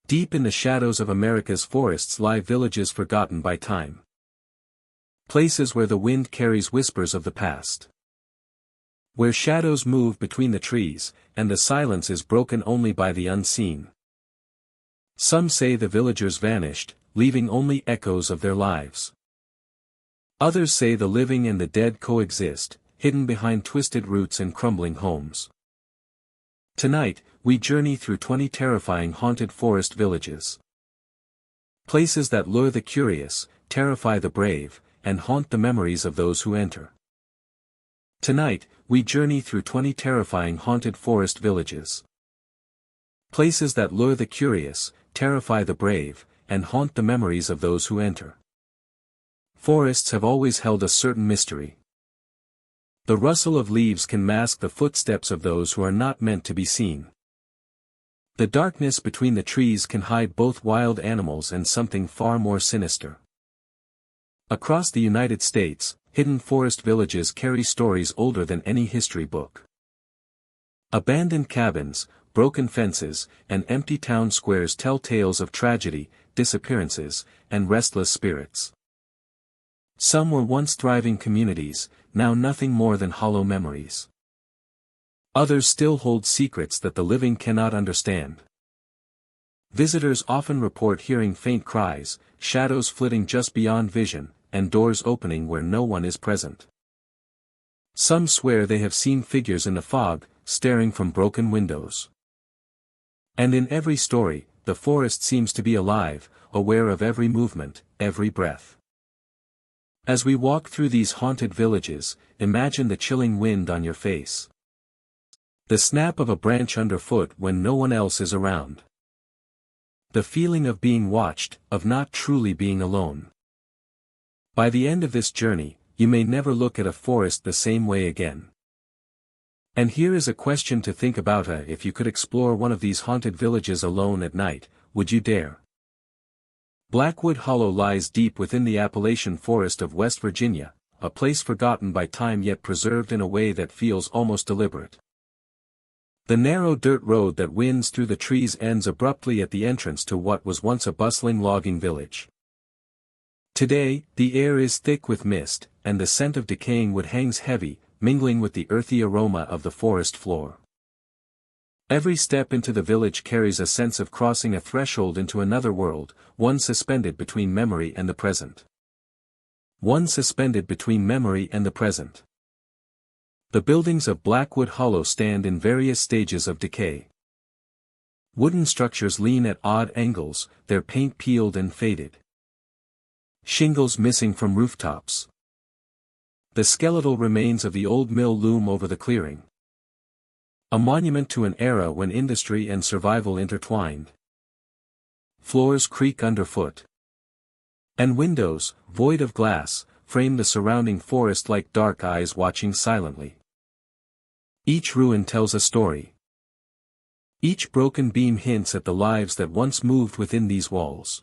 Deep in the shadows of America's forests lie villages forgotten by time. Places where the wind carries whispers of the past. Where shadows move between the trees, and the silence is broken only by the unseen. Some say the villagers vanished, leaving only echoes of their lives. Others say the living and the dead coexist, hidden behind twisted roots and crumbling homes. Tonight, we journey through 20 terrifying haunted forest villages. Places that lure the curious, terrify the brave, and haunt the memories of those who enter. Tonight, we journey through 20 terrifying haunted forest villages. Places that lure the curious, terrify the brave, and haunt the memories of those who enter. Forests have always held a certain mystery. The rustle of leaves can mask the footsteps of those who are not meant to be seen. The darkness between the trees can hide both wild animals and something far more sinister. Across the United States, hidden forest villages carry stories older than any history book. Abandoned cabins, broken fences, and empty town squares tell tales of tragedy, disappearances, and restless spirits. Some were once thriving communities, now nothing more than hollow memories. Others still hold secrets that the living cannot understand. Visitors often report hearing faint cries, shadows flitting just beyond vision, and doors opening where no one is present. Some swear they have seen figures in the fog, staring from broken windows. And in every story, the forest seems to be alive, aware of every movement, every breath. As we walk through these haunted villages, imagine the chilling wind on your face. The snap of a branch underfoot when no one else is around. The feeling of being watched, of not truly being alone. By the end of this journey, you may never look at a forest the same way again. And here is a question to think about: if you could explore one of these haunted villages alone at night, would you dare? Blackwood Hollow lies deep within the Appalachian forest of West Virginia, a place forgotten by time yet preserved in a way that feels almost deliberate. The narrow dirt road that winds through the trees ends abruptly at the entrance to what was once a bustling logging village. Today, the air is thick with mist, and the scent of decaying wood hangs heavy, mingling with the earthy aroma of the forest floor. Every step into the village carries a sense of crossing a threshold into another world, one suspended between memory and the present. One suspended between memory and the present. The buildings of Blackwood Hollow stand in various stages of decay. Wooden structures lean at odd angles, their paint peeled and faded. Shingles missing from rooftops. The skeletal remains of the old mill loom over the clearing. A monument to an era when industry and survival intertwined. Floors creak underfoot. And windows, void of glass, frame the surrounding forest like dark eyes watching silently. Each ruin tells a story. Each broken beam hints at the lives that once moved within these walls.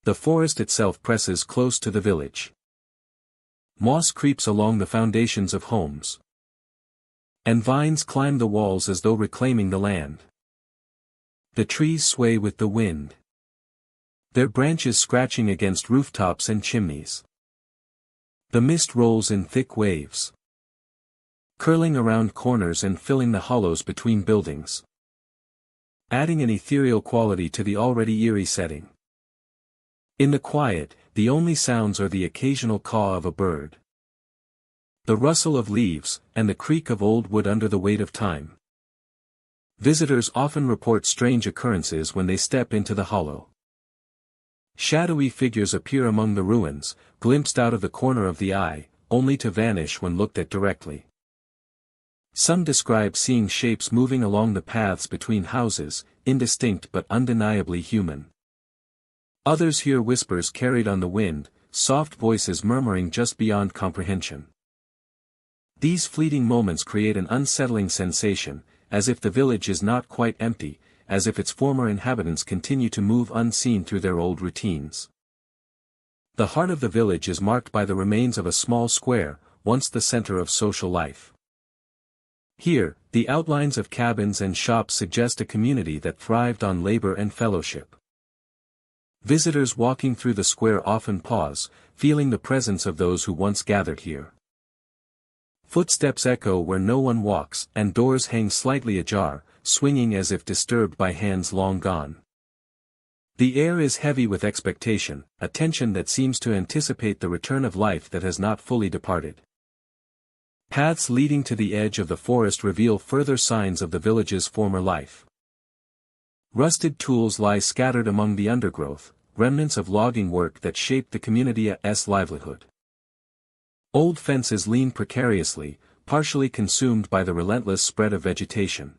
The forest itself presses close to the village. Moss creeps along the foundations of homes. And vines climb the walls as though reclaiming the land. The trees sway with the wind. Their branches scratching against rooftops and chimneys. The mist rolls in thick waves, curling around corners and filling the hollows between buildings, adding an ethereal quality to the already eerie setting. In the quiet, the only sounds are the occasional caw of a bird, the rustle of leaves, and the creak of old wood under the weight of time. Visitors often report strange occurrences when they step into the hollow. Shadowy figures appear among the ruins, glimpsed out of the corner of the eye, only to vanish when looked at directly. Some describe seeing shapes moving along the paths between houses, indistinct but undeniably human. Others hear whispers carried on the wind, soft voices murmuring just beyond comprehension. These fleeting moments create an unsettling sensation, as if the village is not quite empty, as if its former inhabitants continue to move unseen through their old routines. The heart of the village is marked by the remains of a small square, once the center of social life. Here, the outlines of cabins and shops suggest a community that thrived on labor and fellowship. Visitors walking through the square often pause, feeling the presence of those who once gathered here. Footsteps echo where no one walks, and doors hang slightly ajar, swinging as if disturbed by hands long gone. The air is heavy with expectation, a tension that seems to anticipate the return of life that has not fully departed. Paths leading to the edge of the forest reveal further signs of the village's former life. Rusted tools lie scattered among the undergrowth, remnants of logging work that shaped the community's livelihood. Old fences lean precariously, partially consumed by the relentless spread of vegetation.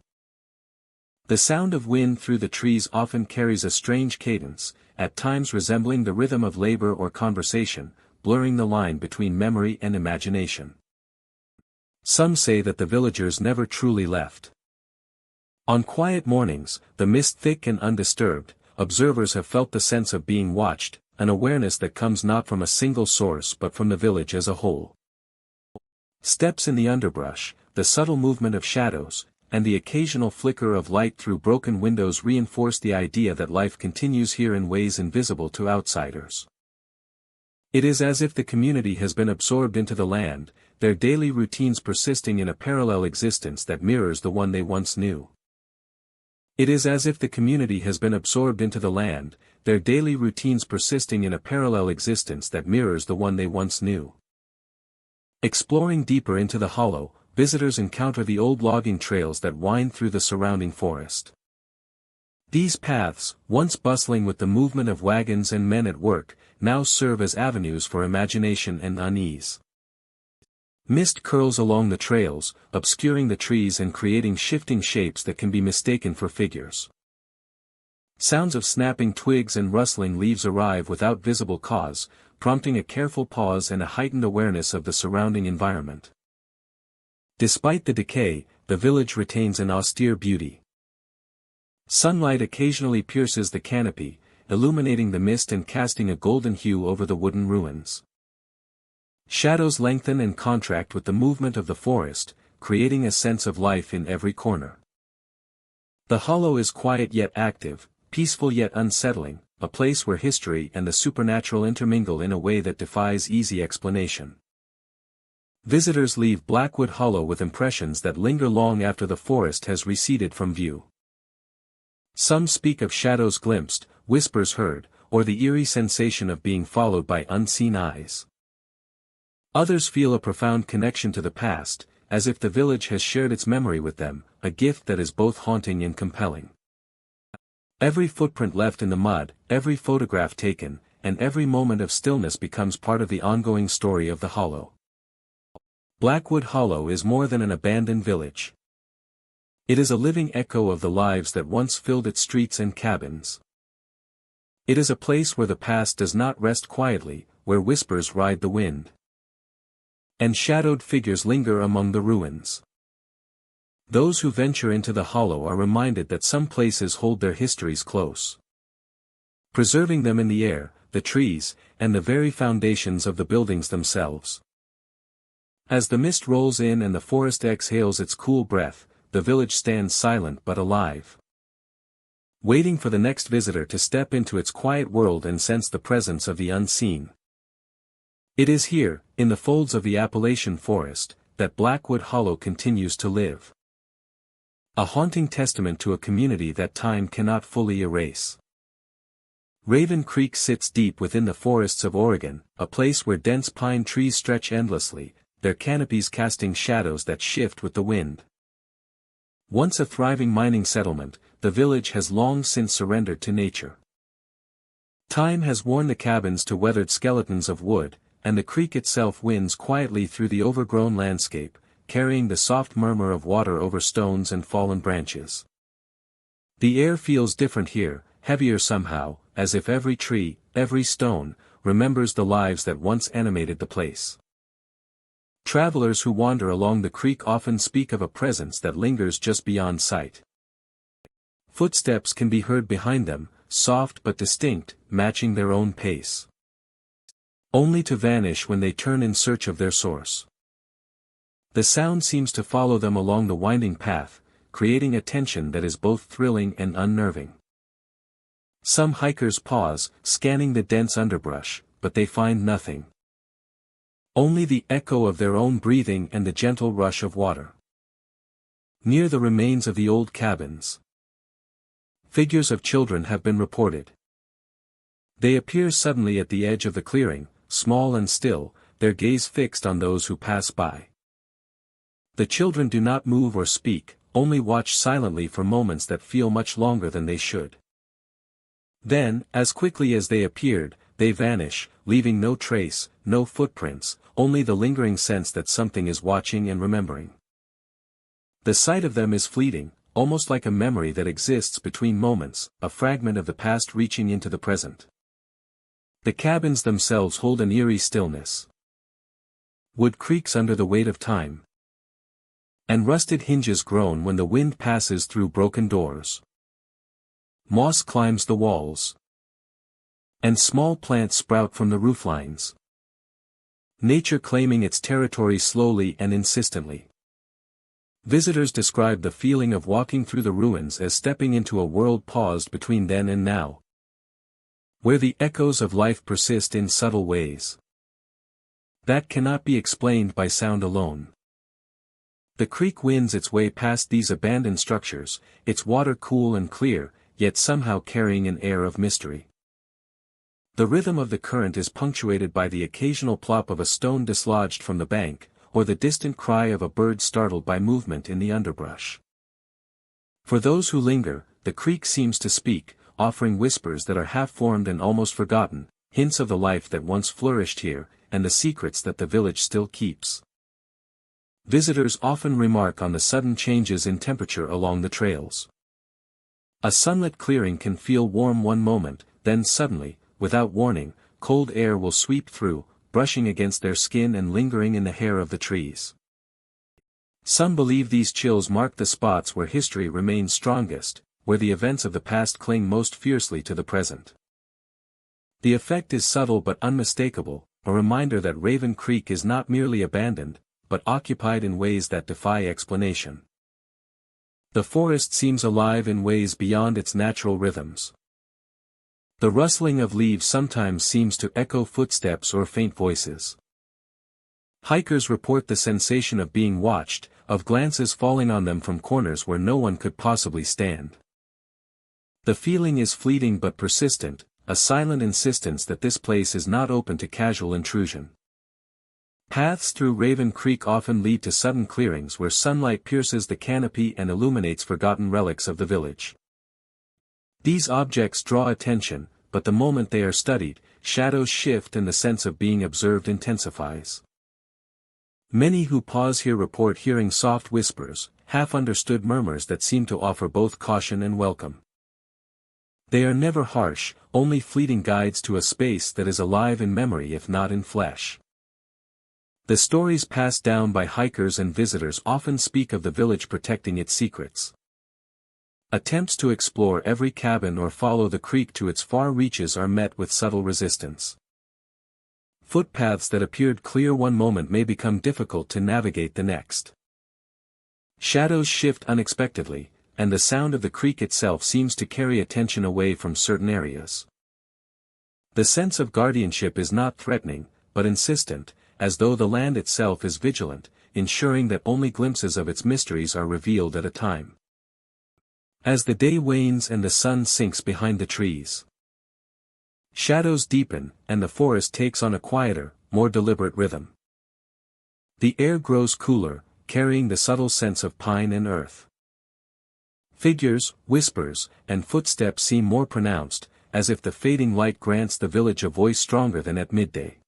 The sound of wind through the trees often carries a strange cadence, at times resembling the rhythm of labor or conversation, blurring the line between memory and imagination. Some say that the villagers never truly left. On quiet mornings, the mist thick and undisturbed, observers have felt the sense of being watched, an awareness that comes not from a single source but from the village as a whole. Steps in the underbrush, the subtle movement of shadows, and the occasional flicker of light through broken windows reinforce the idea that life continues here in ways invisible to outsiders. It is as if the community has been absorbed into the land, their daily routines persisting in a parallel existence that mirrors the one they once knew. It is as if the community has been absorbed into the land, their daily routines persisting in a parallel existence that mirrors the one they once knew. Exploring deeper into the hollow, visitors encounter the old logging trails that wind through the surrounding forest. These paths, once bustling with the movement of wagons and men at work, now serve as avenues for imagination and unease. Mist curls along the trails, obscuring the trees and creating shifting shapes that can be mistaken for figures. Sounds of snapping twigs and rustling leaves arrive without visible cause, prompting a careful pause and a heightened awareness of the surrounding environment. Despite the decay, the village retains an austere beauty. Sunlight occasionally pierces the canopy, illuminating the mist and casting a golden hue over the wooden ruins. Shadows lengthen and contract with the movement of the forest, creating a sense of life in every corner. The hollow is quiet yet active, peaceful yet unsettling, a place where history and the supernatural intermingle in a way that defies easy explanation. Visitors leave Blackwood Hollow with impressions that linger long after the forest has receded from view. Some speak of shadows glimpsed, whispers heard, or the eerie sensation of being followed by unseen eyes. Others feel a profound connection to the past, as if the village has shared its memory with them, a gift that is both haunting and compelling. Every footprint left in the mud, every photograph taken, and every moment of stillness becomes part of the ongoing story of the hollow. Blackwood Hollow is more than an abandoned village. It is a living echo of the lives that once filled its streets and cabins. It is a place where the past does not rest quietly, where whispers ride the wind, and shadowed figures linger among the ruins. Those who venture into the hollow are reminded that some places hold their histories close, preserving them in the air, the trees, and the very foundations of the buildings themselves. As the mist rolls in and the forest exhales its cool breath, the village stands silent but alive, waiting for the next visitor to step into its quiet world and sense the presence of the unseen. It is here, in the folds of the Appalachian forest, that Blackwood Hollow continues to live. A haunting testament to a community that time cannot fully erase. Raven Creek sits deep within the forests of Oregon, a place where dense pine trees stretch endlessly, their canopies casting shadows that shift with the wind. Once a thriving mining settlement, the village has long since surrendered to nature. Time has worn the cabins to weathered skeletons of wood, and the creek itself winds quietly through the overgrown landscape, carrying the soft murmur of water over stones and fallen branches. The air feels different here, heavier somehow, as if every tree, every stone, remembers the lives that once animated the place. Travelers who wander along the creek often speak of a presence that lingers just beyond sight. Footsteps can be heard behind them, soft but distinct, matching their own pace, only to vanish when they turn in search of their source. The sound seems to follow them along the winding path, creating a tension that is both thrilling and unnerving. Some hikers pause, scanning the dense underbrush, but they find nothing. Only the echo of their own breathing and the gentle rush of water. Near the remains of the old cabins, figures of children have been reported. They appear suddenly at the edge of the clearing, small and still, their gaze fixed on those who pass by. The children do not move or speak, only watch silently for moments that feel much longer than they should. Then, as quickly as they appeared, they vanish, leaving no trace, no footprints, only the lingering sense that something is watching and remembering. The sight of them is fleeting, almost like a memory that exists between moments, a fragment of the past reaching into the present. The cabins themselves hold an eerie stillness. Wood creaks under the weight of time, and rusted hinges groan when the wind passes through broken doors. Moss climbs the walls, and small plants sprout from the rooflines. Nature claiming its territory slowly and insistently. Visitors describe the feeling of walking through the ruins as stepping into a world paused between then and now, where the echoes of life persist in subtle ways that cannot be explained by sound alone. The creek winds its way past these abandoned structures, its water cool and clear, yet somehow carrying an air of mystery. The rhythm of the current is punctuated by the occasional plop of a stone dislodged from the bank, or the distant cry of a bird startled by movement in the underbrush. For those who linger, the creek seems to speak, offering whispers that are half-formed and almost forgotten, hints of the life that once flourished here, and the secrets that the village still keeps. Visitors often remark on the sudden changes in temperature along the trails. A sunlit clearing can feel warm one moment, then suddenly, without warning, cold air will sweep through, brushing against their skin and lingering in the hair of the trees. Some believe these chills mark the spots where history remains strongest, where the events of the past cling most fiercely to the present. The effect is subtle but unmistakable, a reminder that Raven Creek is not merely abandoned, but occupied in ways that defy explanation. The forest seems alive in ways beyond its natural rhythms. The rustling of leaves sometimes seems to echo footsteps or faint voices. Hikers report the sensation of being watched, of glances falling on them from corners where no one could possibly stand. The feeling is fleeting but persistent, a silent insistence that this place is not open to casual intrusion. Paths through Raven Creek often lead to sudden clearings where sunlight pierces the canopy and illuminates forgotten relics of the village. These objects draw attention, but the moment they are studied, shadows shift and the sense of being observed intensifies. Many who pause here report hearing soft whispers, half-understood murmurs that seem to offer both caution and welcome. They are never harsh, only fleeting guides to a space that is alive in memory if not in flesh. The stories passed down by hikers and visitors often speak of the village protecting its secrets. Attempts to explore every cabin or follow the creek to its far reaches are met with subtle resistance. Footpaths that appeared clear one moment may become difficult to navigate the next. Shadows shift unexpectedly, and the sound of the creek itself seems to carry attention away from certain areas. The sense of guardianship is not threatening, but insistent, as though the land itself is vigilant, ensuring that only glimpses of its mysteries are revealed at a time. As the day wanes and the sun sinks behind the trees, shadows deepen, and the forest takes on a quieter, more deliberate rhythm. The air grows cooler, carrying the subtle sense of pine and earth. Figures, whispers, and footsteps seem more pronounced, as if the fading light grants the village a voice stronger than at midday.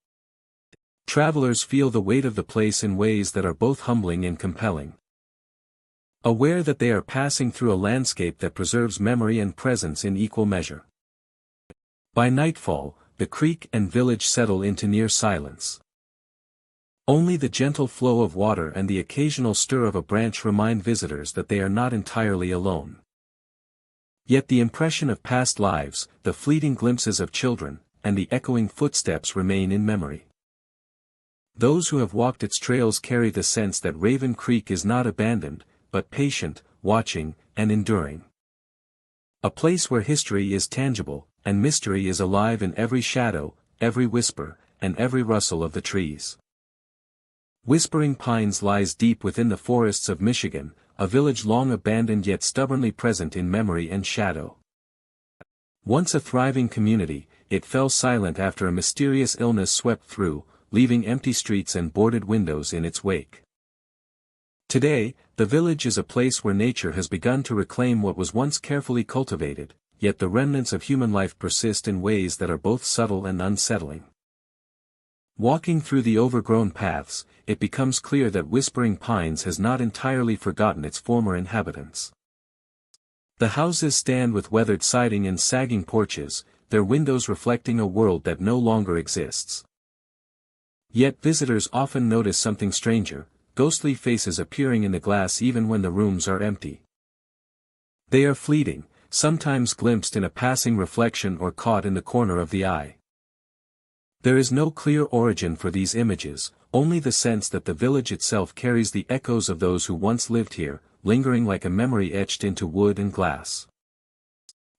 Travelers feel the weight of the place in ways that are both humbling and compelling. Aware that they are passing through a landscape that preserves memory and presence in equal measure. By nightfall, the creek and village settle into near silence. Only the gentle flow of water and the occasional stir of a branch remind visitors that they are not entirely alone. Yet the impression of past lives, the fleeting glimpses of children, and the echoing footsteps remain in memory. Those who have walked its trails carry the sense that Raven Creek is not abandoned, but patient, watching, and enduring. A place where history is tangible, and mystery is alive in every shadow, every whisper, and every rustle of the trees. Whispering Pines lies deep within the forests of Michigan, a village long abandoned yet stubbornly present in memory and shadow. Once a thriving community, it fell silent after a mysterious illness swept through, leaving empty streets and boarded windows in its wake. Today, the village is a place where nature has begun to reclaim what was once carefully cultivated, yet the remnants of human life persist in ways that are both subtle and unsettling. Walking through the overgrown paths, it becomes clear that Whispering Pines has not entirely forgotten its former inhabitants. The houses stand with weathered siding and sagging porches, their windows reflecting a world that no longer exists. Yet visitors often notice something stranger, ghostly faces appearing in the glass even when the rooms are empty. They are fleeting, sometimes glimpsed in a passing reflection or caught in the corner of the eye. There is no clear origin for these images, only the sense that the village itself carries the echoes of those who once lived here, lingering like a memory etched into wood and glass.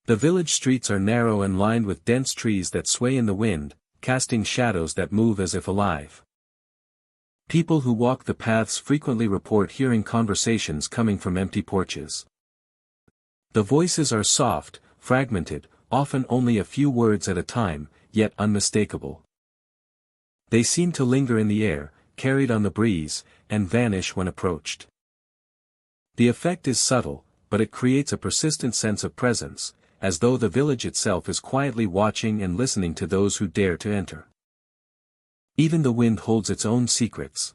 The village streets are narrow and lined with dense trees that sway in the wind, casting shadows that move as if alive. People who walk the paths frequently report hearing conversations coming from empty porches. The voices are soft, fragmented, often only a few words at a time, yet unmistakable. They seem to linger in the air, carried on the breeze, and vanish when approached. The effect is subtle, but it creates a persistent sense of presence, as though the village itself is quietly watching and listening to those who dare to enter. Even the wind holds its own secrets.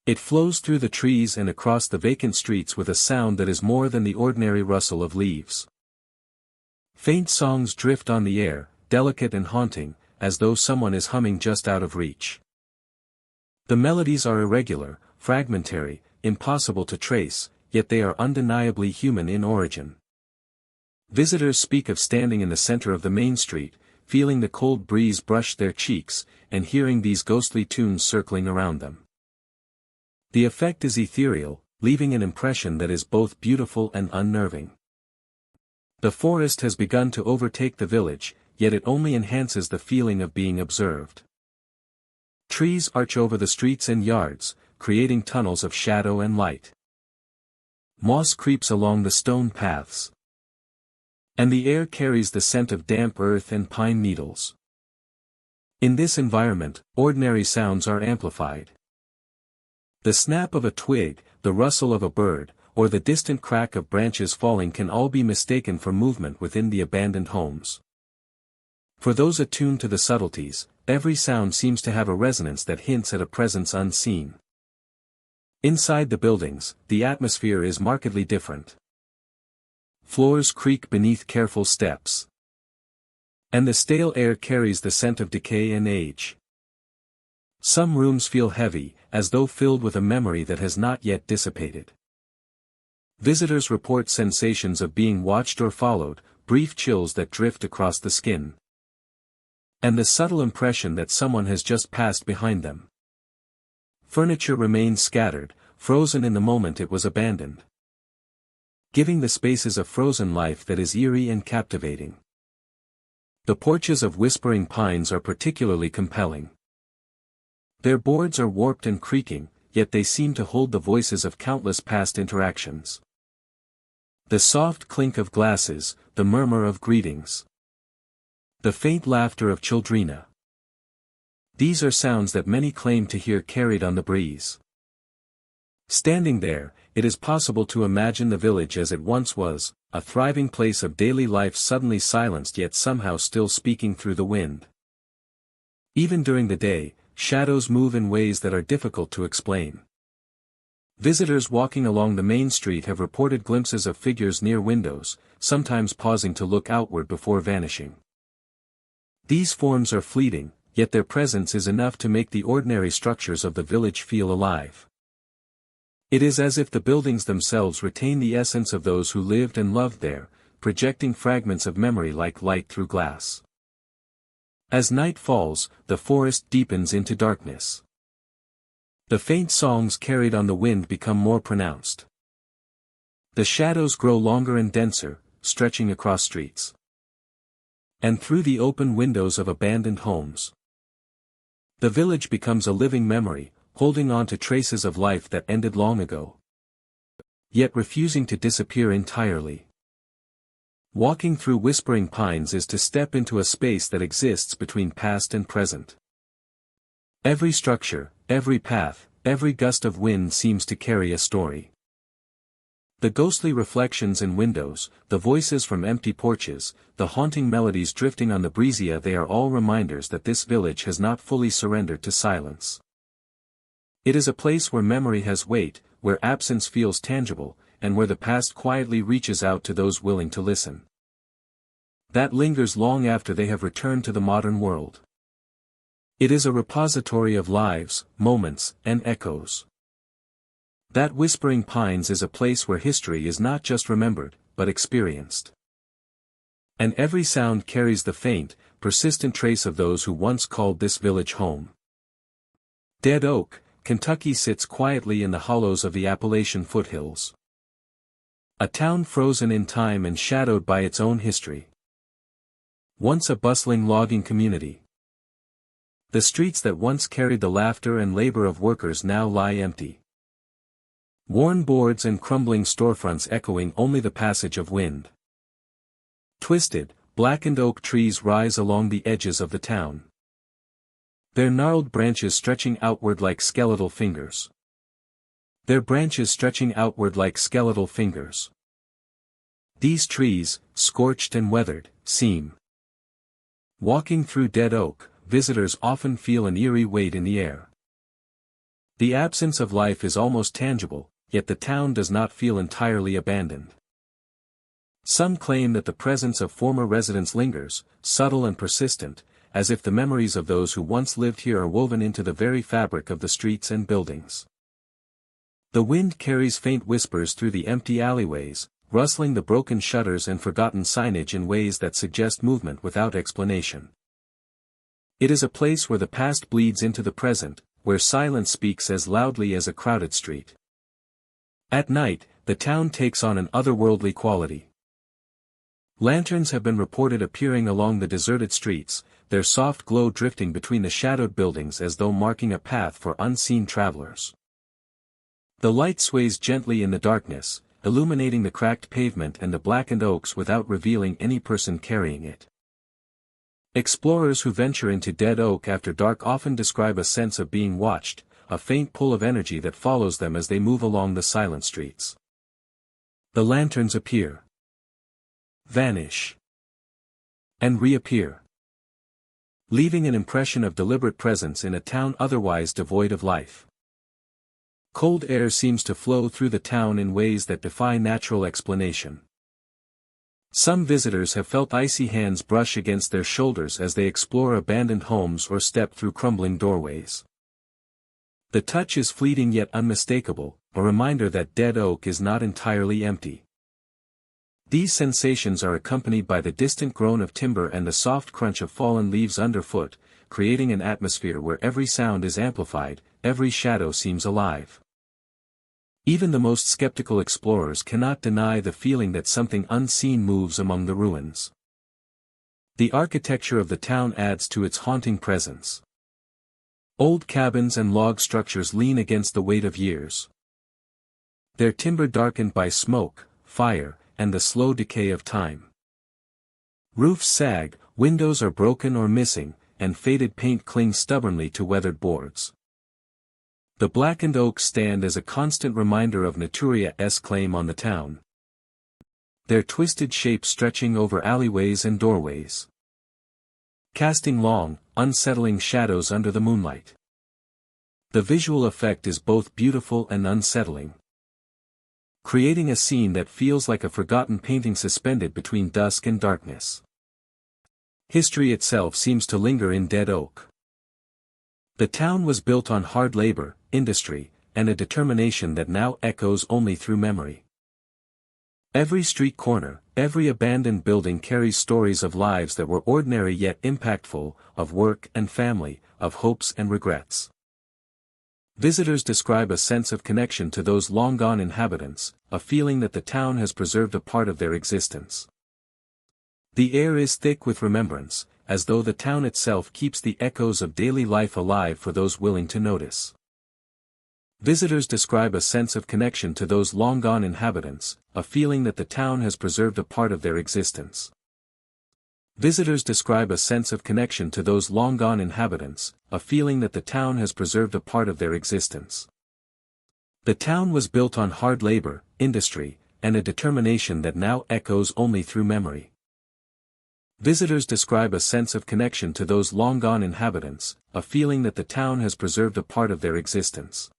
It flows through the trees and across the vacant streets with a sound that is more than the ordinary rustle of leaves. Faint songs drift on the air, delicate and haunting, as though someone is humming just out of reach. The melodies are irregular, fragmentary, impossible to trace, yet they are undeniably human in origin. Visitors speak of standing in the center of the main street, feeling the cold breeze brush their cheeks, and hearing these ghostly tunes circling around them. The effect is ethereal, leaving an impression that is both beautiful and unnerving. The forest has begun to overtake the village, yet it only enhances the feeling of being observed. Trees arch over the streets and yards, creating tunnels of shadow and light. Moss creeps along the stone paths. And the air carries the scent of damp earth and pine needles. In this environment, ordinary sounds are amplified. The snap of a twig, the rustle of a bird, or the distant crack of branches falling can all be mistaken for movement within the abandoned homes. For those attuned to the subtleties, every sound seems to have a resonance that hints at a presence unseen. Inside the buildings, the atmosphere is markedly different. Floors creak beneath careful steps. And the stale air carries the scent of decay and age. Some rooms feel heavy, as though filled with a memory that has not yet dissipated. Visitors report sensations of being watched or followed, brief chills that drift across the skin. And the subtle impression that someone has just passed behind them. Furniture remains scattered, frozen in the moment it was abandoned. Giving the spaces a frozen life that is eerie and captivating. The porches of Whispering Pines are particularly compelling. Their boards are warped and creaking, yet they seem to hold the voices of countless past interactions. The soft clink of glasses, the murmur of greetings. The faint laughter of childrena. These are sounds that many claim to hear carried on the breeze. Standing there, it is possible to imagine the village as it once was, a thriving place of daily life suddenly silenced yet somehow still speaking through the wind. Even during the day, shadows move in ways that are difficult to explain. Visitors walking along the main street have reported glimpses of figures near windows, sometimes pausing to look outward before vanishing. These forms are fleeting, yet their presence is enough to make the ordinary structures of the village feel alive. It is as if the buildings themselves retain the essence of those who lived and loved there, projecting fragments of memory like light through glass. As night falls, the forest deepens into darkness. The faint songs carried on the wind become more pronounced. The shadows grow longer and denser, stretching across streets and through the open windows of abandoned homes. The village becomes a living memory, holding on to traces of life that ended long ago, yet refusing to disappear entirely. Walking through whispering pines is to step into a space that exists between past and present. Every structure, every path, every gust of wind seems to carry a story. The ghostly reflections in windows, the voices from empty porches, the haunting melodies drifting on the breezy, they are all reminders that this village has not fully surrendered to silence. It is a place where memory has weight, where absence feels tangible, and where the past quietly reaches out to those willing to listen. That lingers long after they have returned to the modern world. It is a repository of lives, moments, and echoes. That whispering pines is a place where history is not just remembered, but experienced. And every sound carries the faint, persistent trace of those who once called this village home. Dead Oak, Kentucky sits quietly in the hollows of the Appalachian foothills. A town frozen in time and shadowed by its own history. Once a bustling logging community. The streets that once carried the laughter and labor of workers now lie empty. Worn boards and crumbling storefronts echoing only the passage of wind. Twisted, blackened oak trees rise along the edges of the town, their gnarled branches stretching outward like skeletal fingers. These trees, scorched and weathered, seem. Walking through Dead Oak, visitors often feel an eerie weight in the air. The absence of life is almost tangible, yet the town does not feel entirely abandoned. Some claim that the presence of former residents lingers, subtle and persistent, as if the memories of those who once lived here are woven into the very fabric of the streets and buildings. The wind carries faint whispers through the empty alleyways, rustling the broken shutters and forgotten signage in ways that suggest movement without explanation. It is a place where the past bleeds into the present, where silence speaks as loudly as a crowded street. At night, the town takes on an otherworldly quality. Lanterns have been reported appearing along the deserted streets, their soft glow drifting between the shadowed buildings as though marking a path for unseen travelers. The light sways gently in the darkness, illuminating the cracked pavement and the blackened oaks without revealing any person carrying it. Explorers who venture into Dead Oak after dark often describe a sense of being watched, a faint pull of energy that follows them as they move along the silent streets. The lanterns appear, vanish, and reappear, leaving an impression of deliberate presence in a town otherwise devoid of life. Cold air seems to flow through the town in ways that defy natural explanation. Some visitors have felt icy hands brush against their shoulders as they explore abandoned homes or step through crumbling doorways. The touch is fleeting yet unmistakable, a reminder that Dead Oak is not entirely empty. These sensations are accompanied by the distant groan of timber and the soft crunch of fallen leaves underfoot, creating an atmosphere where every sound is amplified, every shadow seems alive. Even the most skeptical explorers cannot deny the feeling that something unseen moves among the ruins. The architecture of the town adds to its haunting presence. Old cabins and log structures lean against the weight of years. Their timber darkened by smoke, fire, and the slow decay of time. Roofs sag, windows are broken or missing, and faded paint clings stubbornly to weathered boards. The blackened oaks stand as a constant reminder of Naturia's claim on the town. Their twisted shapes stretching over alleyways and doorways, casting long, unsettling shadows under the moonlight. The visual effect is both beautiful and unsettling, creating a scene that feels like a forgotten painting suspended between dusk and darkness. History itself seems to linger in Dead Oak. The town was built on hard labor, industry, and a determination that now echoes only through memory. Every street corner, every abandoned building carries stories of lives that were ordinary yet impactful, of work and family, of hopes and regrets. Visitors describe a sense of connection to those long-gone inhabitants, a feeling that the town has preserved a part of their existence. The air is thick with remembrance, as though the town itself keeps the echoes of daily life alive for those willing to notice. Visitors describe a sense of connection to those long-gone inhabitants, a feeling that the town has preserved a part of their existence. Visitors describe a sense of connection to those long-gone inhabitants, a feeling that the town has preserved a part of their existence. The town was built on hard labor, industry, and a determination that now echoes only through memory. Visitors describe a sense of connection to those long-gone inhabitants, a feeling that the town has preserved a part of their existence.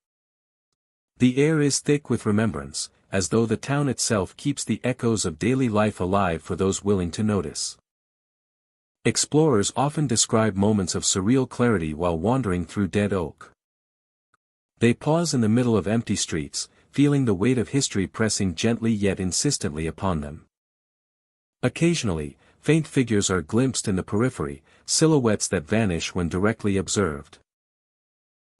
The air is thick with remembrance, as though the town itself keeps the echoes of daily life alive for those willing to notice. Explorers often describe moments of surreal clarity while wandering through Dead Oak. They pause in the middle of empty streets, feeling the weight of history pressing gently yet insistently upon them. Occasionally, faint figures are glimpsed in the periphery, silhouettes that vanish when directly observed.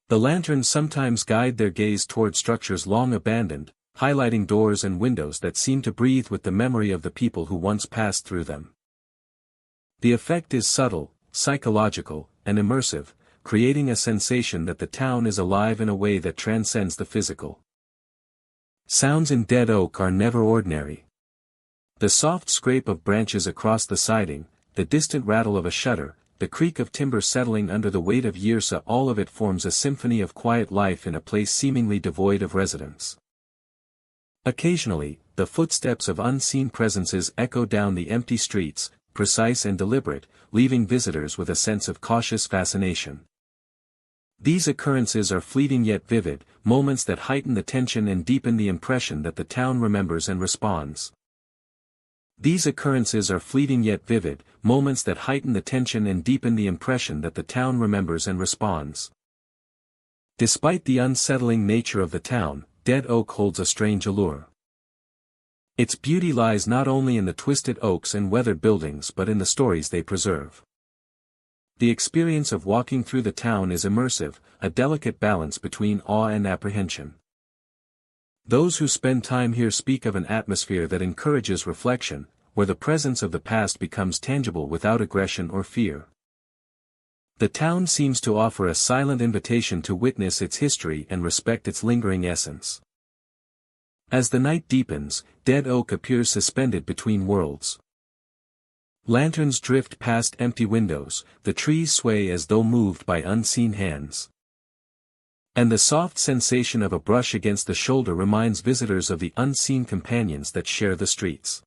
The lanterns sometimes guide their gaze toward structures long abandoned, highlighting doors and windows that seem to breathe with the memory of the people who once passed through them. The effect is subtle, psychological, and immersive, creating a sensation that the town is alive in a way that transcends the physical. Sounds in Dead Oak are never ordinary. The soft scrape of branches across the siding, the distant rattle of a shutter, the creak of timber settling under the weight of years, all of it forms a symphony of quiet life in a place seemingly devoid of residents. Occasionally, the footsteps of unseen presences echo down the empty streets, precise and deliberate, leaving visitors with a sense of cautious fascination. These occurrences are fleeting yet vivid, moments that heighten the tension and deepen the impression that the town remembers and responds. These occurrences are fleeting yet vivid, moments that heighten the tension and deepen the impression that the town remembers and responds. Despite the unsettling nature of the town, Dead Oak holds a strange allure. Its beauty lies not only in the twisted oaks and weathered buildings but in the stories they preserve. The experience of walking through the town is immersive, a delicate balance between awe and apprehension. Those who spend time here speak of an atmosphere that encourages reflection, where the presence of the past becomes tangible without aggression or fear. The town seems to offer a silent invitation to witness its history and respect its lingering essence. As the night deepens, Dead Oak appears suspended between worlds. Lanterns drift past empty windows, the trees sway as though moved by unseen hands. And the soft sensation of a brush against the shoulder reminds visitors of the unseen companions that share the streets.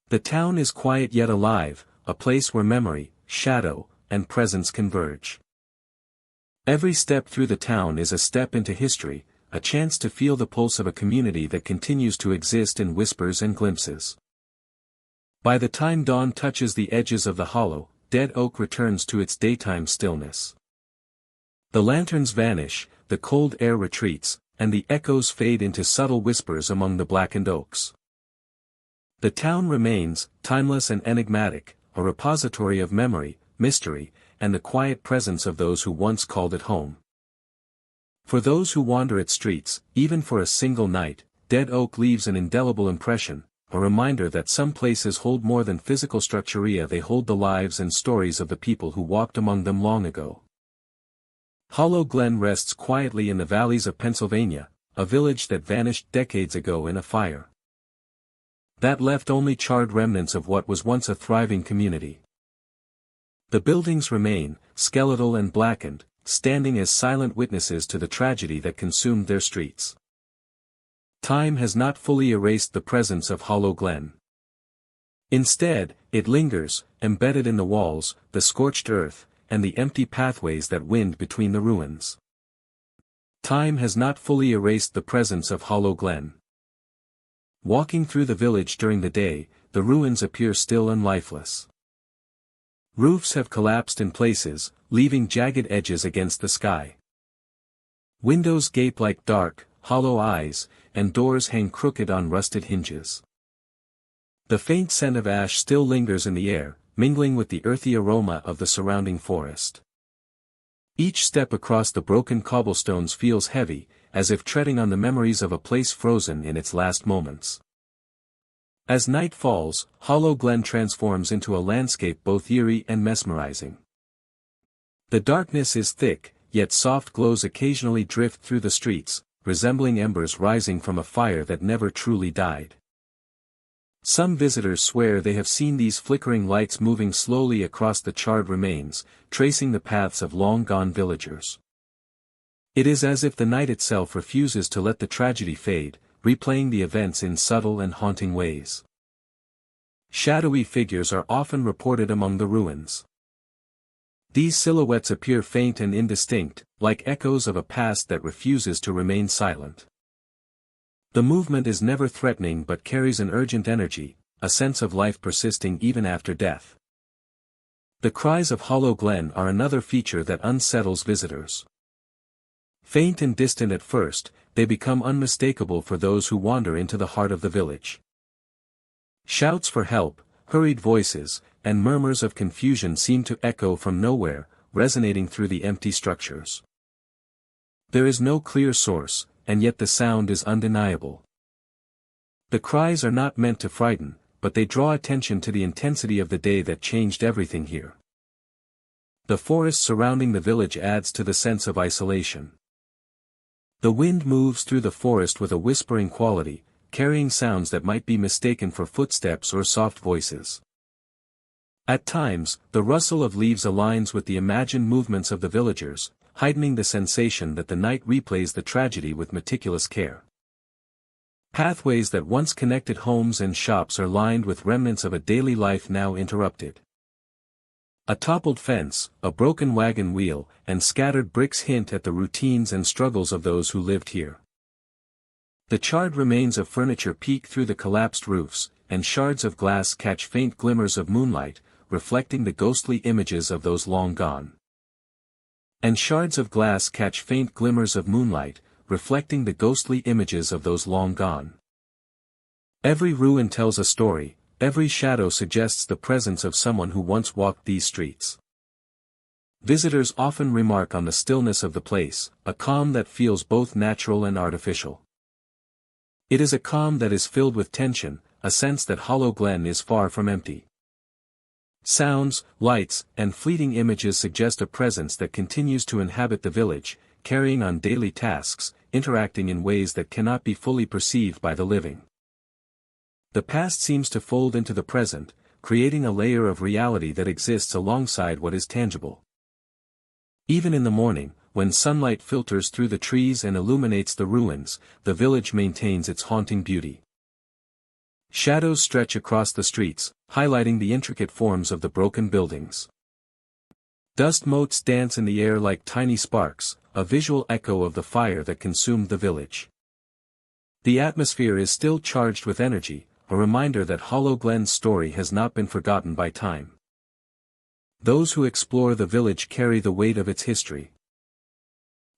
The town is quiet yet alive, a place where memory, shadow, and presence converge. Every step through the town is a step into history, a chance to feel the pulse of a community that continues to exist in whispers and glimpses. By the time dawn touches the edges of the hollow, Dead Oak returns to its daytime stillness. The lanterns vanish, the cold air retreats, and the echoes fade into subtle whispers among the blackened oaks. The town remains, timeless and enigmatic, a repository of memory, mystery, and the quiet presence of those who once called it home. For those who wander its streets, even for a single night, Dead Oak leaves an indelible impression, a reminder that some places hold more than physical structure, they hold the lives and stories of the people who walked among them long ago. Hollow Glen rests quietly in the valleys of Pennsylvania, a village that vanished decades ago in a fire that left only charred remnants of what was once a thriving community. The buildings remain, skeletal and blackened, standing as silent witnesses to the tragedy that consumed their streets. Time has not fully erased the presence of Hollow Glen. Instead, it lingers, embedded in the walls, the scorched earth, and the empty pathways that wind between the ruins. Time has not fully erased the presence of Hollow Glen. Walking through the village during the day, the ruins appear still and lifeless. Roofs have collapsed in places, leaving jagged edges against the sky. Windows gape like dark, hollow eyes, and doors hang crooked on rusted hinges. The faint scent of ash still lingers in the air, mingling with the earthy aroma of the surrounding forest. Each step across the broken cobblestones feels heavy, as if treading on the memories of a place frozen in its last moments. As night falls, Hollow Glen transforms into a landscape both eerie and mesmerizing. The darkness is thick, yet soft glows occasionally drift through the streets, resembling embers rising from a fire that never truly died. Some visitors swear they have seen these flickering lights moving slowly across the charred remains, tracing the paths of long-gone villagers. It is as if the night itself refuses to let the tragedy fade, replaying the events in subtle and haunting ways. Shadowy figures are often reported among the ruins. These silhouettes appear faint and indistinct, like echoes of a past that refuses to remain silent. The movement is never threatening but carries an urgent energy, a sense of life persisting even after death. The cries of Hollow Glen are another feature that unsettles visitors. Faint and distant at first, they become unmistakable for those who wander into the heart of the village. Shouts for help, hurried voices, and murmurs of confusion seem to echo from nowhere, resonating through the empty structures. There is no clear source, and yet the sound is undeniable. The cries are not meant to frighten, but they draw attention to the intensity of the day that changed everything here. The forest surrounding the village adds to the sense of isolation. The wind moves through the forest with a whispering quality, carrying sounds that might be mistaken for footsteps or soft voices. At times, the rustle of leaves aligns with the imagined movements of the villagers, heightening the sensation that the night replays the tragedy with meticulous care. Pathways that once connected homes and shops are lined with remnants of a daily life now interrupted. A toppled fence, a broken wagon wheel, and scattered bricks hint at the routines and struggles of those who lived here. The charred remains of furniture peek through the collapsed roofs, and shards of glass catch faint glimmers of moonlight, reflecting the ghostly images of those long gone. And shards of glass catch faint glimmers of moonlight, reflecting the ghostly images of those long gone. Every ruin tells a story, every shadow suggests the presence of someone who once walked these streets. Visitors often remark on the stillness of the place, a calm that feels both natural and artificial. It is a calm that is filled with tension, a sense that Hollow Glen is far from empty. Sounds, lights, and fleeting images suggest a presence that continues to inhabit the village, carrying on daily tasks, interacting in ways that cannot be fully perceived by the living. The past seems to fold into the present, creating a layer of reality that exists alongside what is tangible. Even in the morning, when sunlight filters through the trees and illuminates the ruins, the village maintains its haunting beauty. Shadows stretch across the streets, highlighting the intricate forms of the broken buildings. Dust motes dance in the air like tiny sparks, a visual echo of the fire that consumed the village. The atmosphere is still charged with energy, a reminder that Hollow Glen's story has not been forgotten by time. Those who explore the village carry the weight of its history.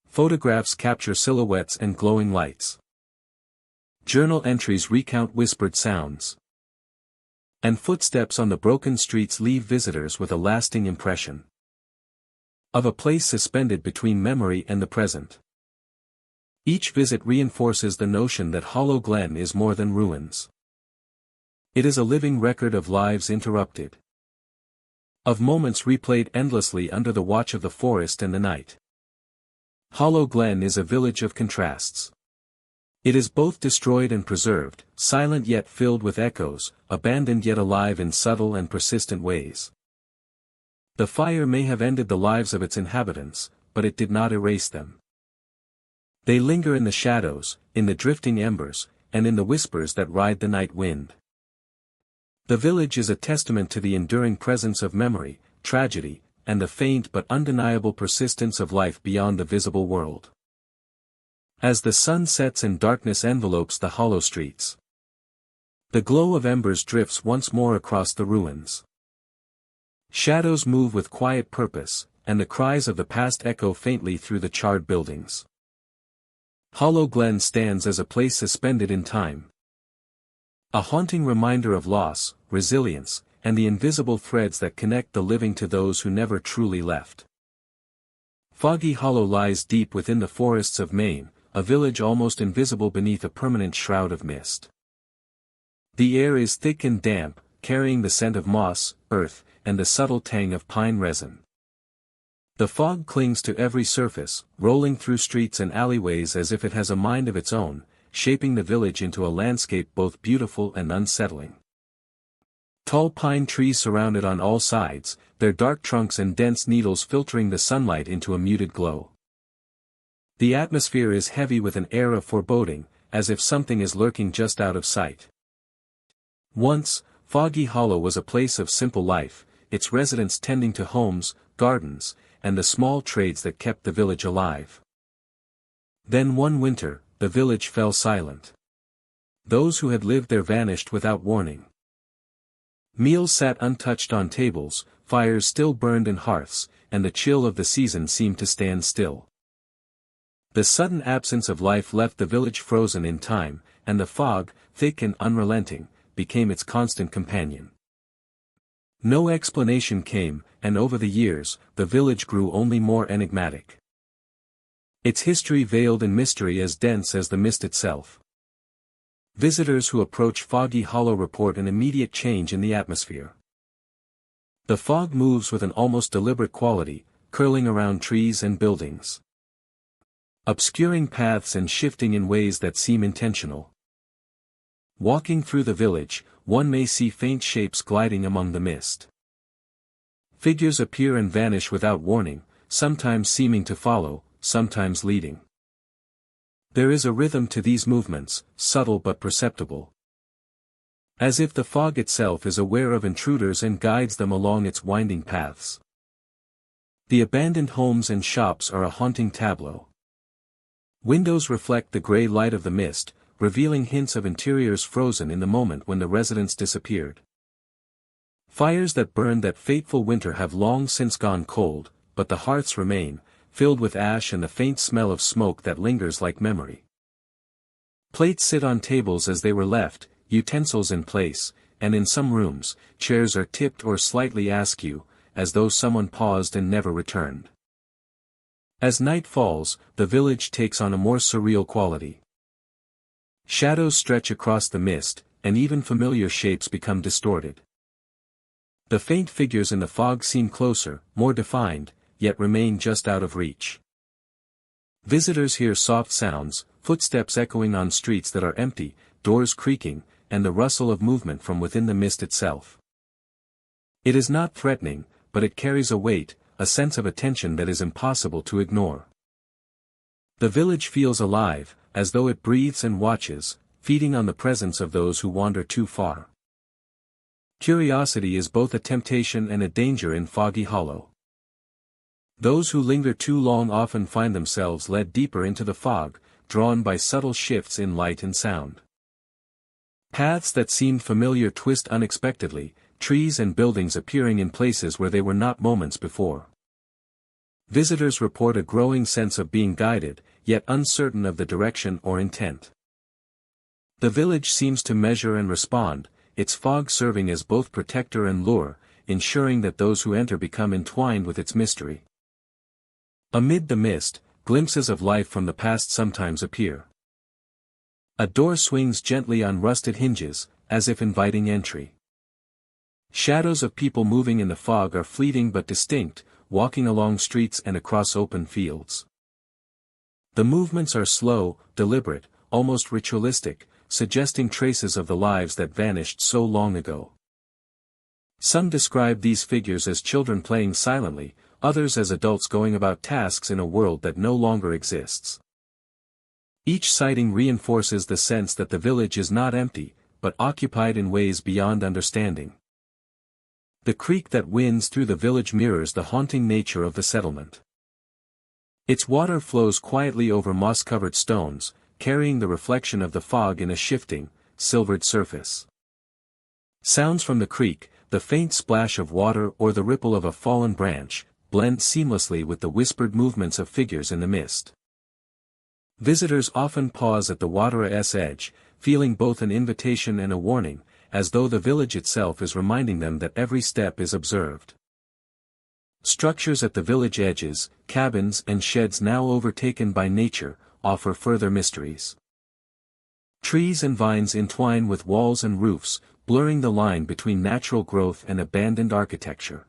Photographs capture silhouettes and glowing lights. Journal entries recount whispered sounds. And footsteps on the broken streets leave visitors with a lasting impression of a place suspended between memory and the present. Each visit reinforces the notion that Hollow Glen is more than ruins. It is a living record of lives interrupted, of moments replayed endlessly under the watch of the forest and the night. Hollow Glen is a village of contrasts. It is both destroyed and preserved, silent yet filled with echoes, abandoned yet alive in subtle and persistent ways. The fire may have ended the lives of its inhabitants, but it did not erase them. They linger in the shadows, in the drifting embers, and in the whispers that ride the night wind. The village is a testament to the enduring presence of memory, tragedy, and the faint but undeniable persistence of life beyond the visible world. As the sun sets and darkness envelopes the hollow streets, the glow of embers drifts once more across the ruins. Shadows move with quiet purpose, and the cries of the past echo faintly through the charred buildings. Hollow Glen stands as a place suspended in time. A haunting reminder of loss, resilience, and the invisible threads that connect the living to those who never truly left. Foggy Hollow lies deep within the forests of Maine, a village almost invisible beneath a permanent shroud of mist. The air is thick and damp, carrying the scent of moss, earth, and the subtle tang of pine resin. The fog clings to every surface, rolling through streets and alleyways as if it has a mind of its own, shaping the village into a landscape both beautiful and unsettling. Tall pine trees surround it on all sides, their dark trunks and dense needles filtering the sunlight into a muted glow. The atmosphere is heavy with an air of foreboding, as if something is lurking just out of sight. Once, Foggy Hollow was a place of simple life, its residents tending to homes, gardens, and the small trades that kept the village alive. Then one winter, the village fell silent. Those who had lived there vanished without warning. Meals sat untouched on tables, fires still burned in hearths, and the chill of the season seemed to stand still. The sudden absence of life left the village frozen in time, and the fog, thick and unrelenting, became its constant companion. No explanation came, and over the years, the village grew only more enigmatic. Its history veiled in mystery as dense as the mist itself. Visitors who approach Foggy Hollow report an immediate change in the atmosphere. The fog moves with an almost deliberate quality, curling around trees and buildings, obscuring paths and shifting in ways that seem intentional. Walking through the village, one may see faint shapes gliding among the mist. Figures appear and vanish without warning, sometimes seeming to follow, sometimes leading. There is a rhythm to these movements, subtle but perceptible. As if the fog itself is aware of intruders and guides them along its winding paths. The abandoned homes and shops are a haunting tableau. Windows reflect the gray light of the mist, revealing hints of interiors frozen in the moment when the residents disappeared. Fires that burned that fateful winter have long since gone cold, but the hearths remain, filled with ash and the faint smell of smoke that lingers like memory. Plates sit on tables as they were left, utensils in place, and in some rooms, chairs are tipped or slightly askew, as though someone paused and never returned. As night falls, the village takes on a more surreal quality. Shadows stretch across the mist, and even familiar shapes become distorted. The faint figures in the fog seem closer, more defined, yet remain just out of reach. Visitors hear soft sounds, footsteps echoing on streets that are empty, doors creaking, and the rustle of movement from within the mist itself. It is not threatening, but it carries a weight, a sense of attention that is impossible to ignore. The village feels alive, as though it breathes and watches, feeding on the presence of those who wander too far. Curiosity is both a temptation and a danger in Foggy Hollow. Those who linger too long often find themselves led deeper into the fog, drawn by subtle shifts in light and sound. Paths that seemed familiar twist unexpectedly, trees and buildings appearing in places where they were not moments before. Visitors report a growing sense of being guided, yet uncertain of the direction or intent. The village seems to measure and respond, its fog serving as both protector and lure, ensuring that those who enter become entwined with its mystery. Amid the mist, glimpses of life from the past sometimes appear. A door swings gently on rusted hinges, as if inviting entry. Shadows of people moving in the fog are fleeting but distinct, walking along streets and across open fields. The movements are slow, deliberate, almost ritualistic, suggesting traces of the lives that vanished so long ago. Some describe these figures as children playing silently, others as adults going about tasks in a world that no longer exists. Each sighting reinforces the sense that the village is not empty, but occupied in ways beyond understanding. The creek that winds through the village mirrors the haunting nature of the settlement. Its water flows quietly over moss-covered stones, carrying the reflection of the fog in a shifting, silvered surface. Sounds from the creek, the faint splash of water or the ripple of a fallen branch, blend seamlessly with the whispered movements of figures in the mist. Visitors often pause at the water's edge, feeling both an invitation and a warning, as though the village itself is reminding them that every step is observed. Structures at the village edges, cabins and sheds now overtaken by nature, offer further mysteries. Trees and vines entwine with walls and roofs, blurring the line between natural growth and abandoned architecture.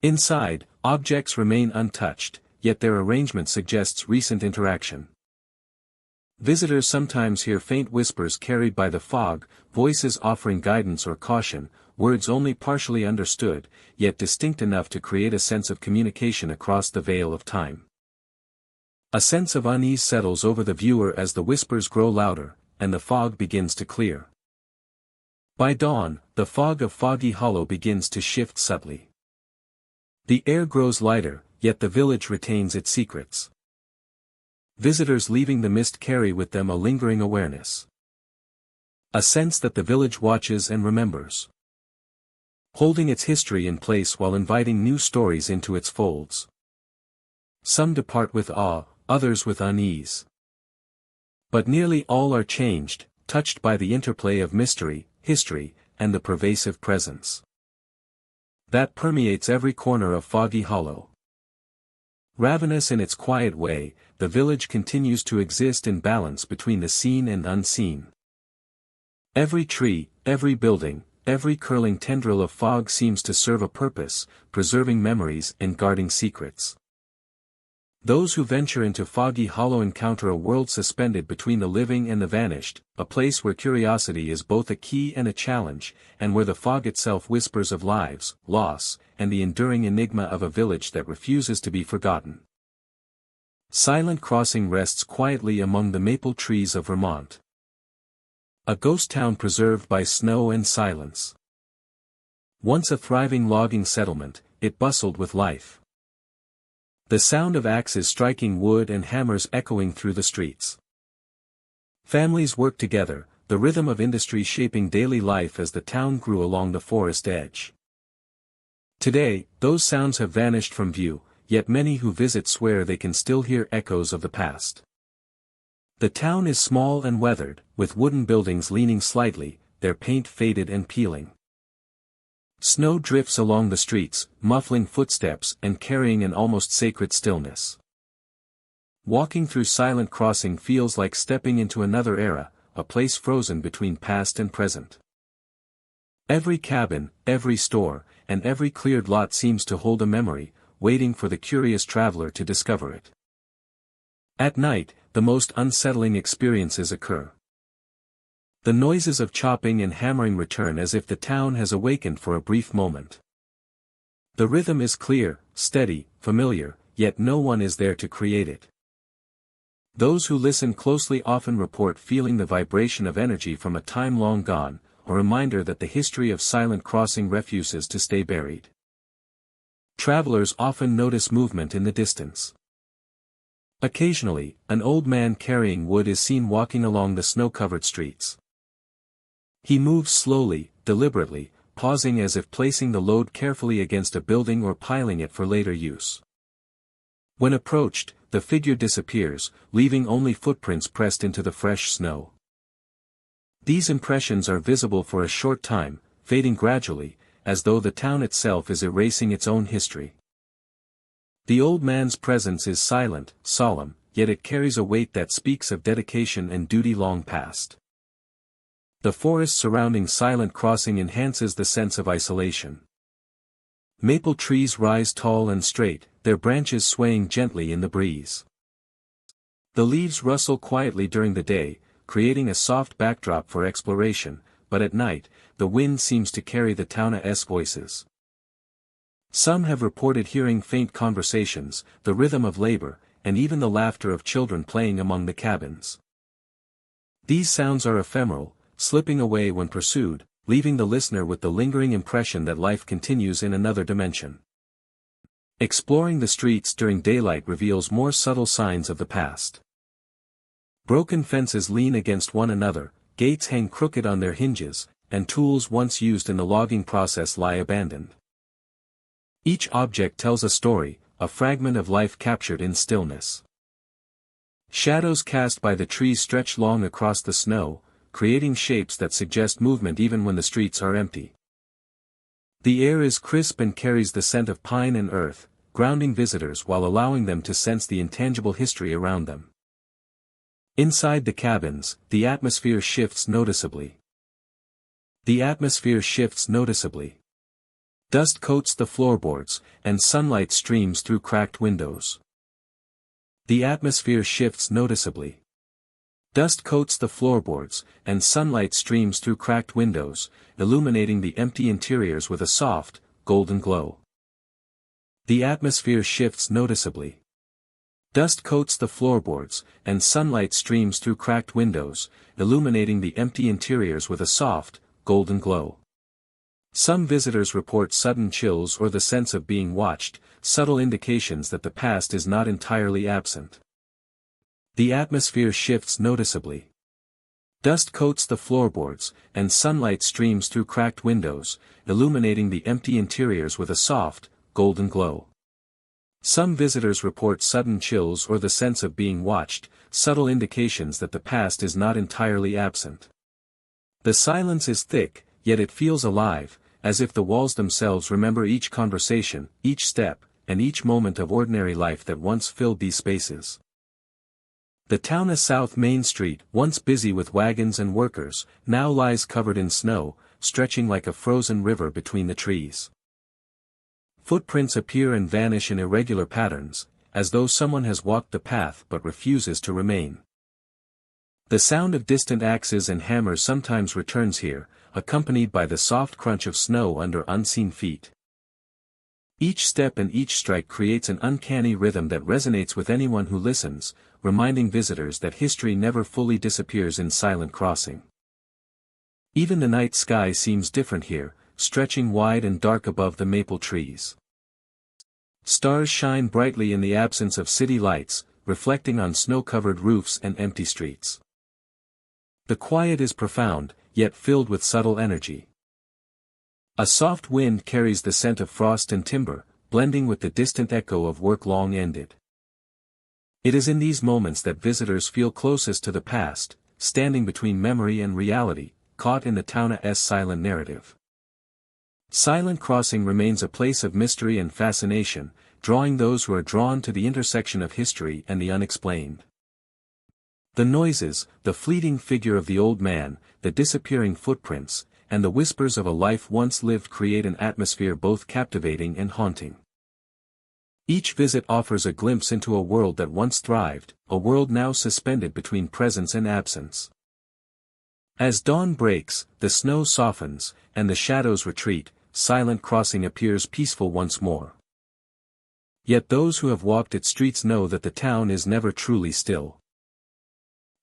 Inside, objects remain untouched, yet their arrangement suggests recent interaction. Visitors sometimes hear faint whispers carried by the fog, voices offering guidance or caution, words only partially understood, yet distinct enough to create a sense of communication across the veil of time. A sense of unease settles over the viewer as the whispers grow louder, and the fog begins to clear. By dawn, the fog of Foggy Hollow begins to shift subtly. The air grows lighter, yet the village retains its secrets. Visitors leaving the mist carry with them a lingering awareness. A sense that the village watches and remembers, holding its history in place while inviting new stories into its folds. Some depart with awe, others with unease. But nearly all are changed, touched by the interplay of mystery, history, and the pervasive presence that permeates every corner of Foggy Hollow. Ravenous in its quiet way, the village continues to exist in balance between the seen and unseen. Every tree, every building, every curling tendril of fog seems to serve a purpose, preserving memories and guarding secrets. Those who venture into Foggy Hollow encounter a world suspended between the living and the vanished, a place where curiosity is both a key and a challenge, and where the fog itself whispers of lives, loss, and the enduring enigma of a village that refuses to be forgotten. Silent Crossing rests quietly among the maple trees of Vermont. A ghost town preserved by snow and silence. Once a thriving logging settlement, it bustled with life. The sound of axes striking wood and hammers echoing through the streets. Families worked together, the rhythm of industry shaping daily life as the town grew along the forest edge. Today, those sounds have vanished from view, yet many who visit swear they can still hear echoes of the past. The town is small and weathered, with wooden buildings leaning slightly, their paint faded and peeling. Snow drifts along the streets, muffling footsteps and carrying an almost sacred stillness. Walking through Silent Crossing feels like stepping into another era, a place frozen between past and present. Every cabin, every store, and every cleared lot seems to hold a memory, waiting for the curious traveler to discover it. At night, the most unsettling experiences occur. The noises of chopping and hammering return as if the town has awakened for a brief moment. The rhythm is clear, steady, familiar, yet no one is there to create it. Those who listen closely often report feeling the vibration of energy from a time long gone, a reminder that the history of Silent Crossing refuses to stay buried. Travelers often notice movement in the distance. Occasionally, an old man carrying wood is seen walking along the snow-covered streets. He moves slowly, deliberately, pausing as if placing the load carefully against a building or piling it for later use. When approached, the figure disappears, leaving only footprints pressed into the fresh snow. These impressions are visible for a short time, fading gradually, as though the town itself is erasing its own history. The old man's presence is silent, solemn, yet it carries a weight that speaks of dedication and duty long past. The forest surrounding Silent Crossing enhances the sense of isolation. Maple trees rise tall and straight, their branches swaying gently in the breeze. The leaves rustle quietly during the day, creating a soft backdrop for exploration, but at night, the wind seems to carry the town's voices. Some have reported hearing faint conversations, the rhythm of labor, and even the laughter of children playing among the cabins. These sounds are ephemeral, slipping away when pursued, leaving the listener with the lingering impression that life continues in another dimension. Exploring the streets during daylight reveals more subtle signs of the past. Broken fences lean against one another, gates hang crooked on their hinges, and tools once used in the logging process lie abandoned. Each object tells a story, a fragment of life captured in stillness. Shadows cast by the trees stretch long across the snow, creating shapes that suggest movement even when the streets are empty. The air is crisp and carries the scent of pine and earth, grounding visitors while allowing them to sense the intangible history around them. Inside the cabins, the atmosphere shifts noticeably. The atmosphere shifts noticeably. Dust coats the floorboards, and sunlight streams through cracked windows. The atmosphere shifts noticeably. Dust coats the floorboards, and sunlight streams through cracked windows, illuminating the empty interiors with a soft, golden glow. The atmosphere shifts noticeably. Dust coats the floorboards, and sunlight streams through cracked windows, illuminating the empty interiors with a soft, golden glow. Some visitors report sudden chills or the sense of being watched, subtle indications that the past is not entirely absent. The atmosphere shifts noticeably. Dust coats the floorboards, and sunlight streams through cracked windows, illuminating the empty interiors with a soft, golden glow. Some visitors report sudden chills or the sense of being watched, subtle indications that the past is not entirely absent. The silence is thick, yet it feels alive, as if the walls themselves remember each conversation, each step, and each moment of ordinary life that once filled these spaces. The town of South Main Street, once busy with wagons and workers, now lies covered in snow, stretching like a frozen river between the trees. Footprints appear and vanish in irregular patterns, as though someone has walked the path but refuses to remain. The sound of distant axes and hammers sometimes returns here, accompanied by the soft crunch of snow under unseen feet. Each step and each strike creates an uncanny rhythm that resonates with anyone who listens, reminding visitors that history never fully disappears in silent crossing. Even the night sky seems different here, stretching wide and dark above the maple trees. Stars shine brightly in the absence of city lights, reflecting on snow-covered roofs and empty streets. The quiet is profound, yet filled with subtle energy. A soft wind carries the scent of frost and timber, blending with the distant echo of work long ended. It is in these moments that visitors feel closest to the past, standing between memory and reality, caught in the town's silent narrative. Silent Crossing remains a place of mystery and fascination, drawing those who are drawn to the intersection of history and the unexplained. The noises, the fleeting figure of the old man, the disappearing footprints, and the whispers of a life once lived create an atmosphere both captivating and haunting. Each visit offers a glimpse into a world that once thrived, a world now suspended between presence and absence. As dawn breaks, the snow softens, and the shadows retreat, Silent Crossing appears peaceful once more. Yet those who have walked its streets know that the town is never truly still.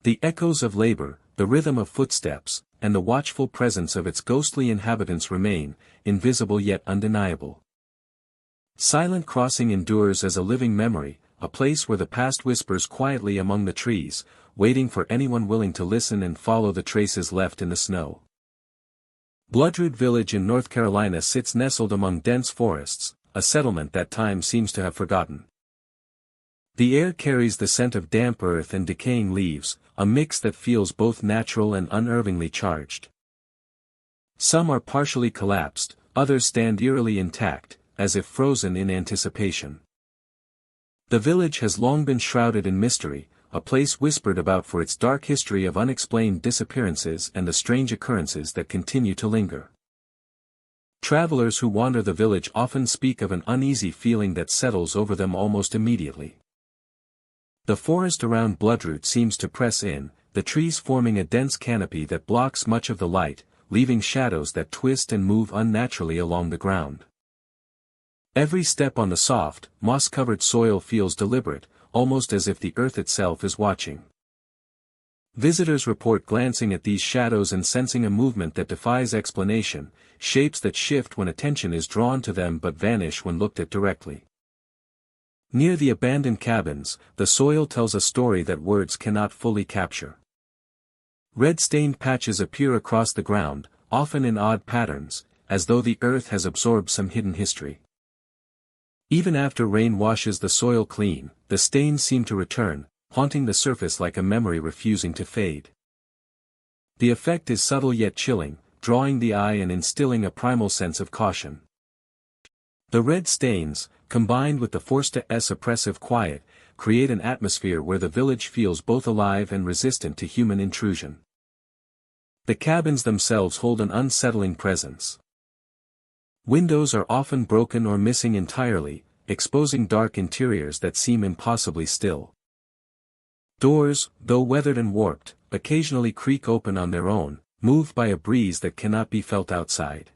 The echoes of labor, the rhythm of footsteps, and the watchful presence of its ghostly inhabitants remain, invisible yet undeniable. Silent Crossing endures as a living memory, a place where the past whispers quietly among the trees, waiting for anyone willing to listen and follow the traces left in the snow. Blackwood Village in North Carolina sits nestled among dense forests, a settlement that time seems to have forgotten. The air carries the scent of damp earth and decaying leaves, a mix that feels both natural and unnervingly charged. Some are partially collapsed, others stand eerily intact, as if frozen in anticipation. The village has long been shrouded in mystery, a place whispered about for its dark history of unexplained disappearances and the strange occurrences that continue to linger. Travelers who wander the village often speak of an uneasy feeling that settles over them almost immediately. The forest around Blackwood seems to press in, the trees forming a dense canopy that blocks much of the light, leaving shadows that twist and move unnaturally along the ground. Every step on the soft, moss-covered soil feels deliberate, almost as if the earth itself is watching. Visitors report glancing at these shadows and sensing a movement that defies explanation, shapes that shift when attention is drawn to them but vanish when looked at directly. Near the abandoned cabins, the soil tells a story that words cannot fully capture. Red-stained patches appear across the ground, often in odd patterns, as though the earth has absorbed some hidden history. Even after rain washes the soil clean, the stains seem to return, haunting the surface like a memory refusing to fade. The effect is subtle yet chilling, drawing the eye and instilling a primal sense of caution. The red stains, combined with the forced-s oppressive quiet, create an atmosphere where the village feels both alive and resistant to human intrusion. The cabins themselves hold an unsettling presence. Windows are often broken or missing entirely, exposing dark interiors that seem impossibly still. Doors, though weathered and warped, occasionally creak open on their own, moved by a breeze that cannot be felt outside.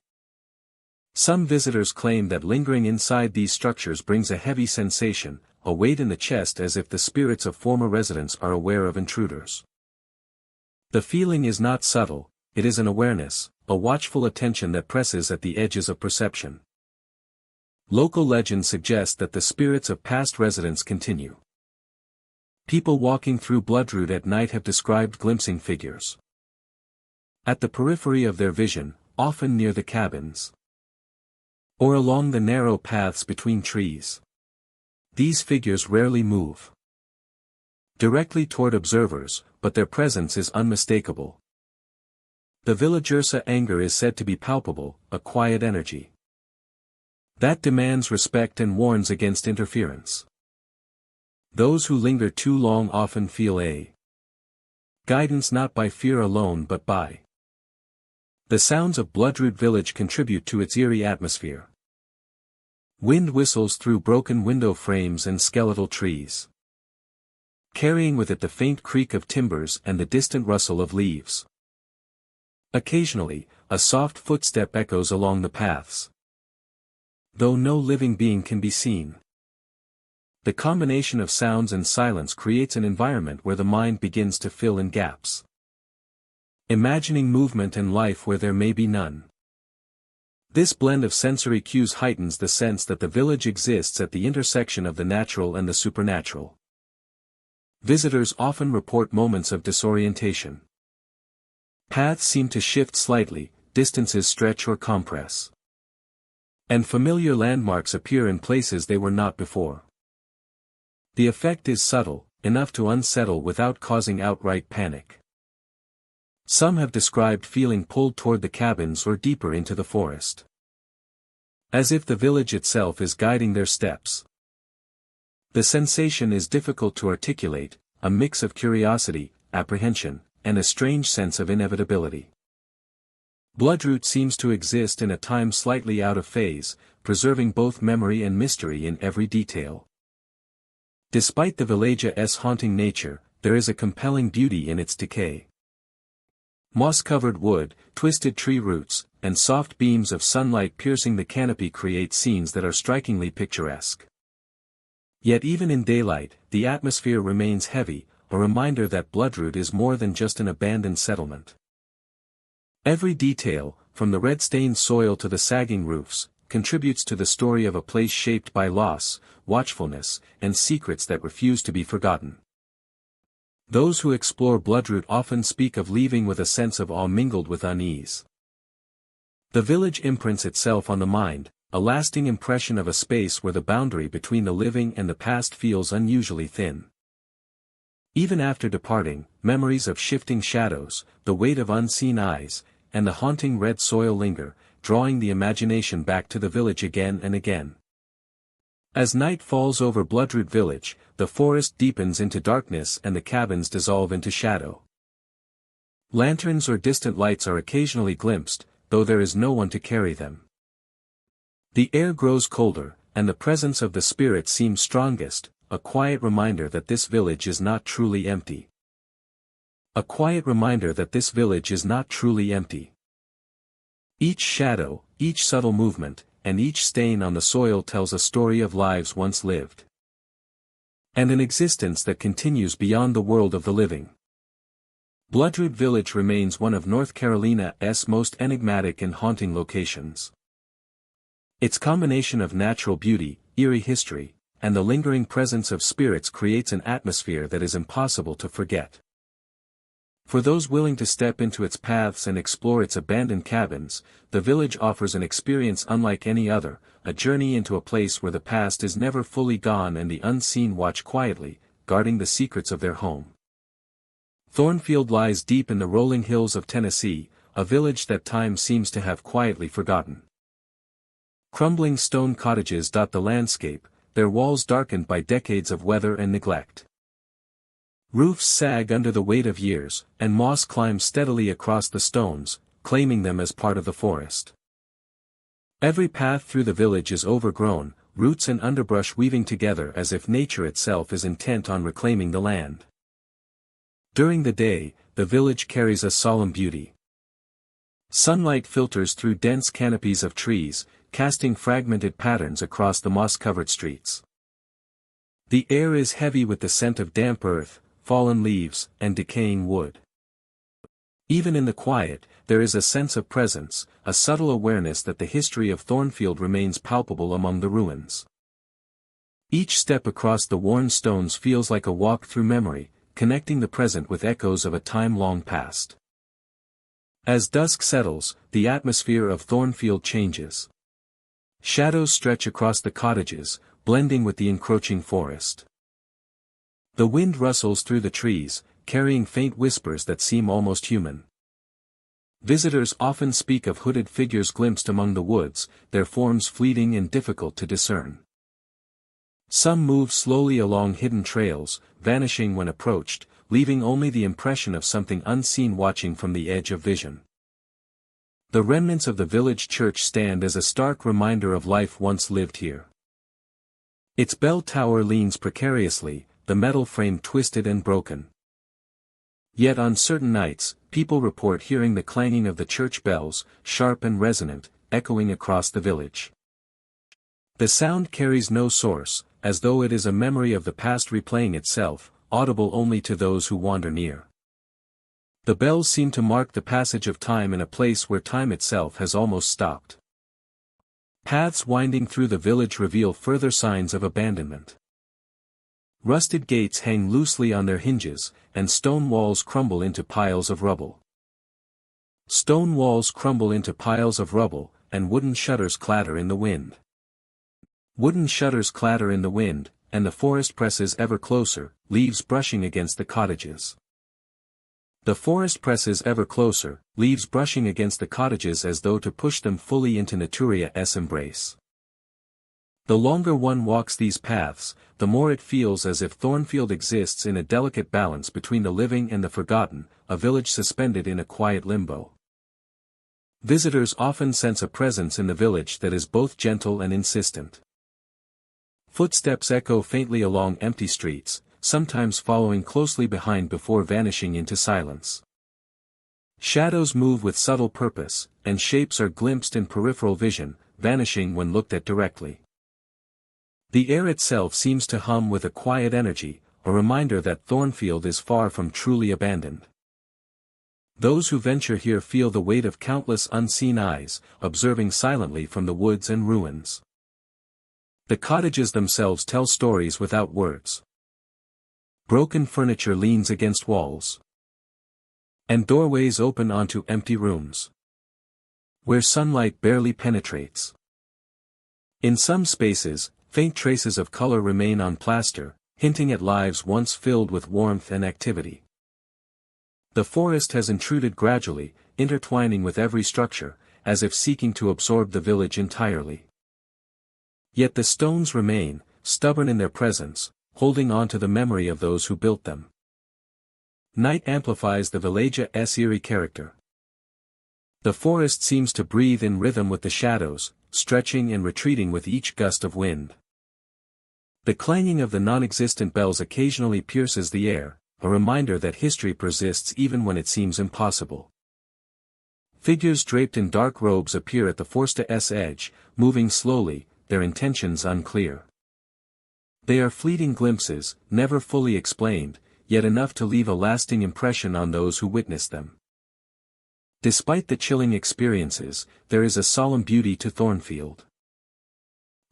Some visitors claim that lingering inside these structures brings a heavy sensation, a weight in the chest, as if the spirits of former residents are aware of intruders. The feeling is not subtle, it is an awareness, a watchful attention that presses at the edges of perception. Local legends suggest that the spirits of past residents continue. People walking through Bloodroot at night have described glimpsing figures at the periphery of their vision, often near the cabins, or along the narrow paths between trees. These figures rarely move directly toward observers, but their presence is unmistakable. The villager's anger is said to be palpable, a quiet energy that demands respect and warns against interference. Those who linger too long often feel a guidance not by fear alone but by the sounds of Bloodroot Village contribute to its eerie atmosphere. Wind whistles through broken window frames and skeletal trees, carrying with it the faint creak of timbers and the distant rustle of leaves. Occasionally, a soft footstep echoes along the paths, though no living being can be seen. The combination of sounds and silence creates an environment where the mind begins to fill in gaps, imagining movement and life where there may be none. This blend of sensory cues heightens the sense that the village exists at the intersection of the natural and the supernatural. Visitors often report moments of disorientation. Paths seem to shift slightly, distances stretch or compress, and familiar landmarks appear in places they were not before. The effect is subtle, enough to unsettle without causing outright panic. Some have described feeling pulled toward the cabins or deeper into the forest, as if the village itself is guiding their steps. The sensation is difficult to articulate, a mix of curiosity, apprehension, and a strange sense of inevitability. Bloodroot seems to exist in a time slightly out of phase, preserving both memory and mystery in every detail. Despite the village's haunting nature, there is a compelling beauty in its decay. Moss-covered wood, twisted tree roots, and soft beams of sunlight piercing the canopy create scenes that are strikingly picturesque. Yet even in daylight, the atmosphere remains heavy, a reminder that Bloodroot is more than just an abandoned settlement. Every detail, from the red-stained soil to the sagging roofs, contributes to the story of a place shaped by loss, watchfulness, and secrets that refuse to be forgotten. Those who explore Bloodroot often speak of leaving with a sense of awe mingled with unease. The village imprints itself on the mind, a lasting impression of a space where the boundary between the living and the past feels unusually thin. Even after departing, memories of shifting shadows, the weight of unseen eyes, and the haunting red soil linger, drawing the imagination back to the village again and again. As night falls over Bloodroot Village, the forest deepens into darkness and the cabins dissolve into shadow. Lanterns or distant lights are occasionally glimpsed, though there is no one to carry them. The air grows colder, and the presence of the spirit seems strongest, a quiet reminder that this village is not truly empty. A quiet reminder that this village is not truly empty. Each shadow, each subtle movement, and each stain on the soil tells a story of lives once lived, and an existence that continues beyond the world of the living. Bloodroot Village remains one of North Carolina's most enigmatic and haunting locations. Its combination of natural beauty, eerie history, and the lingering presence of spirits creates an atmosphere that is impossible to forget. For those willing to step into its paths and explore its abandoned cabins, the village offers an experience unlike any other, a journey into a place where the past is never fully gone and the unseen watch quietly, guarding the secrets of their home. Thornfield lies deep in the rolling hills of Tennessee, a village that time seems to have quietly forgotten. Crumbling stone cottages dot the landscape, their walls darkened by decades of weather and neglect. Roofs sag under the weight of years, and moss climbs steadily across the stones, claiming them as part of the forest. Every path through the village is overgrown, roots and underbrush weaving together as if nature itself is intent on reclaiming the land. During the day, the village carries a solemn beauty. Sunlight filters through dense canopies of trees, casting fragmented patterns across the moss-covered streets. The air is heavy with the scent of damp earth, fallen leaves, and decaying wood. Even in the quiet, there is a sense of presence, a subtle awareness that the history of Thornfield remains palpable among the ruins. Each step across the worn stones feels like a walk through memory, connecting the present with echoes of a time long past. As dusk settles, the atmosphere of Thornfield changes. Shadows stretch across the cottages, blending with the encroaching forest. The wind rustles through the trees, carrying faint whispers that seem almost human. Visitors often speak of hooded figures glimpsed among the woods, their forms fleeting and difficult to discern. Some move slowly along hidden trails, vanishing when approached, leaving only the impression of something unseen watching from the edge of vision. The remnants of the village church stand as a stark reminder of life once lived here. Its bell tower leans precariously, the metal frame twisted and broken. Yet on certain nights, people report hearing the clanging of the church bells, sharp and resonant, echoing across the village. The sound carries no source, as though it is a memory of the past replaying itself, audible only to those who wander near. The bells seem to mark the passage of time in a place where time itself has almost stopped. Paths winding through the village reveal further signs of abandonment. Rusted gates hang loosely on their hinges, and stone walls crumble into piles of rubble. Stone walls crumble into piles of rubble, and wooden shutters clatter in the wind. Wooden shutters clatter in the wind, and the forest presses ever closer, leaves brushing against the cottages. The forest presses ever closer, leaves brushing against the cottages as though to push them fully into Naturia's embrace. The longer one walks these paths, the more it feels as if Thornfield exists in a delicate balance between the living and the forgotten, a village suspended in a quiet limbo. Visitors often sense a presence in the village that is both gentle and insistent. Footsteps echo faintly along empty streets, sometimes following closely behind before vanishing into silence. Shadows move with subtle purpose, and shapes are glimpsed in peripheral vision, vanishing when looked at directly. The air itself seems to hum with a quiet energy, a reminder that Thornfield is far from truly abandoned. Those who venture here feel the weight of countless unseen eyes, observing silently from the woods and ruins. The cottages themselves tell stories without words. Broken furniture leans against walls, and doorways open onto empty rooms, where sunlight barely penetrates. In some spaces, faint traces of color remain on plaster, hinting at lives once filled with warmth and activity. The forest has intruded gradually, intertwining with every structure, as if seeking to absorb the village entirely. Yet the stones remain, stubborn in their presence, holding on to the memory of those who built them. Night amplifies the village's eerie character. The forest seems to breathe in rhythm with the shadows, stretching and retreating with each gust of wind. The clanging of the non-existent bells occasionally pierces the air, a reminder that history persists even when it seems impossible. Figures draped in dark robes appear at the forest's edge, moving slowly, their intentions unclear. They are fleeting glimpses, never fully explained, yet enough to leave a lasting impression on those who witness them. Despite the chilling experiences, there is a solemn beauty to Thornfield.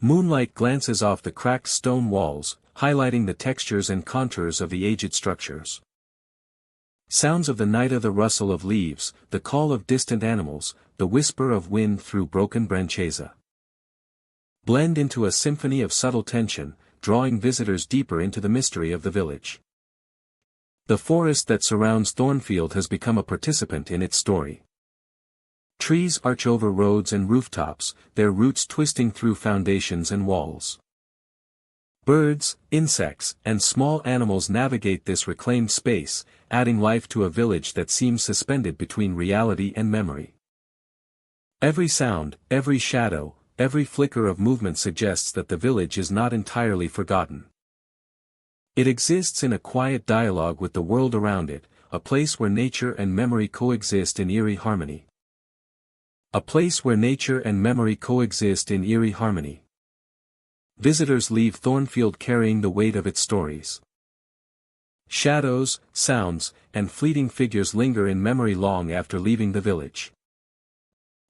Moonlight glances off the cracked stone walls, highlighting the textures and contours of the aged structures. Sounds of the night are the rustle of leaves, the call of distant animals, the whisper of wind through broken branches, blend into a symphony of subtle tension, drawing visitors deeper into the mystery of the village. The forest that surrounds Thornfield has become a participant in its story. Trees arch over roads and rooftops, their roots twisting through foundations and walls. Birds, insects, and small animals navigate this reclaimed space, adding life to a village that seems suspended between reality and memory. Every sound, every shadow, every flicker of movement suggests that the village is not entirely forgotten. It exists in a quiet dialogue with the world around it, a place where nature and memory coexist in eerie harmony. A place where nature and memory coexist in eerie harmony. Visitors leave Thornfield carrying the weight of its stories. Shadows, sounds, and fleeting figures linger in memory long after leaving the village.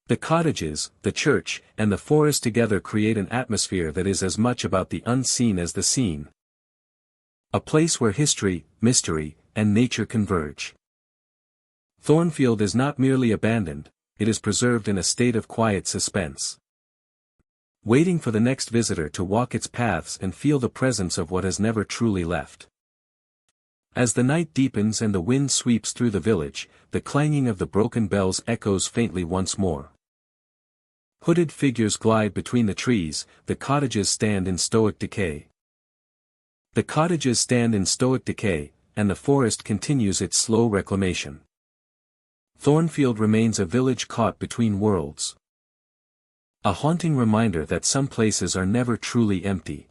The cottages, the church, and the forest together create an atmosphere that is as much about the unseen as the seen. A place where history, mystery, and nature converge. Thornfield is not merely abandoned, it is preserved in a state of quiet suspense. Waiting for the next visitor to walk its paths and feel the presence of what has never truly left. As the night deepens and the wind sweeps through the village, the clanging of the broken bells echoes faintly once more. Hooded figures glide between the trees, the cottages stand in stoic decay. The cottages stand in stoic decay, and the forest continues its slow reclamation. Thornfield remains a village caught between worlds. A haunting reminder that some places are never truly empty.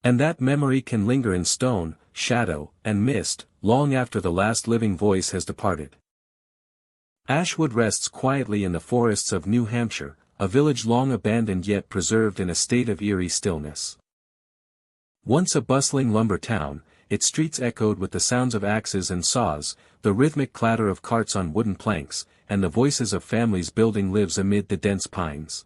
And that memory can linger in stone, shadow, and mist, long after the last living voice has departed. Ashwood rests quietly in the forests of New Hampshire, a village long abandoned yet preserved in a state of eerie stillness. Once a bustling lumber town, its streets echoed with the sounds of axes and saws, the rhythmic clatter of carts on wooden planks, and the voices of families building lives amid the dense pines.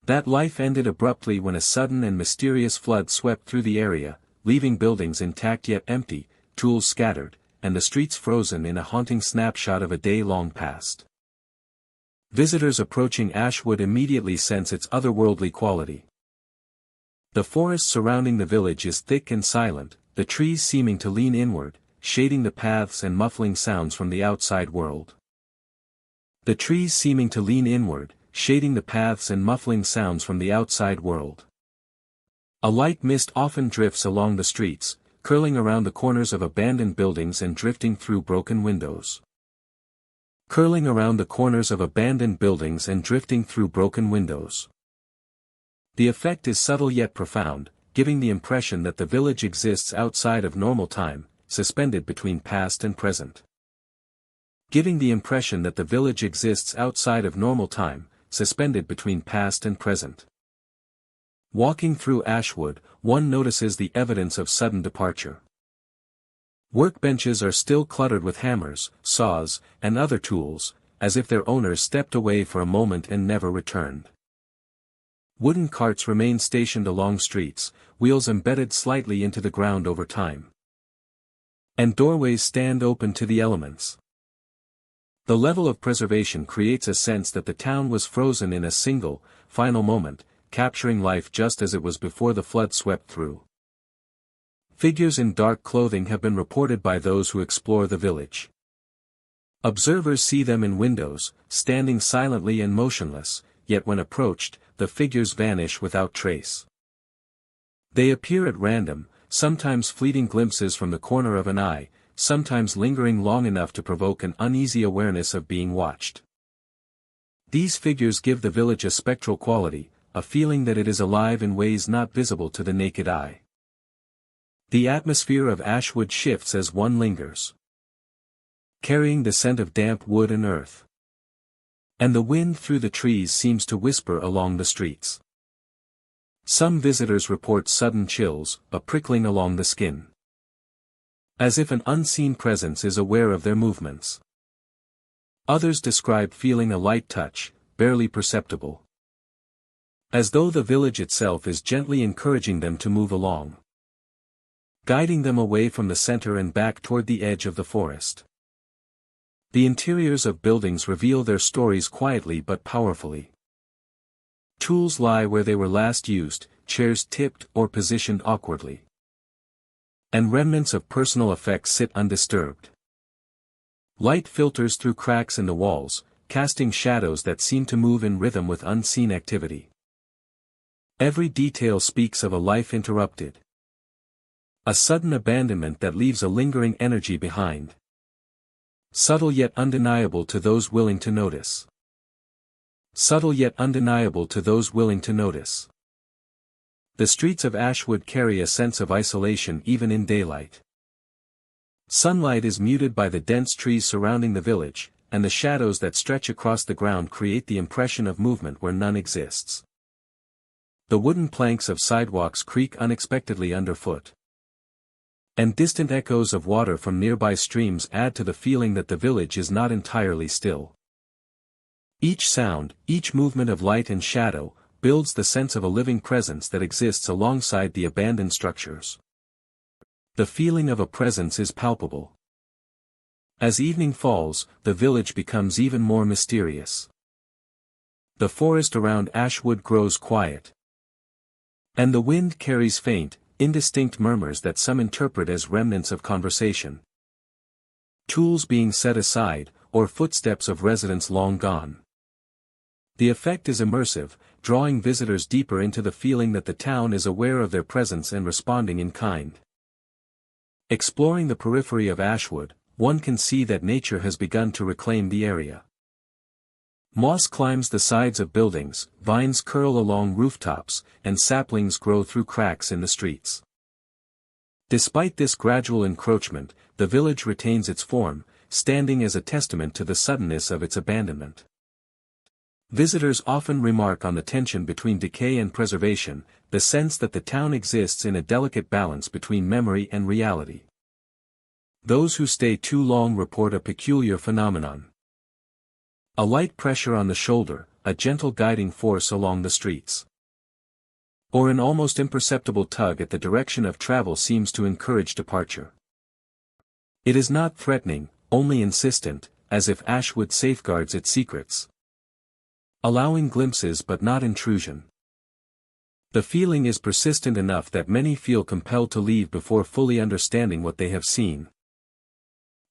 That life ended abruptly when a sudden and mysterious flood swept through the area, leaving buildings intact yet empty, tools scattered, and the streets frozen in a haunting snapshot of a day long past. Visitors approaching Ashwood immediately sense its otherworldly quality. The forest surrounding the village is thick and silent, the trees seeming to lean inward, shading the paths and muffling sounds from the outside world. The trees seeming to lean inward, shading the paths and muffling sounds from the outside world. A light mist often drifts along the streets, curling around the corners of abandoned buildings and drifting through broken windows. Curling around the corners of abandoned buildings and drifting through broken windows. The effect is subtle yet profound, giving the impression that the village exists outside of normal time, suspended between past and present. Giving the impression that the village exists outside of normal time, suspended between past and present. Walking through Ashwood, one notices the evidence of sudden departure. Workbenches are still cluttered with hammers, saws, and other tools, as if their owners stepped away for a moment and never returned. Wooden carts remain stationed along streets, wheels embedded slightly into the ground over time. And doorways stand open to the elements. The level of preservation creates a sense that the town was frozen in a single, final moment, capturing life just as it was before the flood swept through. Figures in dark clothing have been reported by those who explore the village. Observers see them in windows, standing silently and motionless, yet when approached, the figures vanish without trace. They appear at random, sometimes fleeting glimpses from the corner of an eye, sometimes lingering long enough to provoke an uneasy awareness of being watched. These figures give the village a spectral quality, a feeling that it is alive in ways not visible to the naked eye. The atmosphere of Ashwood shifts as one lingers, carrying the scent of damp wood and earth. And the wind through the trees seems to whisper along the streets. Some visitors report sudden chills, a prickling along the skin. As if an unseen presence is aware of their movements. Others describe feeling a light touch, barely perceptible. As though the village itself is gently encouraging them to move along. Guiding them away from the center and back toward the edge of the forest. The interiors of buildings reveal their stories quietly but powerfully. Tools lie where they were last used, chairs tipped or positioned awkwardly. And remnants of personal effects sit undisturbed. Light filters through cracks in the walls, casting shadows that seem to move in rhythm with unseen activity. Every detail speaks of a life interrupted. A sudden abandonment that leaves a lingering energy behind. Subtle yet undeniable to those willing to notice. Subtle yet undeniable to those willing to notice. The streets of Ashwood carry a sense of isolation even in daylight. Sunlight is muted by the dense trees surrounding the village, and the shadows that stretch across the ground create the impression of movement where none exists. The wooden planks of sidewalks creak unexpectedly underfoot. And distant echoes of water from nearby streams add to the feeling that the village is not entirely still. Each sound, each movement of light and shadow, builds the sense of a living presence that exists alongside the abandoned structures. The feeling of a presence is palpable. As evening falls, the village becomes even more mysterious. The forest around Ashwood grows quiet. And the wind carries faint, indistinct murmurs that some interpret as remnants of conversation. Tools being set aside, or footsteps of residents long gone. The effect is immersive, drawing visitors deeper into the feeling that the town is aware of their presence and responding in kind. Exploring the periphery of Ashwood, one can see that nature has begun to reclaim the area. Moss climbs the sides of buildings, vines curl along rooftops, and saplings grow through cracks in the streets. Despite this gradual encroachment, the village retains its form, standing as a testament to the suddenness of its abandonment. Visitors often remark on the tension between decay and preservation, the sense that the town exists in a delicate balance between memory and reality. Those who stay too long report a peculiar phenomenon. A light pressure on the shoulder, a gentle guiding force along the streets. Or an almost imperceptible tug at the direction of travel seems to encourage departure. It is not threatening, only insistent, as if Ashwood safeguards its secrets. Allowing glimpses but not intrusion. The feeling is persistent enough that many feel compelled to leave before fully understanding what they have seen.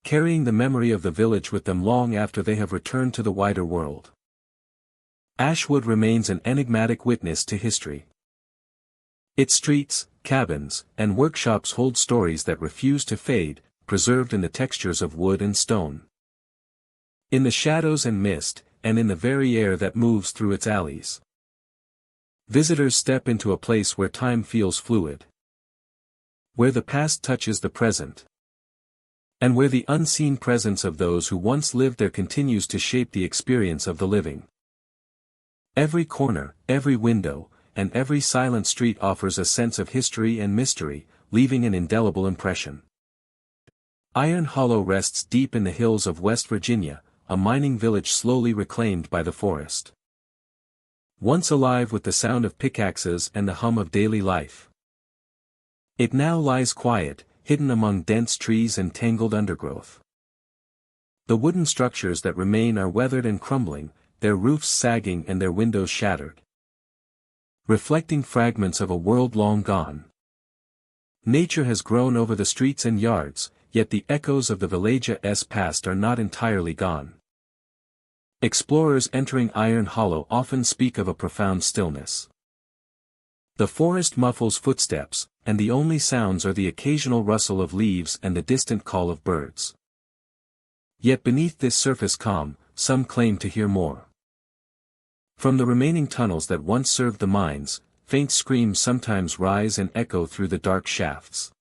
Carrying the memory of the village with them long after they have returned to the wider world. Ashwood remains an enigmatic witness to history. Its streets, cabins, and workshops hold stories that refuse to fade, preserved in the textures of wood and stone. In the shadows and mist, and in the very air that moves through its alleys. Visitors step into a place where time feels fluid. Where the past touches the present. And where the unseen presence of those who once lived there continues to shape the experience of the living. Every corner, every window, and every silent street offers a sense of history and mystery, leaving an indelible impression. Iron Hollow rests deep in the hills of West Virginia, a mining village slowly reclaimed by the forest. Once alive with the sound of pickaxes and the hum of daily life. It now lies quiet, hidden among dense trees and tangled undergrowth. The wooden structures that remain are weathered and crumbling, their roofs sagging and their windows shattered. Reflecting fragments of a world long gone. Nature has grown over the streets and yards, yet the echoes of the village's past are not entirely gone. Explorers entering Iron Hollow often speak of a profound stillness. The forest muffles footsteps, and the only sounds are the occasional rustle of leaves and the distant call of birds. Yet beneath this surface calm, some claim to hear more. From the remaining tunnels that once served the mines, faint screams sometimes rise and echo through the dark shafts.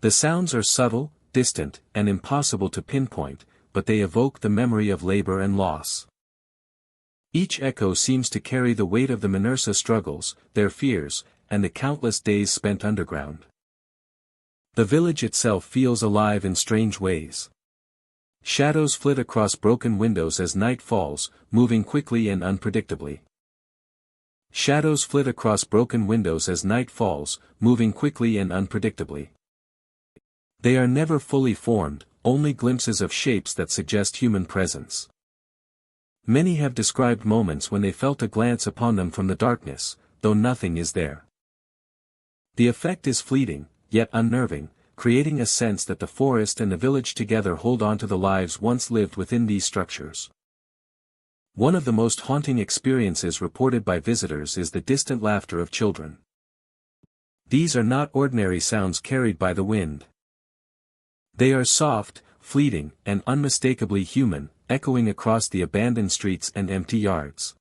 The sounds are subtle, distant, and impossible to pinpoint, but they evoke the memory of labor and loss. Each echo seems to carry the weight of the Minersa struggles, their fears, and the countless days spent underground. The village itself feels alive in strange ways. Shadows flit across broken windows as night falls, moving quickly and unpredictably. Shadows flit across broken windows as night falls, moving quickly and unpredictably. They are never fully formed, only glimpses of shapes that suggest human presence. Many have described moments when they felt a glance upon them from the darkness, though nothing is there. The effect is fleeting, yet unnerving, creating a sense that the forest and the village together hold on to the lives once lived within these structures. One of the most haunting experiences reported by visitors is the distant laughter of children. These are not ordinary sounds carried by the wind. They are soft, fleeting, and unmistakably human, echoing across the abandoned streets and empty yards.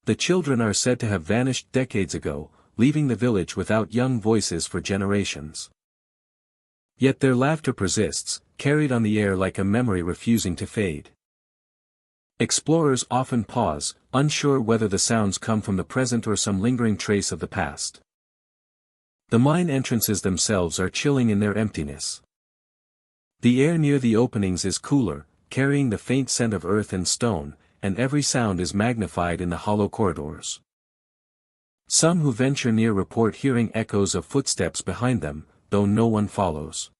The children are said to have vanished decades ago, leaving the village without young voices for generations. Yet their laughter persists, carried on the air like a memory refusing to fade. Explorers often pause, unsure whether the sounds come from the present or some lingering trace of the past. The mine entrances themselves are chilling in their emptiness. The air near the openings is cooler, carrying the faint scent of earth and stone, and every sound is magnified in the hollow corridors. Some who venture near report hearing echoes of footsteps behind them, though no one follows.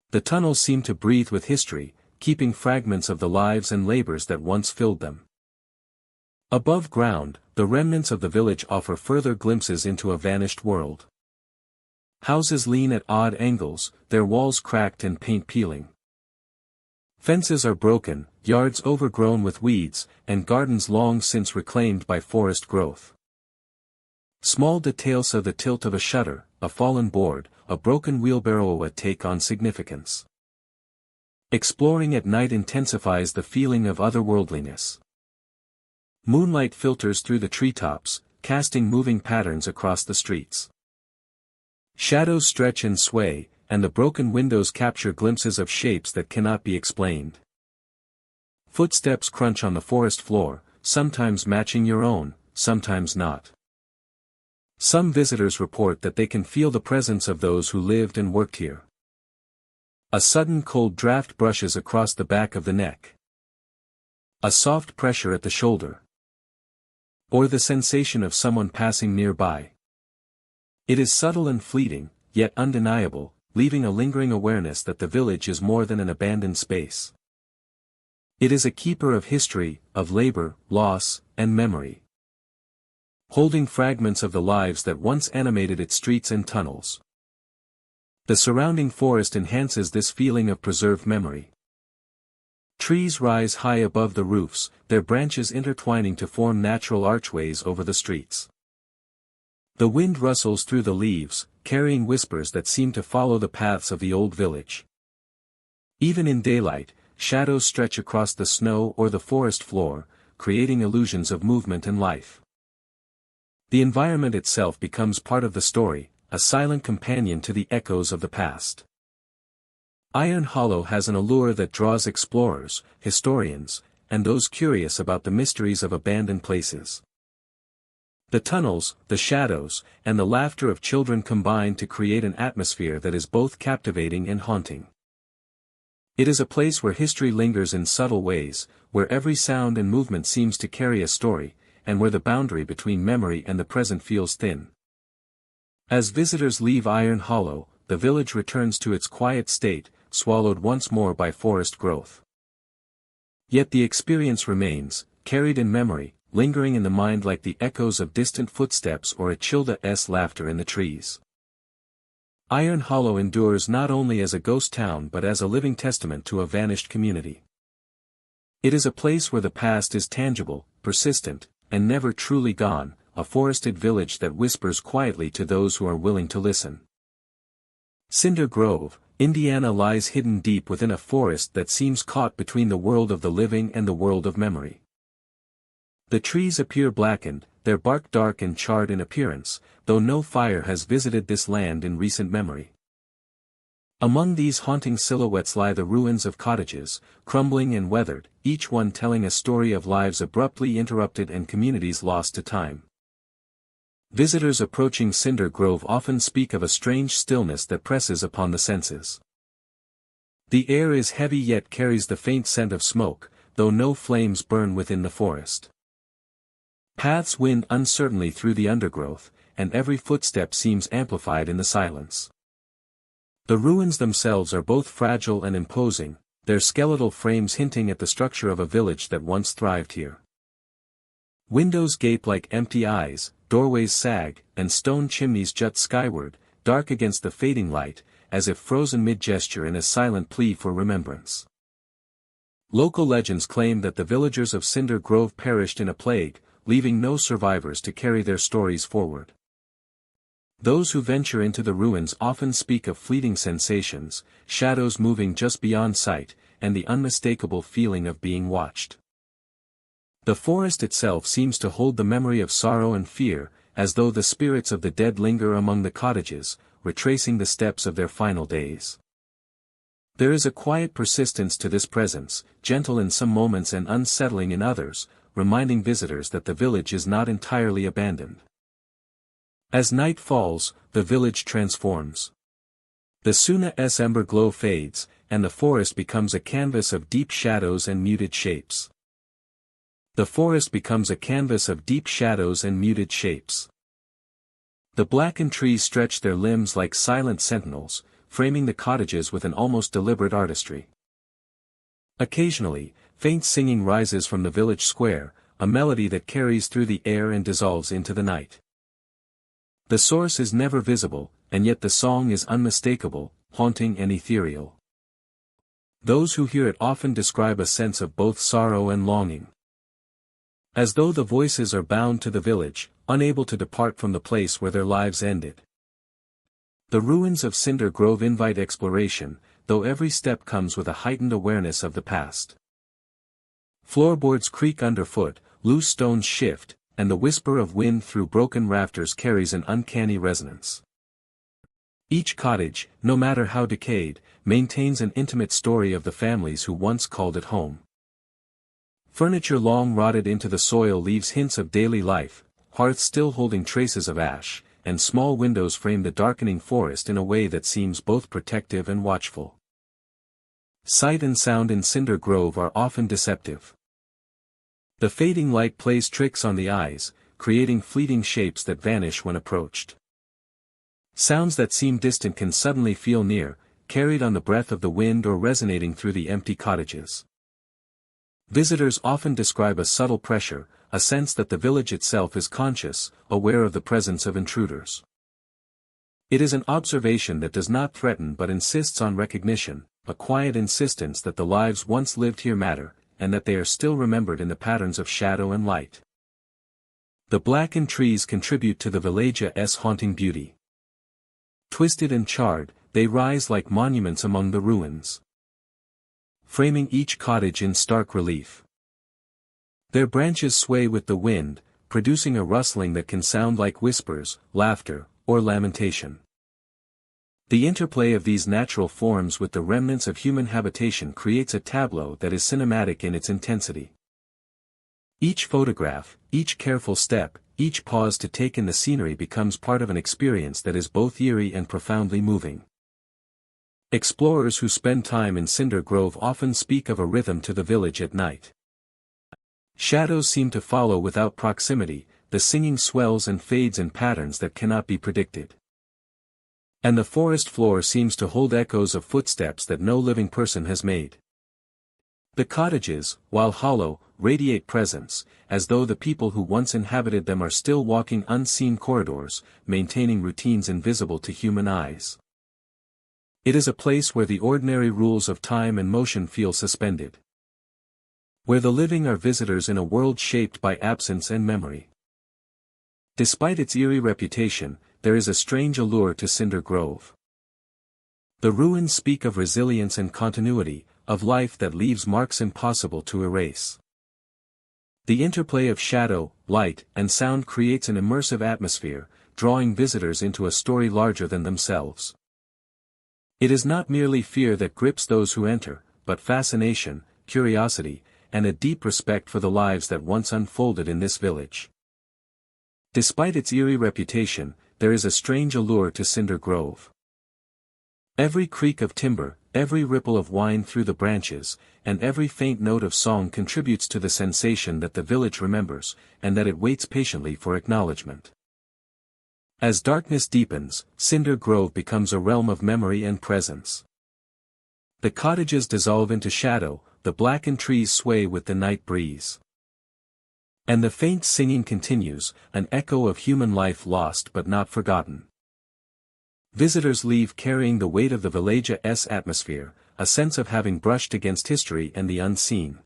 The tunnels seem to breathe with history, keeping fragments of the lives and labors that once filled them. Above ground, the remnants of the village offer further glimpses into a vanished world. Houses lean at odd angles, their walls cracked and paint peeling. Fences are broken, yards overgrown with weeds, and gardens long since reclaimed by forest growth. Small details of the tilt of a shutter, a fallen board, a broken wheelbarrow take on significance. Exploring at night intensifies the feeling of otherworldliness. Moonlight filters through the treetops, casting moving patterns across the streets. Shadows stretch and sway, and the broken windows capture glimpses of shapes that cannot be explained. Footsteps crunch on the forest floor, sometimes matching your own, sometimes not. Some visitors report that they can feel the presence of those who lived and worked here. A sudden cold draft brushes across the back of the neck. A soft pressure at the shoulder. Or the sensation of someone passing nearby. It is subtle and fleeting, yet undeniable, leaving a lingering awareness that the village is more than an abandoned space. It is a keeper of history, of labor, loss, and memory. Holding fragments of the lives that once animated its streets and tunnels. The surrounding forest enhances this feeling of preserved memory. Trees rise high above the roofs, their branches intertwining to form natural archways over the streets. The wind rustles through the leaves, carrying whispers that seem to follow the paths of the old village. Even in daylight, shadows stretch across the snow or the forest floor, creating illusions of movement and life. The environment itself becomes part of the story, a silent companion to the echoes of the past. Iron Hollow has an allure that draws explorers, historians, and those curious about the mysteries of abandoned places. The tunnels, the shadows, and the laughter of children combine to create an atmosphere that is both captivating and haunting. It is a place where history lingers in subtle ways, where every sound and movement seems to carry a story, and where the boundary between memory and the present feels thin. As visitors leave Iron Hollow, the village returns to its quiet state, swallowed once more by forest growth. Yet the experience remains, carried in memory, lingering in the mind like the echoes of distant footsteps or a childa's laughter in the trees. Iron Hollow endures not only as a ghost town but as a living testament to a vanished community. It is a place where the past is tangible, persistent, and never truly gone, a forested village that whispers quietly to those who are willing to listen. Cinder Grove, Indiana lies hidden deep within a forest that seems caught between the world of the living and the world of memory. The trees appear blackened, their bark dark and charred in appearance, though no fire has visited this land in recent memory. Among these haunting silhouettes lie the ruins of cottages, crumbling and weathered, each one telling a story of lives abruptly interrupted and communities lost to time. Visitors approaching Cinder Grove often speak of a strange stillness that presses upon the senses. The air is heavy yet carries the faint scent of smoke, though no flames burn within the forest. Paths wind uncertainly through the undergrowth, and every footstep seems amplified in the silence. The ruins themselves are both fragile and imposing, their skeletal frames hinting at the structure of a village that once thrived here. Windows gape like empty eyes, doorways sag, and stone chimneys jut skyward, dark against the fading light, as if frozen mid-gesture in a silent plea for remembrance. Local legends claim that the villagers of Cinder Grove perished in a plague, leaving no survivors to carry their stories forward. Those who venture into the ruins often speak of fleeting sensations, shadows moving just beyond sight, and the unmistakable feeling of being watched. The forest itself seems to hold the memory of sorrow and fear, as though the spirits of the dead linger among the cottages, retracing the steps of their final days. There is a quiet persistence to this presence, gentle in some moments and unsettling in others, reminding visitors that the village is not entirely abandoned. As night falls, the village transforms. The Suna's ember glow fades, and the forest becomes a canvas of deep shadows and muted shapes. The forest becomes a canvas of deep shadows and muted shapes. The blackened trees stretch their limbs like silent sentinels, framing the cottages with an almost deliberate artistry. Occasionally, faint singing rises from the village square, a melody that carries through the air and dissolves into the night. The source is never visible, and yet the song is unmistakable, haunting and ethereal. Those who hear it often describe a sense of both sorrow and longing. As though the voices are bound to the village, unable to depart from the place where their lives ended. The ruins of Cinder Grove invite exploration, though every step comes with a heightened awareness of the past. Floorboards creak underfoot, loose stones shift, and the whisper of wind through broken rafters carries an uncanny resonance. Each cottage, no matter how decayed, maintains an intimate story of the families who once called it home. Furniture long rotted into the soil leaves hints of daily life, hearths still holding traces of ash, and small windows frame the darkening forest in a way that seems both protective and watchful. Sight and sound in Cinder Grove are often deceptive. The fading light plays tricks on the eyes, creating fleeting shapes that vanish when approached. Sounds that seem distant can suddenly feel near, carried on the breath of the wind or resonating through the empty cottages. Visitors often describe a subtle pressure, a sense that the village itself is conscious, aware of the presence of intruders. It is an observation that does not threaten but insists on recognition, a quiet insistence that the lives once lived here matter, and that they are still remembered in the patterns of shadow and light. The blackened trees contribute to the village's haunting beauty. Twisted and charred, they rise like monuments among the ruins, framing each cottage in stark relief. Their branches sway with the wind, producing a rustling that can sound like whispers, laughter, or lamentation. The interplay of these natural forms with the remnants of human habitation creates a tableau that is cinematic in its intensity. Each photograph, each careful step, each pause to take in the scenery becomes part of an experience that is both eerie and profoundly moving. Explorers who spend time in Cinder Grove often speak of a rhythm to the village at night. Shadows seem to follow without proximity, the singing swells and fades in patterns that cannot be predicted. And the forest floor seems to hold echoes of footsteps that no living person has made. The cottages, while hollow, radiate presence, as though the people who once inhabited them are still walking unseen corridors, maintaining routines invisible to human eyes. It is a place where the ordinary rules of time and motion feel suspended. Where the living are visitors in a world shaped by absence and memory. Despite its eerie reputation, there is a strange allure to Cinder Grove. The ruins speak of resilience and continuity, of life that leaves marks impossible to erase. The interplay of shadow, light, and sound creates an immersive atmosphere, drawing visitors into a story larger than themselves. It is not merely fear that grips those who enter, but fascination, curiosity, and a deep respect for the lives that once unfolded in this village. Despite its eerie reputation, there is a strange allure to Cinder Grove. Every creak of timber, every ripple of wind through the branches, and every faint note of song contributes to the sensation that the village remembers, and that it waits patiently for acknowledgement. As darkness deepens, Cinder Grove becomes a realm of memory and presence. The cottages dissolve into shadow, the blackened trees sway with the night breeze. And the faint singing continues, an echo of human life lost but not forgotten. Visitors leave carrying the weight of the village's atmosphere, a sense of having brushed against history and the unseen.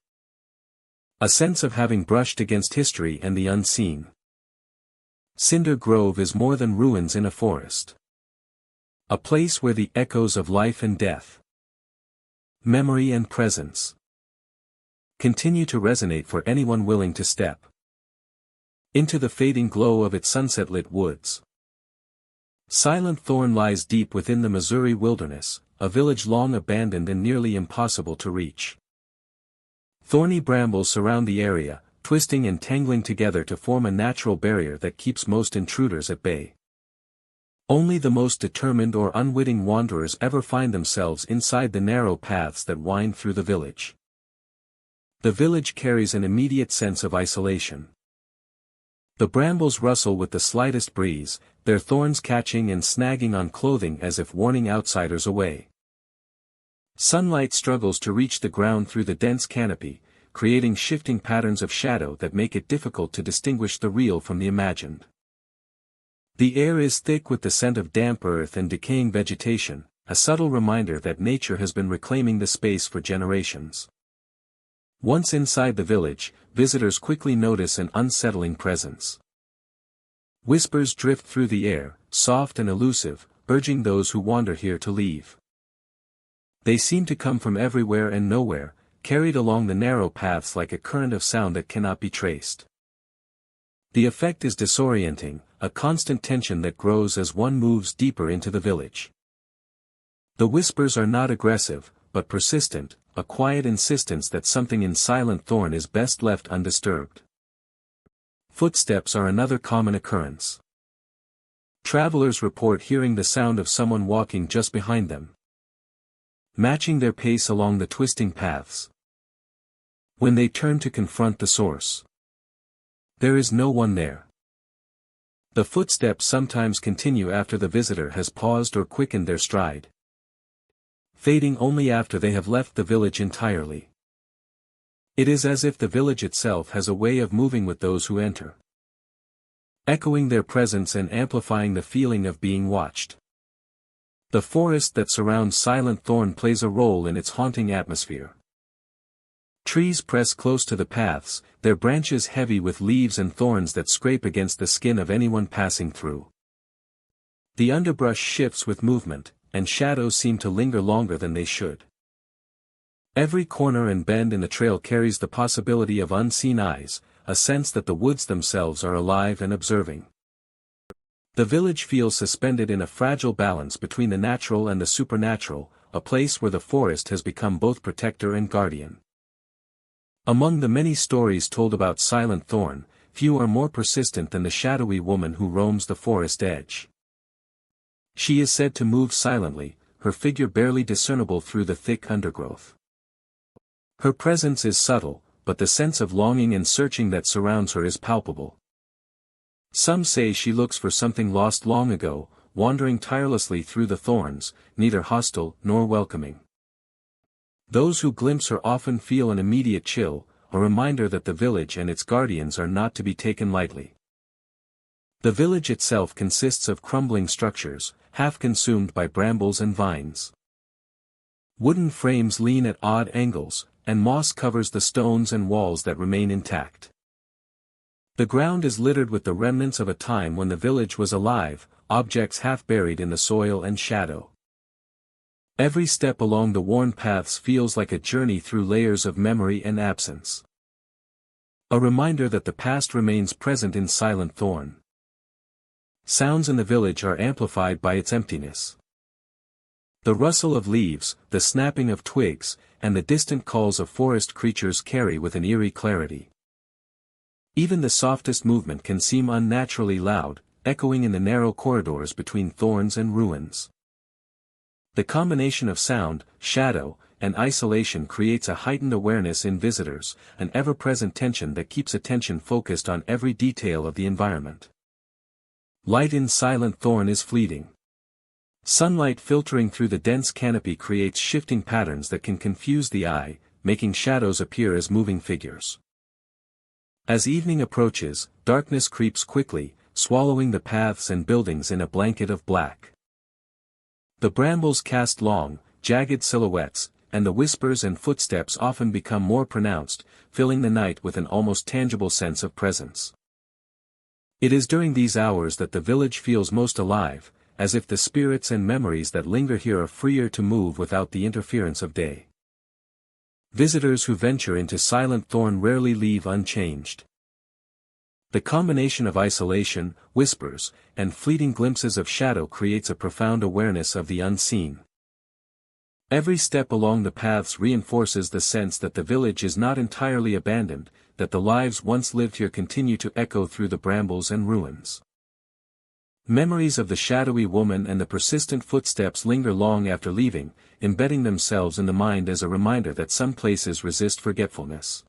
A sense of having brushed against history and the unseen. Cinder Grove is more than ruins in a forest. A place where the echoes of life and death, memory and presence, continue to resonate for anyone willing to step into the fading glow of its sunset-lit woods. Silent Thorn lies deep within the Missouri wilderness, a village long abandoned and nearly impossible to reach. Thorny brambles surround the area, twisting and tangling together to form a natural barrier that keeps most intruders at bay. Only the most determined or unwitting wanderers ever find themselves inside the narrow paths that wind through the village. The village carries an immediate sense of isolation. The brambles rustle with the slightest breeze, their thorns catching and snagging on clothing as if warning outsiders away. Sunlight struggles to reach the ground through the dense canopy, creating shifting patterns of shadow that make it difficult to distinguish the real from the imagined. The air is thick with the scent of damp earth and decaying vegetation, a subtle reminder that nature has been reclaiming the space for generations. Once inside the village, visitors quickly notice an unsettling presence. Whispers drift through the air, soft and elusive, urging those who wander here to leave. They seem to come from everywhere and nowhere, carried along the narrow paths like a current of sound that cannot be traced. The effect is disorienting, a constant tension that grows as one moves deeper into the village. The whispers are not aggressive, but persistent, a quiet insistence that something in Silent Thorn is best left undisturbed. Footsteps are another common occurrence. Travelers report hearing the sound of someone walking just behind them, matching their pace along the twisting paths. When they turn to confront the source, there is no one there. The footsteps sometimes continue after the visitor has paused or quickened their stride, fading only after they have left the village entirely. It is as if the village itself has a way of moving with those who enter, echoing their presence and amplifying the feeling of being watched. The forest that surrounds Silent Thorn plays a role in its haunting atmosphere. Trees press close to the paths, their branches heavy with leaves and thorns that scrape against the skin of anyone passing through. The underbrush shifts with movement, and shadows seem to linger longer than they should. Every corner and bend in the trail carries the possibility of unseen eyes, a sense that the woods themselves are alive and observing. The village feels suspended in a fragile balance between the natural and the supernatural, a place where the forest has become both protector and guardian. Among the many stories told about Silent Thorn, few are more persistent than the shadowy woman who roams the forest edge. She is said to move silently, her figure barely discernible through the thick undergrowth. Her presence is subtle, but the sense of longing and searching that surrounds her is palpable. Some say she looks for something lost long ago, wandering tirelessly through the thorns, neither hostile nor welcoming. Those who glimpse her often feel an immediate chill, a reminder that the village and its guardians are not to be taken lightly. The village itself consists of crumbling structures, half consumed by brambles and vines. Wooden frames lean at odd angles, and moss covers the stones and walls that remain intact. The ground is littered with the remnants of a time when the village was alive, objects half buried in the soil and shadow. Every step along the worn paths feels like a journey through layers of memory and absence. A reminder that the past remains present in Silent Thorn. Sounds in the village are amplified by its emptiness. The rustle of leaves, the snapping of twigs, and the distant calls of forest creatures carry with an eerie clarity. Even the softest movement can seem unnaturally loud, echoing in the narrow corridors between thorns and ruins. The combination of sound, shadow, and isolation creates a heightened awareness in visitors, an ever-present tension that keeps attention focused on every detail of the environment. Light in Silent Thorn is fleeting. Sunlight filtering through the dense canopy creates shifting patterns that can confuse the eye, making shadows appear as moving figures. As evening approaches, darkness creeps quickly, swallowing the paths and buildings in a blanket of black. The brambles cast long, jagged silhouettes, and the whispers and footsteps often become more pronounced, filling the night with an almost tangible sense of presence. It is during these hours that the village feels most alive, as if the spirits and memories that linger here are freer to move without the interference of day. Visitors who venture into Silent Thorn rarely leave unchanged. The combination of isolation, whispers, and fleeting glimpses of shadow creates a profound awareness of the unseen. Every step along the paths reinforces the sense that the village is not entirely abandoned, that the lives once lived here continue to echo through the brambles and ruins. Memories of the shadowy woman and the persistent footsteps linger long after leaving, embedding themselves in the mind as a reminder that some places resist forgetfulness.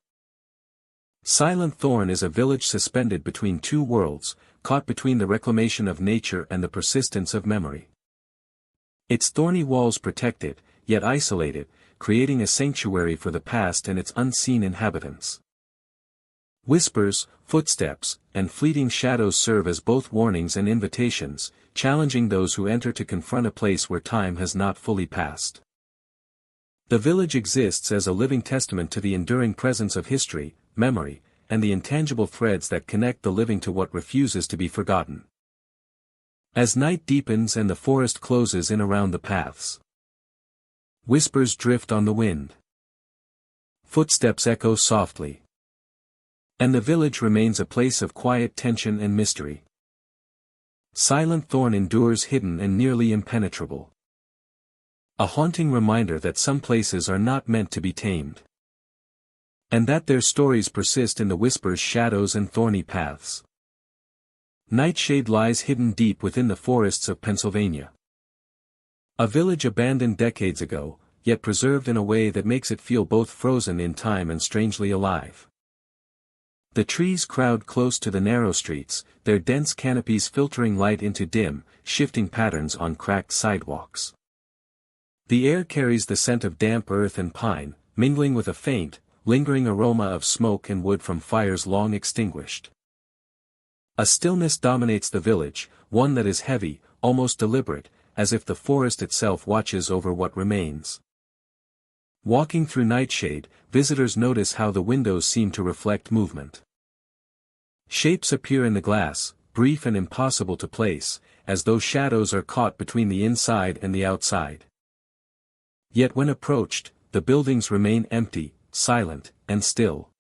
Silent Thorn is a village suspended between two worlds, caught between the reclamation of nature and the persistence of memory. Its thorny walls protect it, yet isolate it, creating a sanctuary for the past and its unseen inhabitants. Whispers, footsteps, and fleeting shadows serve as both warnings and invitations, challenging those who enter to confront a place where time has not fully passed. The village exists as a living testament to the enduring presence of history, memory, and the intangible threads that connect the living to what refuses to be forgotten. As night deepens and the forest closes in around the paths, whispers drift on the wind. Footsteps echo softly. And the village remains a place of quiet tension and mystery. Silent Thorn endures hidden and nearly impenetrable. A haunting reminder that some places are not meant to be tamed. And that their stories persist in the whispers, shadows, and thorny paths. Nightshade lies hidden deep within the forests of Pennsylvania. A village abandoned decades ago, yet preserved in a way that makes it feel both frozen in time and strangely alive. The trees crowd close to the narrow streets, their dense canopies filtering light into dim, shifting patterns on cracked sidewalks. The air carries the scent of damp earth and pine, mingling with a faint, lingering aroma of smoke and wood from fires long extinguished. A stillness dominates the village, one that is heavy, almost deliberate, as if the forest itself watches over what remains. Walking through Nightshade, visitors notice how the windows seem to reflect movement. Shapes appear in the glass, brief and impossible to place, as though shadows are caught between the inside and the outside. Yet when approached, the buildings remain empty, silent, and still.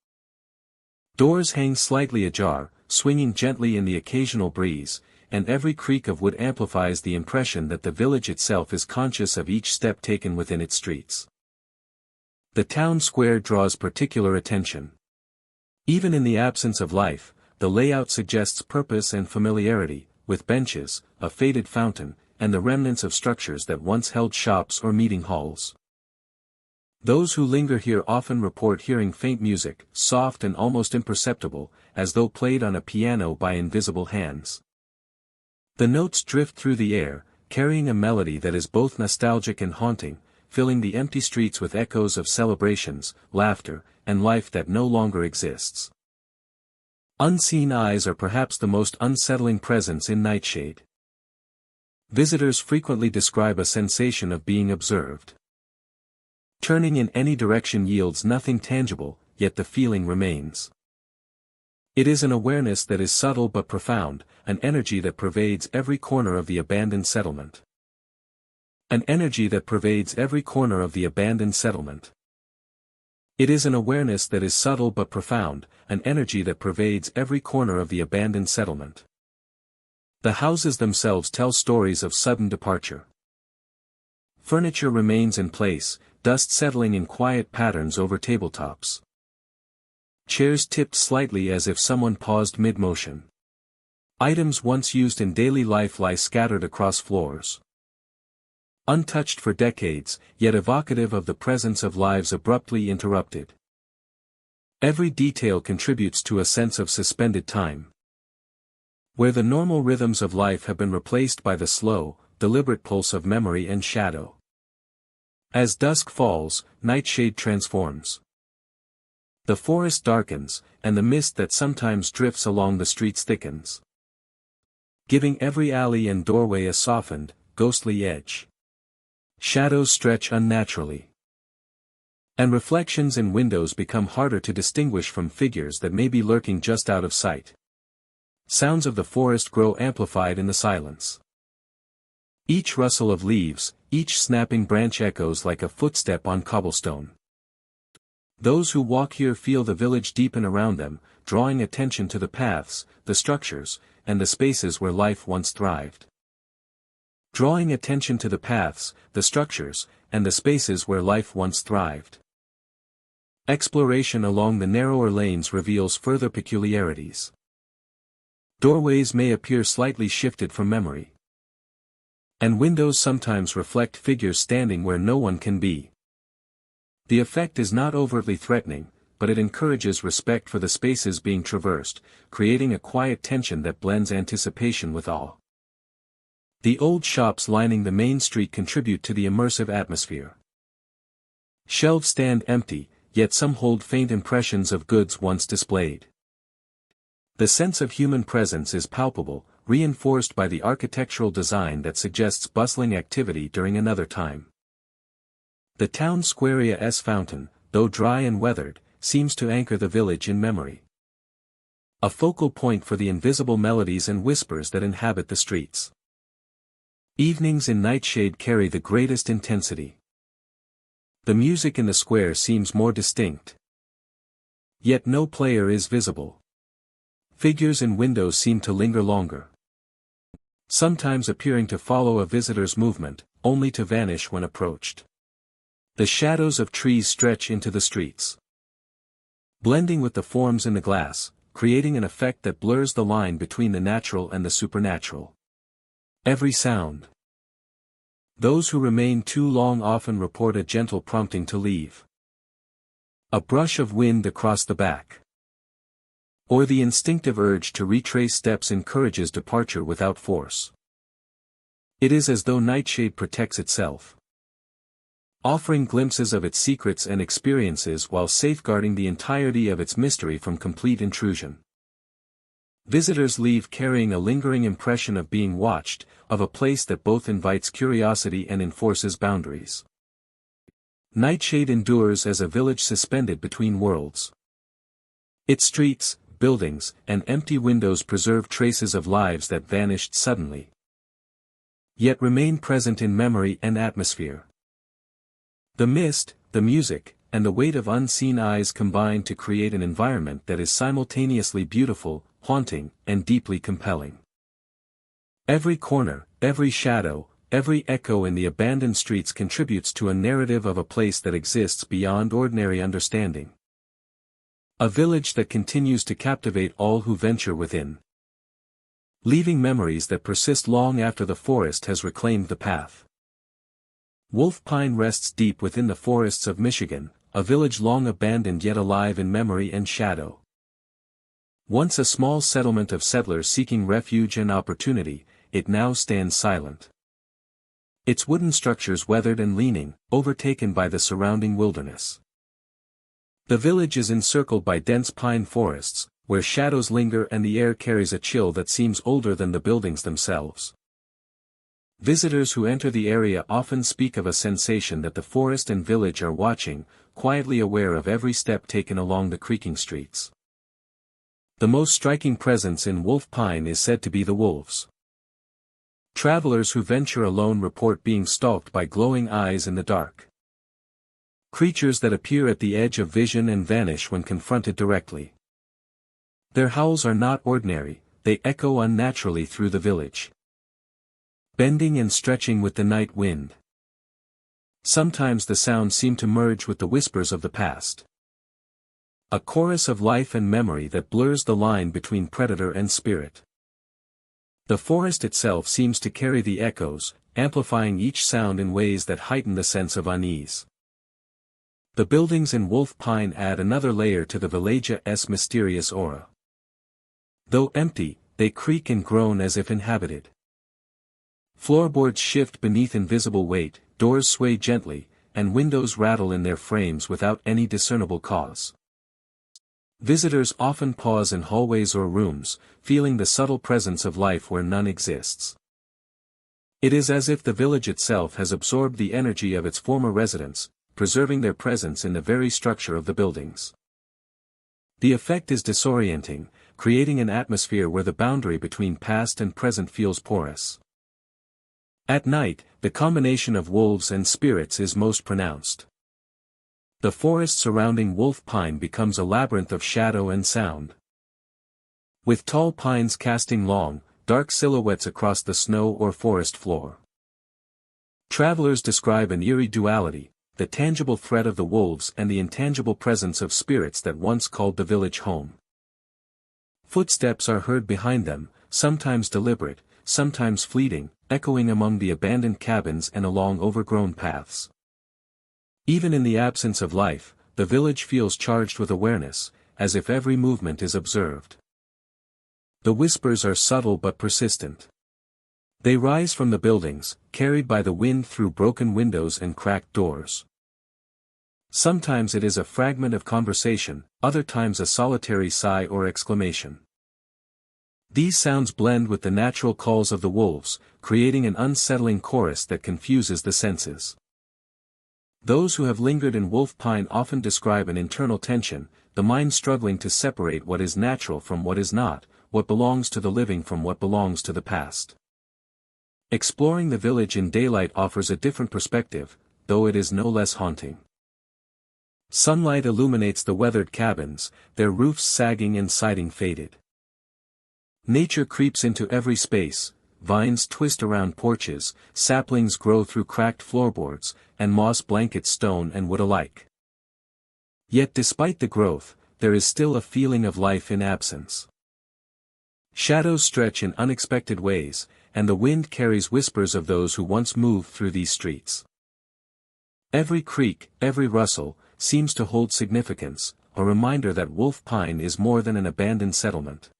Doors hang slightly ajar, swinging gently in the occasional breeze, and every creak of wood amplifies the impression that the village itself is conscious of each step taken within its streets. The town square draws particular attention. Even in the absence of life, the layout suggests purpose and familiarity, with benches, a faded fountain, and the remnants of structures that once held shops or meeting halls. Those who linger here often report hearing faint music, soft and almost imperceptible, as though played on a piano by invisible hands. The notes drift through the air, carrying a melody that is both nostalgic and haunting, filling the empty streets with echoes of celebrations, laughter, and life that no longer exists. Unseen eyes are perhaps the most unsettling presence in Nightshade. Visitors frequently describe a sensation of being observed. Turning in any direction yields nothing tangible, yet the feeling remains. It is an awareness that is subtle but profound, an energy that pervades every corner of the abandoned settlement. An energy that pervades every corner of the abandoned settlement. It is an awareness that is subtle but profound, an energy that pervades every corner of the abandoned settlement. The houses themselves tell stories of sudden departure. Furniture remains in place, dust settling in quiet patterns over tabletops. Chairs tipped slightly as if someone paused mid-motion. Items once used in daily life lie scattered across floors. Untouched for decades, yet evocative of the presence of lives abruptly interrupted. Every detail contributes to a sense of suspended time. Where the normal rhythms of life have been replaced by the slow, deliberate pulse of memory and shadow. As dusk falls, Nightshade transforms. The forest darkens, and the mist that sometimes drifts along the streets thickens, giving every alley and doorway a softened, ghostly edge. Shadows stretch unnaturally. And reflections in windows become harder to distinguish from figures that may be lurking just out of sight. Sounds of the forest grow amplified in the silence. Each rustle of leaves, each snapping branch echoes like a footstep on cobblestone. Those who walk here feel the village deepen around them, drawing attention to the paths, the structures, and the spaces where life once thrived. Drawing attention to the paths, the structures, and the spaces where life once thrived. Exploration along the narrower lanes reveals further peculiarities. Doorways may appear slightly shifted from memory. And windows sometimes reflect figures standing where no one can be. The effect is not overtly threatening, but it encourages respect for the spaces being traversed, creating a quiet tension that blends anticipation with awe. The old shops lining the main street contribute to the immersive atmosphere. Shelves stand empty, yet some hold faint impressions of goods once displayed. The sense of human presence is palpable, reinforced by the architectural design that suggests bustling activity during another time. The town square's fountain, though dry and weathered, seems to anchor the village in memory. A focal point for the invisible melodies and whispers that inhabit the streets. Evenings in nightshade carry the greatest intensity. The music in the square seems more distinct. Yet no player is visible. Figures in windows seem to linger longer. Sometimes appearing to follow a visitor's movement, only to vanish when approached. The shadows of trees stretch into the streets, blending with the forms in the glass, creating an effect that blurs the line between the natural and the supernatural. Every sound. Those who remain too long often report a gentle prompting to leave. A brush of wind across the back. Or the instinctive urge to retrace steps encourages departure without force. It is as though nightshade protects itself, offering glimpses of its secrets and experiences while safeguarding the entirety of its mystery from complete intrusion. Visitors leave carrying a lingering impression of being watched, of a place that both invites curiosity and enforces boundaries. Nightshade endures as a village suspended between worlds. Its streets, buildings, and empty windows preserve traces of lives that vanished suddenly, yet remain present in memory and atmosphere. The mist, the music, and the weight of unseen eyes combine to create an environment that is simultaneously beautiful, haunting, and deeply compelling. Every corner, every shadow, every echo in the abandoned streets contributes to a narrative of a place that exists beyond ordinary understanding. A village that continues to captivate all who venture within, leaving memories that persist long after the forest has reclaimed the path. Wolf Pine rests deep within the forests of Michigan, a village long abandoned yet alive in memory and shadow. Once a small settlement of settlers seeking refuge and opportunity, it now stands silent. Its wooden structures weathered and leaning, overtaken by the surrounding wilderness. The village is encircled by dense pine forests, where shadows linger and the air carries a chill that seems older than the buildings themselves. Visitors who enter the area often speak of a sensation that the forest and village are watching, quietly aware of every step taken along the creaking streets. The most striking presence in Wolf Pine is said to be the wolves. Travelers who venture alone report being stalked by glowing eyes in the dark. Creatures that appear at the edge of vision and vanish when confronted directly. Their howls are not ordinary, they echo unnaturally through the village, bending and stretching with the night wind. Sometimes the sounds seem to merge with the whispers of the past. A chorus of life and memory that blurs the line between predator and spirit. The forest itself seems to carry the echoes, amplifying each sound in ways that heighten the sense of unease. The buildings in Wolf Pine add another layer to the village's mysterious aura. Though empty, they creak and groan as if inhabited. Floorboards shift beneath invisible weight, doors sway gently, and windows rattle in their frames without any discernible cause. Visitors often pause in hallways or rooms, feeling the subtle presence of life where none exists. It is as if the village itself has absorbed the energy of its former residents, preserving their presence in the very structure of the buildings. The effect is disorienting, creating an atmosphere where the boundary between past and present feels porous. At night, the combination of wolves and spirits is most pronounced. The forest surrounding Wolf Pine becomes a labyrinth of shadow and sound. With tall pines casting long, dark silhouettes across the snow or forest floor. Travelers describe an eerie duality, the tangible threat of the wolves and the intangible presence of spirits that once called the village home. Footsteps are heard behind them, sometimes deliberate, sometimes fleeting, echoing among the abandoned cabins and along overgrown paths. Even in the absence of life, the village feels charged with awareness, as if every movement is observed. The whispers are subtle but persistent. They rise from the buildings, carried by the wind through broken windows and cracked doors. Sometimes it is a fragment of conversation, other times a solitary sigh or exclamation. These sounds blend with the natural calls of the wolves, creating an unsettling chorus that confuses the senses. Those who have lingered in Wolf Pine often describe an internal tension, the mind struggling to separate what is natural from what is not, what belongs to the living from what belongs to the past. Exploring the village in daylight offers a different perspective, though it is no less haunting. Sunlight illuminates the weathered cabins, their roofs sagging and siding faded. Nature creeps into every space, vines twist around porches, saplings grow through cracked floorboards, and moss blankets stone and wood alike. Yet despite the growth, there is still a feeling of life in absence. Shadows stretch in unexpected ways, and the wind carries whispers of those who once moved through these streets. Every creak, every rustle, seems to hold significance, a reminder that Wolf Pine is more than an abandoned settlement.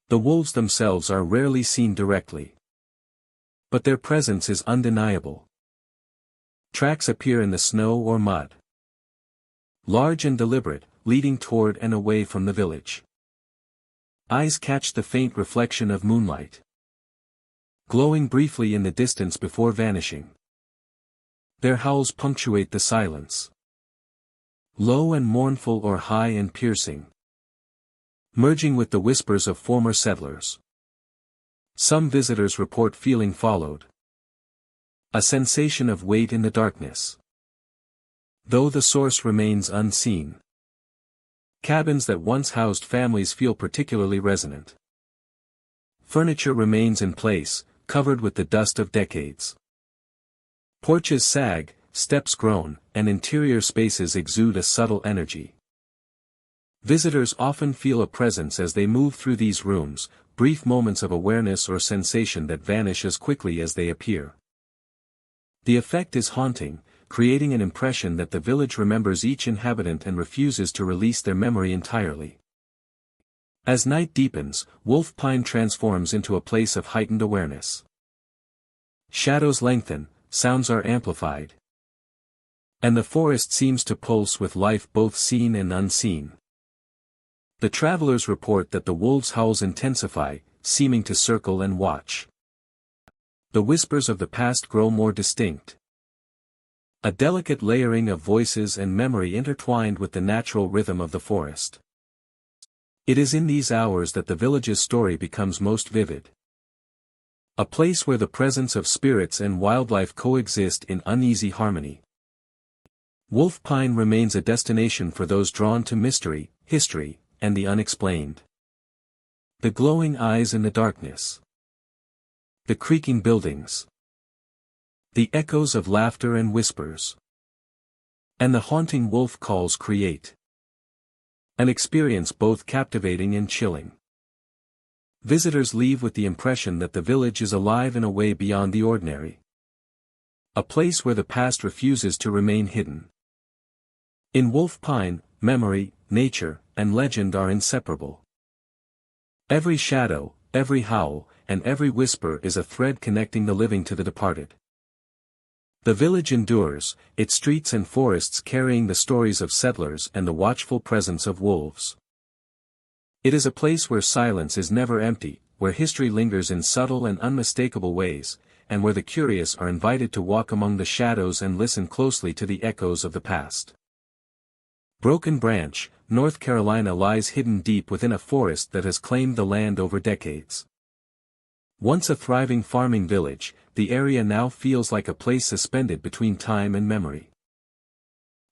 The wolves themselves are rarely seen directly. But their presence is undeniable. Tracks appear in the snow or mud. Large and deliberate, leading toward and away from the village. Eyes catch the faint reflection of moonlight, glowing briefly in the distance before vanishing. Their howls punctuate the silence. Low and mournful or high and piercing, merging with the whispers of former settlers. Some visitors report feeling followed. A sensation of weight in the darkness, though the source remains unseen. Cabins that once housed families feel particularly resonant. Furniture remains in place, covered with the dust of decades. Porches sag, steps groan, and interior spaces exude a subtle energy. Visitors often feel a presence as they move through these rooms, brief moments of awareness or sensation that vanish as quickly as they appear. The effect is haunting, creating an impression that the village remembers each inhabitant and refuses to release their memory entirely. As night deepens, Wolf Pine transforms into a place of heightened awareness. Shadows lengthen, sounds are amplified. And the forest seems to pulse with life both seen and unseen. The travelers report that the wolves' howls intensify, seeming to circle and watch. The whispers of the past grow more distinct. A delicate layering of voices and memory intertwined with the natural rhythm of the forest. It is in these hours that the village's story becomes most vivid. A place where the presence of spirits and wildlife coexist in uneasy harmony. Wolf Pine remains a destination for those drawn to mystery, history, and the unexplained. The glowing eyes in the darkness. The creaking buildings. The echoes of laughter and whispers. And the haunting wolf calls create an experience both captivating and chilling. Visitors leave with the impression that the village is alive in a way beyond the ordinary. A place where the past refuses to remain hidden. In Wolf Pine, memory, nature, and legend are inseparable. Every shadow, every howl, and every whisper is a thread connecting the living to the departed. The village endures, its streets and forests carrying the stories of settlers and the watchful presence of wolves. It is a place where silence is never empty, where history lingers in subtle and unmistakable ways, and where the curious are invited to walk among the shadows and listen closely to the echoes of the past. Broken Branch, North Carolina lies hidden deep within a forest that has claimed the land over decades. Once a thriving farming village, the area now feels like a place suspended between time and memory.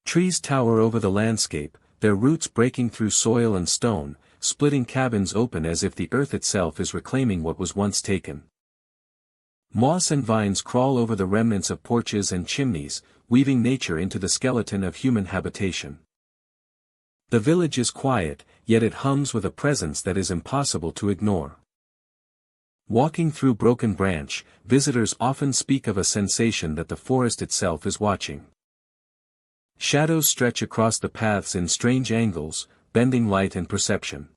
Trees tower over the landscape, their roots breaking through soil and stone, splitting cabins open as if the earth itself is reclaiming what was once taken. Moss and vines crawl over the remnants of porches and chimneys, weaving nature into the skeleton of human habitation. The village is quiet, yet it hums with a presence that is impossible to ignore. Walking through Broken Branch, visitors often speak of a sensation that the forest itself is watching. Shadows stretch across the paths in strange angles, bending light and perception.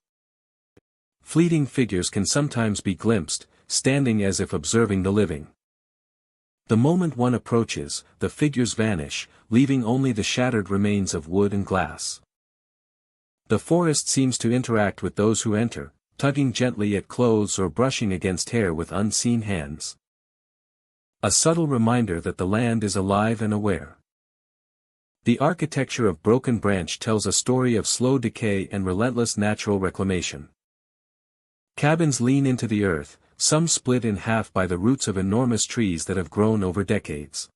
Fleeting figures can sometimes be glimpsed, standing as if observing the living. The moment one approaches, the figures vanish, leaving only the shattered remains of wood and glass. The forest seems to interact with those who enter, tugging gently at clothes or brushing against hair with unseen hands. A subtle reminder that the land is alive and aware. The architecture of Broken Branch tells a story of slow decay and relentless natural reclamation. Cabins lean into the earth, some split in half by the roots of enormous trees that have grown over decades.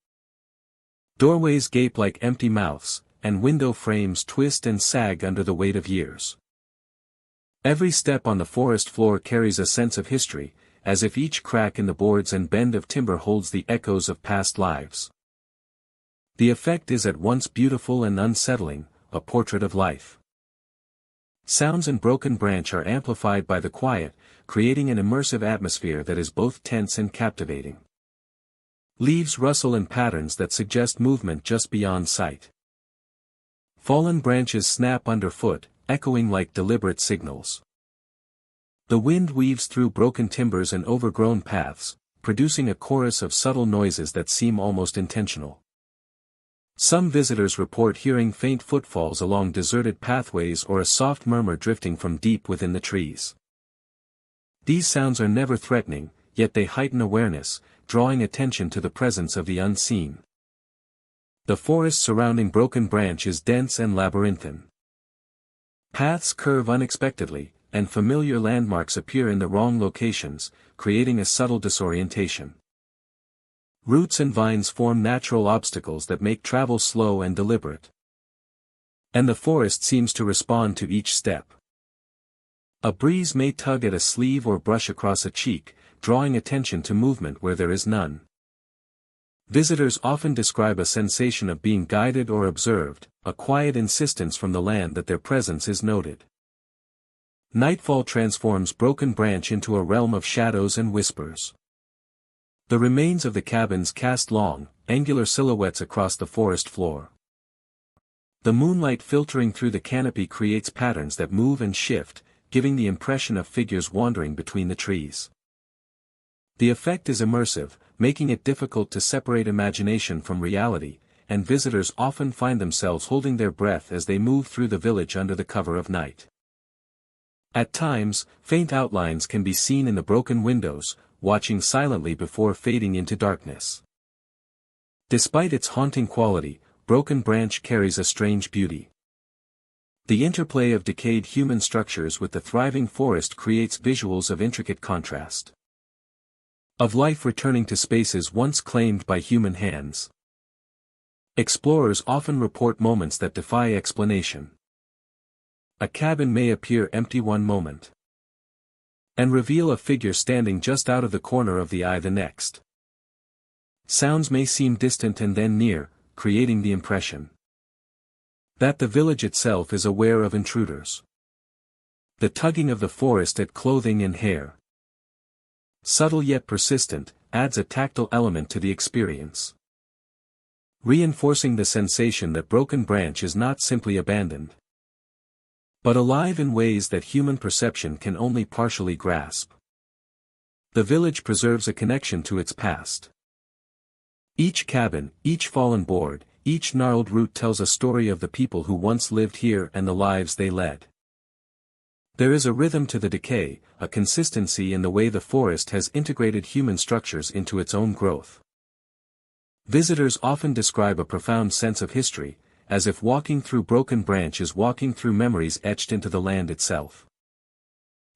Doorways gape like empty mouths, and window frames twist and sag under the weight of years. Every step on the forest floor carries a sense of history, as if each crack in the boards and bend of timber holds the echoes of past lives. The effect is at once beautiful and unsettling, a portrait of life. Sounds in Broken Branch are amplified by the quiet, creating an immersive atmosphere that is both tense and captivating. Leaves rustle in patterns that suggest movement just beyond sight. Fallen branches snap underfoot, echoing like deliberate signals. The wind weaves through broken timbers and overgrown paths, producing a chorus of subtle noises that seem almost intentional. Some visitors report hearing faint footfalls along deserted pathways or a soft murmur drifting from deep within the trees. These sounds are never threatening, yet they heighten awareness, drawing attention to the presence of the unseen. The forest surrounding Broken Branch is dense and labyrinthine. Paths curve unexpectedly, and familiar landmarks appear in the wrong locations, creating a subtle disorientation. Roots and vines form natural obstacles that make travel slow and deliberate. And the forest seems to respond to each step. A breeze may tug at a sleeve or brush across a cheek, drawing attention to movement where there is none. Visitors often describe a sensation of being guided or observed, a quiet insistence from the land that their presence is noted. Nightfall transforms Broken Branch into a realm of shadows and whispers. The remains of the cabins cast long, angular silhouettes across the forest floor. The moonlight filtering through the canopy creates patterns that move and shift, giving the impression of figures wandering between the trees. The effect is immersive, making it difficult to separate imagination from reality, and visitors often find themselves holding their breath as they move through the village under the cover of night. At times, faint outlines can be seen in the broken windows, watching silently before fading into darkness. Despite its haunting quality, Broken Branch carries a strange beauty. The interplay of decayed human structures with the thriving forest creates visuals of intricate contrast. Of life returning to spaces once claimed by human hands. Explorers often report moments that defy explanation. A cabin may appear empty one moment, and reveal a figure standing just out of the corner of the eye the next. Sounds may seem distant and then near, creating the impression that the village itself is aware of intruders. The tugging of the forest at clothing and hair, subtle yet persistent, adds a tactile element to the experience, reinforcing the sensation that Broken Branch is not simply abandoned, but alive in ways that human perception can only partially grasp. The village preserves a connection to its past. Each cabin, each fallen board, each gnarled root tells a story of the people who once lived here and the lives they led. There is a rhythm to the decay, a consistency in the way the forest has integrated human structures into its own growth. Visitors often describe a profound sense of history, as if walking through broken branch is walking through memories etched into the land itself.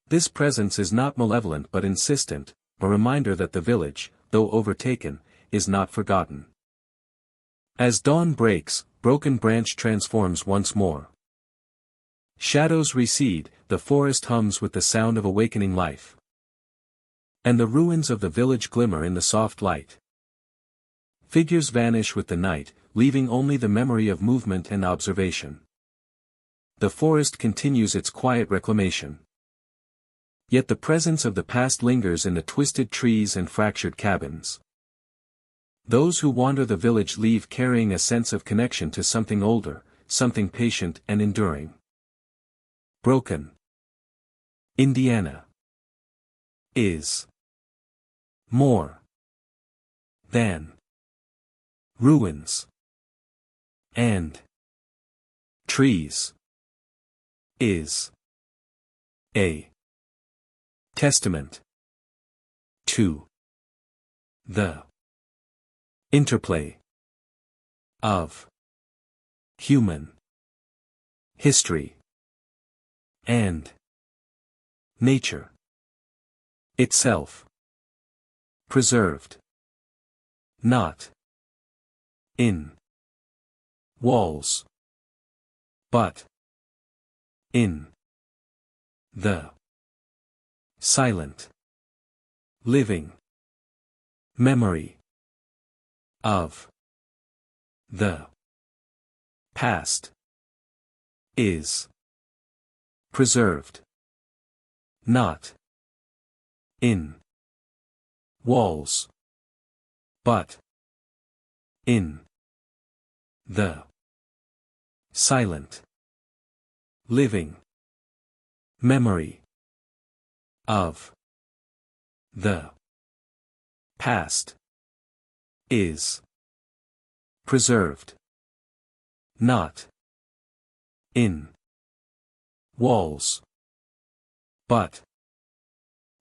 This presence is not malevolent but insistent, a reminder that the village, though overtaken, is not forgotten. As dawn breaks, Broken Branch transforms once more. Shadows recede, the forest hums with the sound of awakening life. And the ruins of the village glimmer in the soft light. Figures vanish with the night, leaving only the memory of movement and observation. The forest continues its quiet reclamation. Yet the presence of the past lingers in the twisted trees and fractured cabins. Those who wander the village leave carrying a sense of connection to something older, something patient and enduring. Broken Indiana is more than ruins and trees. Is a testament to the interplay of human history and nature itself, preserved not in walls but in the silent living memory of the past is preserved not in walls but in the silent living memory of the past is preserved not in walls but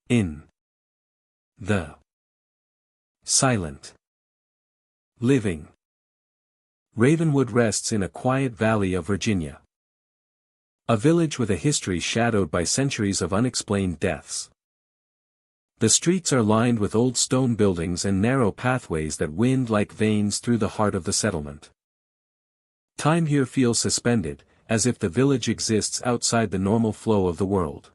in the silent living. Ravenwood rests in a quiet valley of Virginia. A village with a history shadowed by centuries of unexplained deaths. The streets are lined with old stone buildings and narrow pathways that wind like veins through the heart of the settlement. Time here feels suspended, as if the village exists outside the normal flow of the world.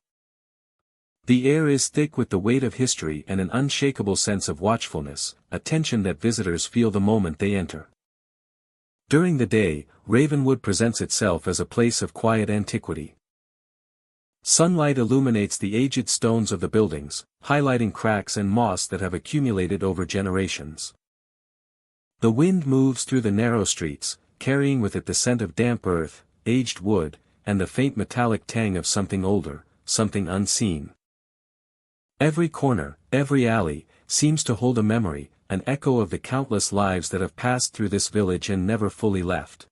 The air is thick with the weight of history and an unshakable sense of watchfulness, a tension that visitors feel the moment they enter. During the day, Ravenwood presents itself as a place of quiet antiquity. Sunlight illuminates the aged stones of the buildings, highlighting cracks and moss that have accumulated over generations. The wind moves through the narrow streets, carrying with it the scent of damp earth, aged wood, and the faint metallic tang of something older, something unseen. Every corner, every alley, seems to hold a memory, an echo of the countless lives that have passed through this village and never fully left.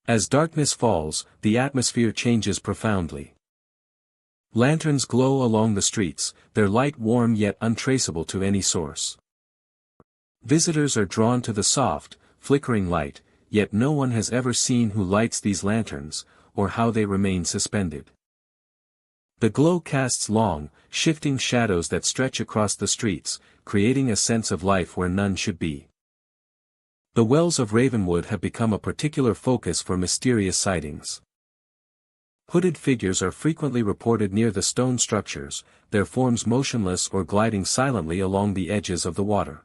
As darkness falls, the atmosphere changes profoundly. Lanterns glow along the streets, their light warm yet untraceable to any source. Visitors are drawn to the soft, flickering light, yet no one has ever seen who lights these lanterns, or how they remain suspended. The glow casts long, shifting shadows that stretch across the streets, creating a sense of life where none should be. The wells of Ravenwood have become a particular focus for mysterious sightings. Hooded figures are frequently reported near the stone structures, their forms motionless or gliding silently along the edges of the water.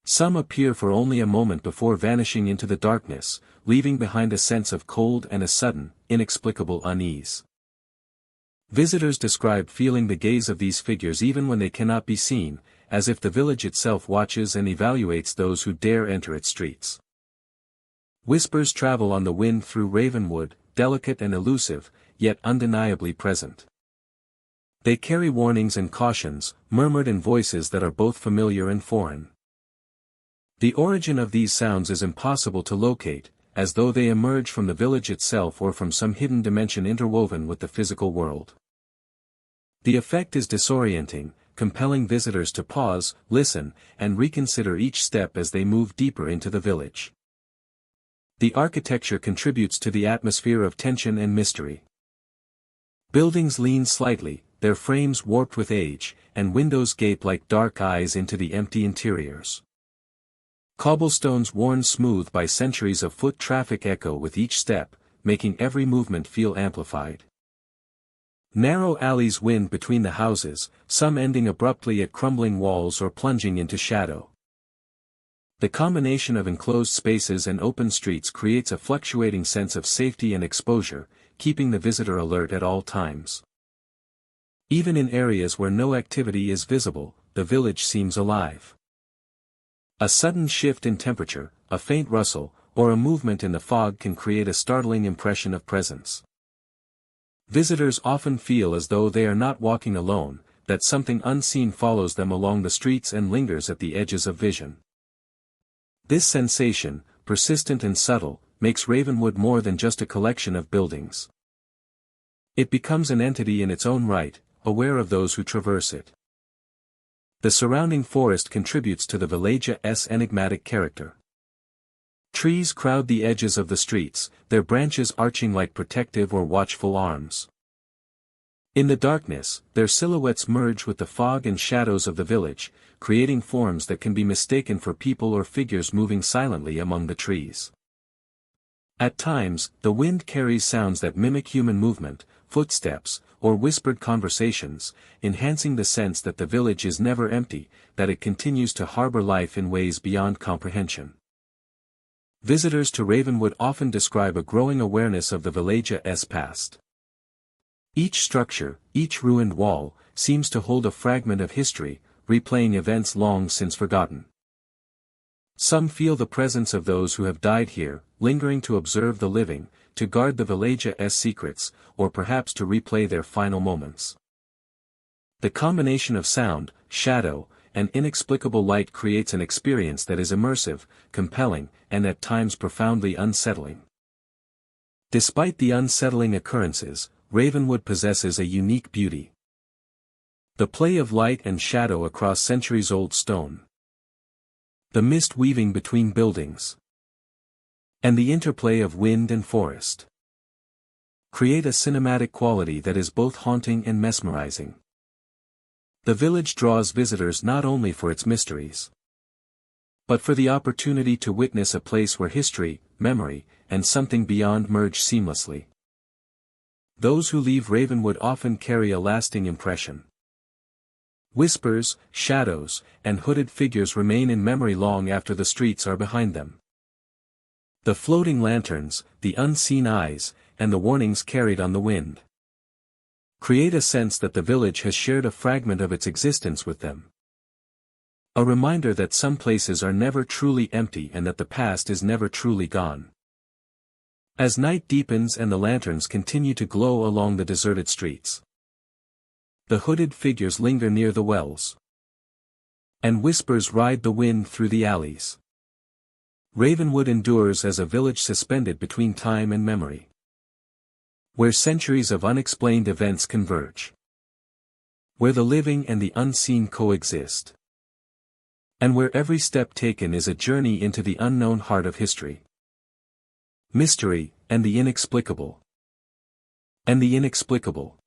Some appear for only a moment before vanishing into the darkness, leaving behind a sense of cold and a sudden, inexplicable unease. Visitors describe feeling the gaze of these figures even when they cannot be seen, as if the village itself watches and evaluates those who dare enter its streets. Whispers travel on the wind through Ravenwood, delicate and elusive, yet undeniably present. They carry warnings and cautions, murmured in voices that are both familiar and foreign. The origin of these sounds is impossible to locate, as though they emerge from the village itself or from some hidden dimension interwoven with the physical world. The effect is disorienting, compelling visitors to pause, listen, and reconsider each step as they move deeper into the village. The architecture contributes to the atmosphere of tension and mystery. Buildings lean slightly, their frames warped with age, and windows gape like dark eyes into the empty interiors. Cobblestones worn smooth by centuries of foot traffic echo with each step, making every movement feel amplified. Narrow alleys wind between the houses, some ending abruptly at crumbling walls or plunging into shadow. The combination of enclosed spaces and open streets creates a fluctuating sense of safety and exposure, keeping the visitor alert at all times. Even in areas where no activity is visible, the village seems alive. A sudden shift in temperature, a faint rustle, or a movement in the fog can create a startling impression of presence. Visitors often feel as though they are not walking alone, that something unseen follows them along the streets and lingers at the edges of vision. This sensation, persistent and subtle, makes Ravenwood more than just a collection of buildings. It becomes an entity in its own right, aware of those who traverse it. The surrounding forest contributes to the village's enigmatic character. Trees crowd the edges of the streets, their branches arching like protective or watchful arms. In the darkness, their silhouettes merge with the fog and shadows of the village, creating forms that can be mistaken for people or figures moving silently among the trees. At times, the wind carries sounds that mimic human movement, footsteps, or whispered conversations, enhancing the sense that the village is never empty, that it continues to harbor life in ways beyond comprehension. Visitors to Ravenwood often describe a growing awareness of the village's past. Each structure, each ruined wall, seems to hold a fragment of history, replaying events long since forgotten. Some feel the presence of those who have died here, lingering to observe the living, to guard the village's secrets, or perhaps to replay their final moments. The combination of sound, shadow, and inexplicable light creates an experience that is immersive, compelling, and at times profoundly unsettling. Despite the unsettling occurrences, Ravenwood possesses a unique beauty. The play of light and shadow across centuries-old stone. The mist weaving between buildings. And the interplay of wind and forest create a cinematic quality that is both haunting and mesmerizing. The village draws visitors not only for its mysteries, but for the opportunity to witness a place where history, memory, and something beyond merge seamlessly. Those who leave Ravenwood often carry a lasting impression. Whispers, shadows, and hooded figures remain in memory long after the streets are behind them. The floating lanterns, the unseen eyes, and the warnings carried on the wind create a sense that the village has shared a fragment of its existence with them. A reminder that some places are never truly empty and that the past is never truly gone. As night deepens and the lanterns continue to glow along the deserted streets, the hooded figures linger near the wells, and whispers ride the wind through the alleys. Ravenwood endures as a village suspended between time and memory, where centuries of unexplained events converge, where the living and the unseen coexist, and where every step taken is a journey into the unknown heart of history. Mystery, and the inexplicable. And the inexplicable.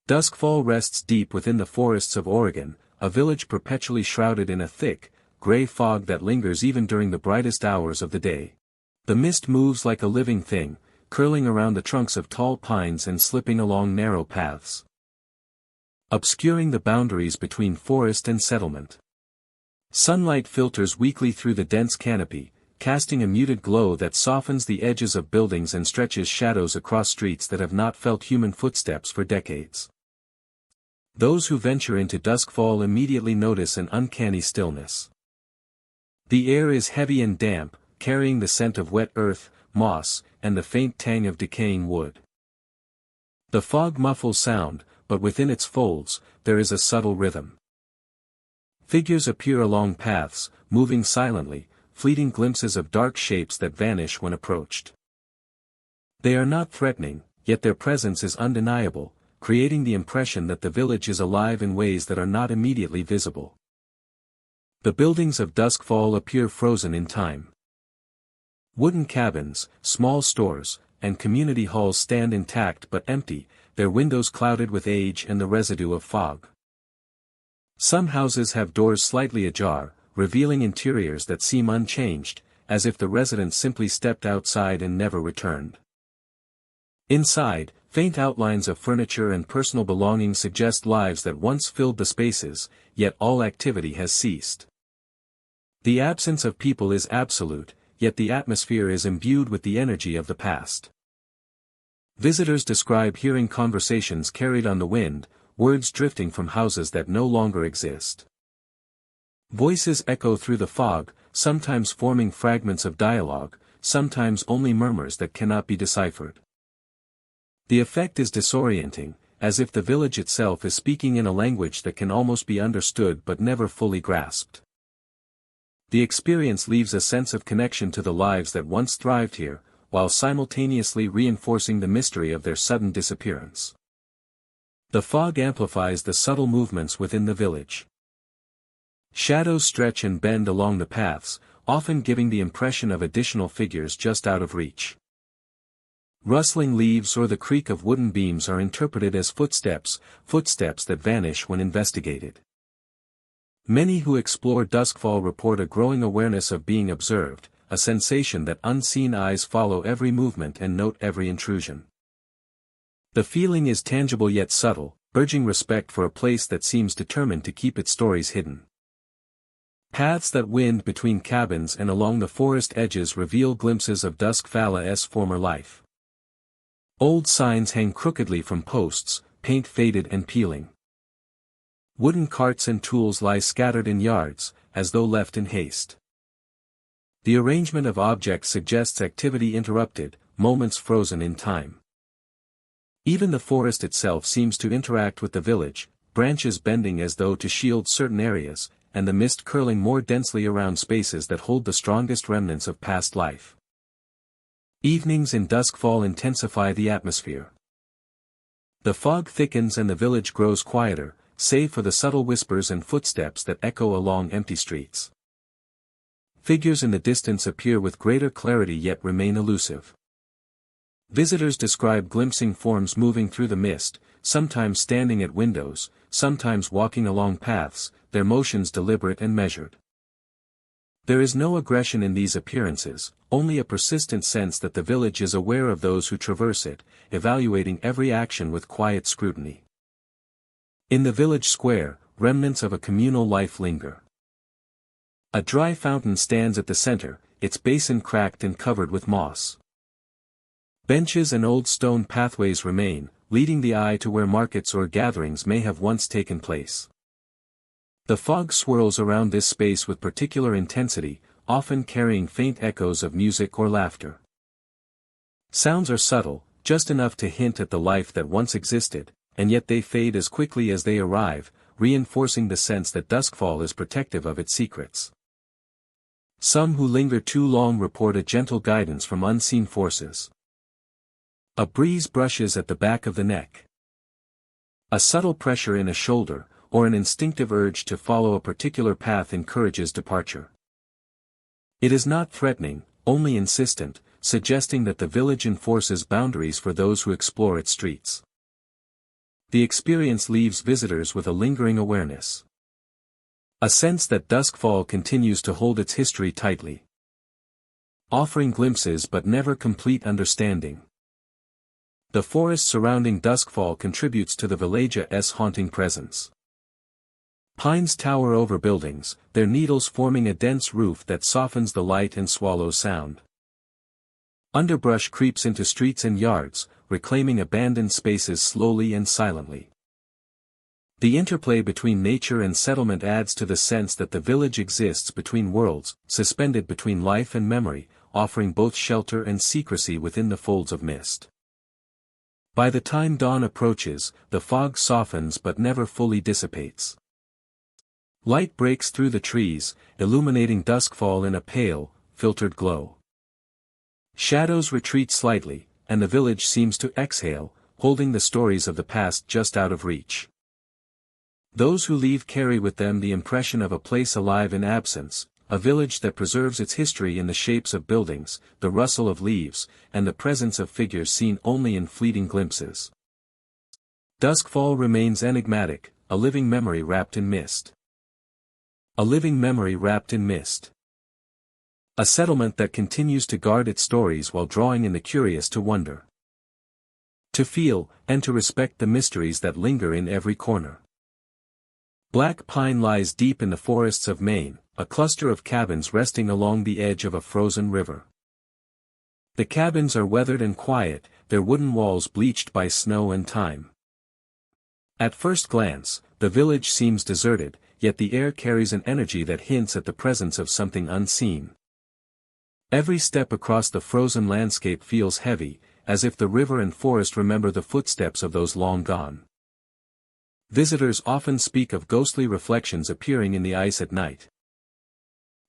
Duskfall rests deep within the forests of Oregon, a village perpetually shrouded in a thick, gray fog that lingers even during the brightest hours of the day. The mist moves like a living thing, curling around the trunks of tall pines and slipping along narrow paths, obscuring the boundaries between forest and settlement. Sunlight filters weakly through the dense canopy, casting a muted glow that softens the edges of buildings and stretches shadows across streets that have not felt human footsteps for decades. Those who venture into Duskfall immediately notice an uncanny stillness. The air is heavy and damp, carrying the scent of wet earth, moss, and the faint tang of decaying wood. The fog muffles sound, but within its folds, there is a subtle rhythm. Figures appear along paths, moving silently, fleeting glimpses of dark shapes that vanish when approached. They are not threatening, yet their presence is undeniable, creating the impression that the village is alive in ways that are not immediately visible. The buildings of Duskfall appear frozen in time. Wooden cabins, small stores, and community halls stand intact but empty, their windows clouded with age and the residue of fog. Some houses have doors slightly ajar, revealing interiors that seem unchanged, as if the residents simply stepped outside and never returned. Inside, faint outlines of furniture and personal belongings suggest lives that once filled the spaces, yet all activity has ceased. The absence of people is absolute, yet the atmosphere is imbued with the energy of the past. Visitors describe hearing conversations carried on the wind, words drifting from houses that no longer exist. Voices echo through the fog, sometimes forming fragments of dialogue, sometimes only murmurs that cannot be deciphered. The effect is disorienting, as if the village itself is speaking in a language that can almost be understood but never fully grasped. The experience leaves a sense of connection to the lives that once thrived here, while simultaneously reinforcing the mystery of their sudden disappearance. The fog amplifies the subtle movements within the village. Shadows stretch and bend along the paths, often giving the impression of additional figures just out of reach. Rustling leaves or the creak of wooden beams are interpreted as footsteps that vanish when investigated. Many who explore Duskfall report a growing awareness of being observed, a sensation that unseen eyes follow every movement and note every intrusion. The feeling is tangible yet subtle, urging respect for a place that seems determined to keep its stories hidden. Paths that wind between cabins and along the forest edges reveal glimpses of Duskfall's former life. Old signs hang crookedly from posts, paint faded and peeling. Wooden carts and tools lie scattered in yards, as though left in haste. The arrangement of objects suggests activity interrupted, moments frozen in time. Even the forest itself seems to interact with the village, branches bending as though to shield certain areas, and the mist curling more densely around spaces that hold the strongest remnants of past life. Evenings in Duskfall intensify the atmosphere. The fog thickens and the village grows quieter, save for the subtle whispers and footsteps that echo along empty streets. Figures in the distance appear with greater clarity yet remain elusive. Visitors describe glimpsing forms moving through the mist, sometimes standing at windows, sometimes walking along paths, their motions deliberate and measured. There is no aggression in these appearances, only a persistent sense that the village is aware of those who traverse it, evaluating every action with quiet scrutiny. In the village square, remnants of a communal life linger. A dry fountain stands at the center, its basin cracked and covered with moss. Benches and old stone pathways remain, leading the eye to where markets or gatherings may have once taken place. The fog swirls around this space with particular intensity, often carrying faint echoes of music or laughter. Sounds are subtle, just enough to hint at the life that once existed, and yet they fade as quickly as they arrive, reinforcing the sense that Duskfall is protective of its secrets. Some who linger too long report a gentle guidance from unseen forces. A breeze brushes at the back of the neck. A subtle pressure in a shoulder, or an instinctive urge to follow a particular path encourages departure. It is not threatening, only insistent, suggesting that the village enforces boundaries for those who explore its streets. The experience leaves visitors with a lingering awareness. A sense that Duskfall continues to hold its history tightly. Offering glimpses but never complete understanding. The forest surrounding Duskfall contributes to the village's haunting presence. Pines tower over buildings, their needles forming a dense roof that softens the light and swallows sound. Underbrush creeps into streets and yards, reclaiming abandoned spaces slowly and silently. The interplay between nature and settlement adds to the sense that the village exists between worlds, suspended between life and memory, offering both shelter and secrecy within the folds of mist. By the time dawn approaches, the fog softens but never fully dissipates. Light breaks through the trees, illuminating duskfall in a pale, filtered glow. Shadows retreat slightly, and the village seems to exhale, holding the stories of the past just out of reach. Those who leave carry with them the impression of a place alive in absence, a village that preserves its history in the shapes of buildings, the rustle of leaves, and the presence of figures seen only in fleeting glimpses. Duskfall remains enigmatic, a living memory wrapped in mist. A living memory wrapped in mist. A settlement that continues to guard its stories while drawing in the curious to wonder, to feel, and to respect the mysteries that linger in every corner. Black pine lies deep in the forests of Maine, a cluster of cabins resting along the edge of a frozen river. The cabins are weathered and quiet, their wooden walls bleached by snow and time. At first glance, the village seems deserted, yet the air carries an energy that hints at the presence of something unseen. Every step across the frozen landscape feels heavy, as if the river and forest remember the footsteps of those long gone. Visitors often speak of ghostly reflections appearing in the ice at night.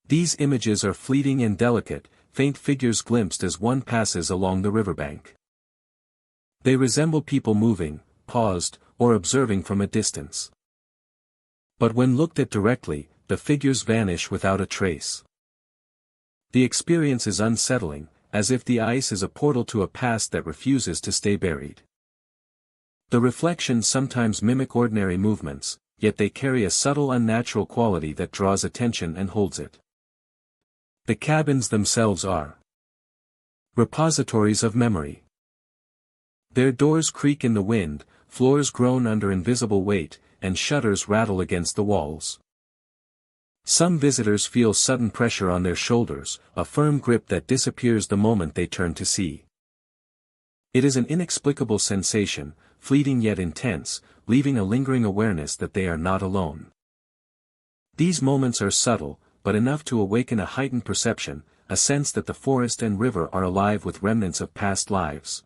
These images are fleeting and delicate, faint figures glimpsed as one passes along the riverbank. They resemble people moving, paused, or observing from a distance. But when looked at directly, the figures vanish without a trace. The experience is unsettling, as if the ice is a portal to a past that refuses to stay buried. The reflections sometimes mimic ordinary movements, yet they carry a subtle unnatural quality that draws attention and holds it. The cabins themselves are repositories of memory. Their doors creak in the wind, floors groan under invisible weight, and shutters rattle against the walls. Some visitors feel sudden pressure on their shoulders, a firm grip that disappears the moment they turn to see. It is an inexplicable sensation, fleeting yet intense, leaving a lingering awareness that they are not alone. These moments are subtle, but enough to awaken a heightened perception, a sense that the forest and river are alive with remnants of past lives.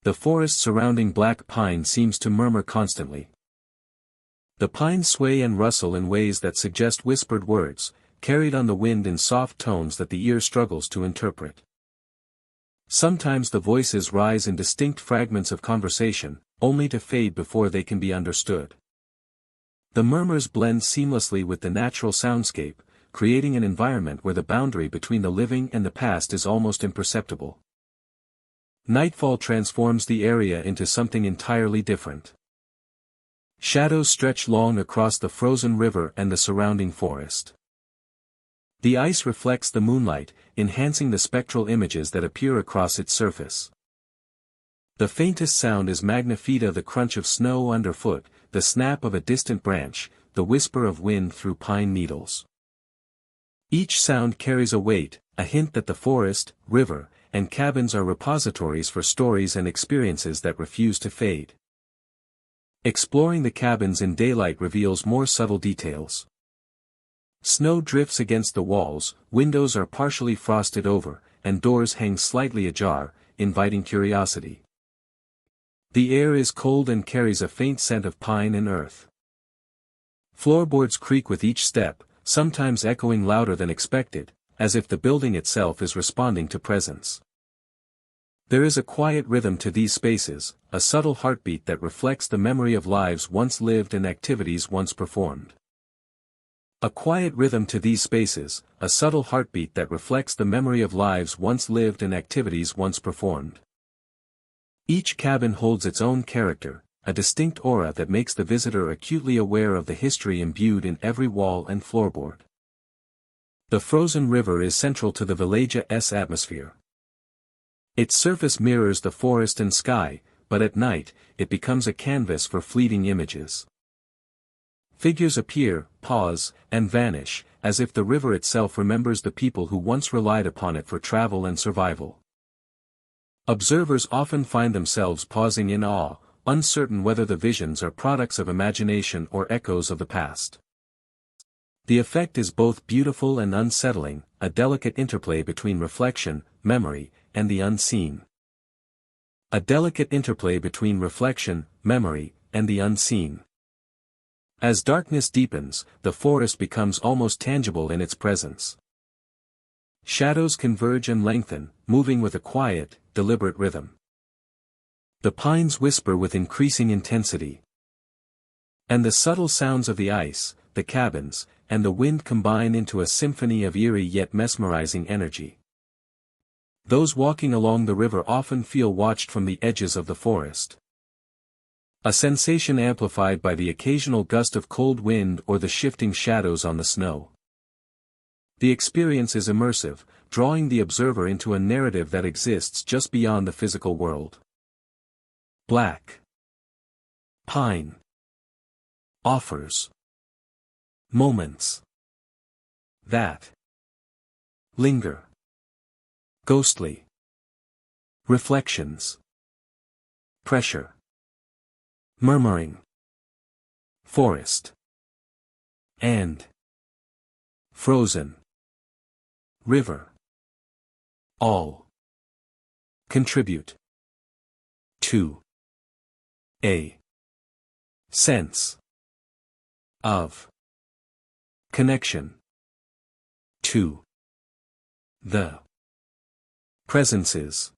The forest surrounding Black Pine seems to murmur constantly. The pines sway and rustle in ways that suggest whispered words, carried on the wind in soft tones that the ear struggles to interpret. Sometimes the voices rise in distinct fragments of conversation, only to fade before they can be understood. The murmurs blend seamlessly with the natural soundscape, creating an environment where the boundary between the living and the past is almost imperceptible. Nightfall transforms the area into something entirely different. Shadows stretch long across the frozen river and the surrounding forest. The ice reflects the moonlight, enhancing the spectral images that appear across its surface. The faintest sound is magnified, the crunch of snow underfoot, the snap of a distant branch, the whisper of wind through pine needles. Each sound carries a weight, a hint that the forest, river, and cabins are repositories for stories and experiences that refuse to fade. Exploring the cabins in daylight reveals more subtle details. Snow drifts against the walls, windows are partially frosted over, and doors hang slightly ajar, inviting curiosity. The air is cold and carries a faint scent of pine and earth. Floorboards creak with each step, sometimes echoing louder than expected, as if the building itself is responding to presence. There is a quiet rhythm to these spaces, a subtle heartbeat that reflects the memory of lives once lived and activities once performed. A quiet rhythm to these spaces, a subtle heartbeat that reflects the memory of lives once lived and activities once performed. Each cabin holds its own character, a distinct aura that makes the visitor acutely aware of the history imbued in every wall and floorboard. The frozen river is central to the village's atmosphere. Its surface mirrors the forest and sky, but at night, it becomes a canvas for fleeting images. Figures appear, pause, and vanish, as if the river itself remembers the people who once relied upon it for travel and survival. Observers often find themselves pausing in awe, uncertain whether the visions are products of imagination or echoes of the past. The effect is both beautiful and unsettling, a delicate interplay between reflection, memory, and the unseen. A delicate interplay between reflection, memory, and the unseen. As darkness deepens, the forest becomes almost tangible in its presence. Shadows converge and lengthen, moving with a quiet, deliberate rhythm. The pines whisper with increasing intensity. And the subtle sounds of the ice, the cabins, and the wind combine into a symphony of eerie yet mesmerizing energy. Those walking along the river often feel watched from the edges of the forest. A sensation amplified by the occasional gust of cold wind or the shifting shadows on the snow. The experience is immersive, drawing the observer into a narrative that exists just beyond the physical world. Black pine offers moments that linger. Ghostly reflections. Pressure. Murmuring. Forest. And frozen river. All contribute to a sense of connection to the presences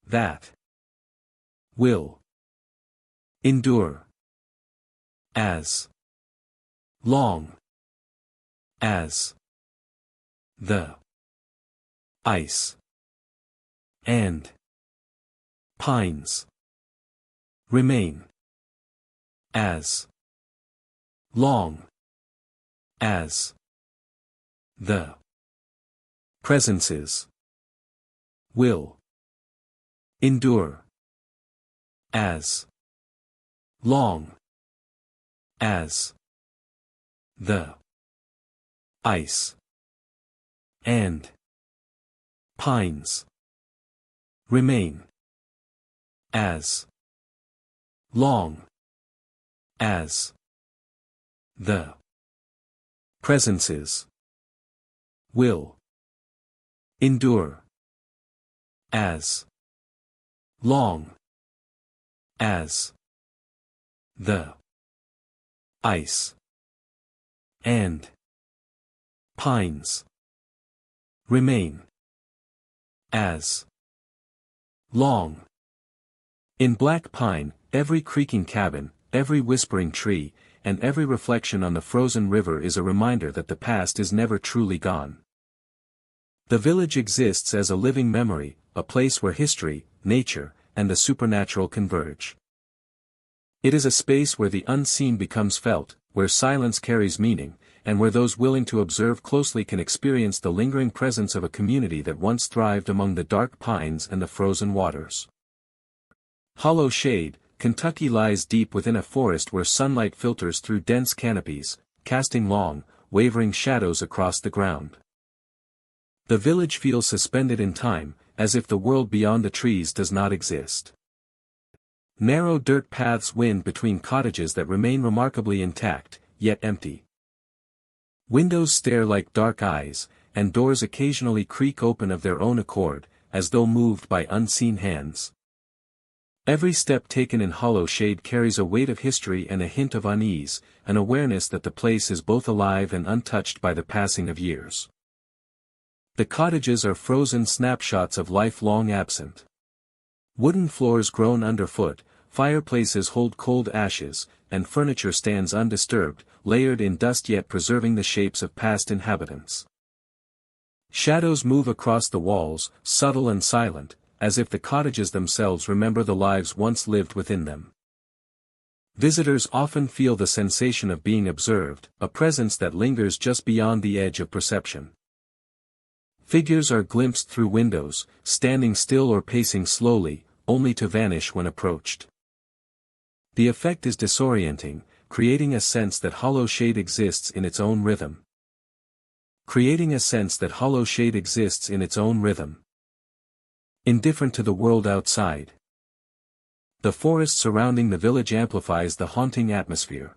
that will endure as long as the ice and pines remain, as long as the presences will endure, as long as the ice and pines remain, as long as the presences will endure, as long as the ice and pines remain, as long. In black pine, every creaking cabin, every whispering tree, and every reflection on the frozen river is a reminder that the past is never truly gone. The village exists as a living memory, a place where history, nature, and the supernatural converge. It is a space where the unseen becomes felt, where silence carries meaning, and where those willing to observe closely can experience the lingering presence of a community that once thrived among the dark pines and the frozen waters. Hollow Shade, Kentucky lies deep within a forest where sunlight filters through dense canopies, casting long, wavering shadows across the ground. The village feels suspended in time, as if the world beyond the trees does not exist. Narrow dirt paths wind between cottages that remain remarkably intact, yet empty. Windows stare like dark eyes, and doors occasionally creak open of their own accord, as though moved by unseen hands. Every step taken in Hollow Shade carries a weight of history and a hint of unease, an awareness that the place is both alive and untouched by the passing of years. The cottages are frozen snapshots of life long absent. Wooden floors groan underfoot, fireplaces hold cold ashes, and furniture stands undisturbed, layered in dust yet preserving the shapes of past inhabitants. Shadows move across the walls, subtle and silent, as if the cottages themselves remember the lives once lived within them. Visitors often feel the sensation of being observed, a presence that lingers just beyond the edge of perception. Figures are glimpsed through windows, standing still or pacing slowly, only to vanish when approached. The effect is disorienting, creating a sense that Hollow Shade exists in its own rhythm. Indifferent to the world outside. The forest surrounding the village amplifies the haunting atmosphere.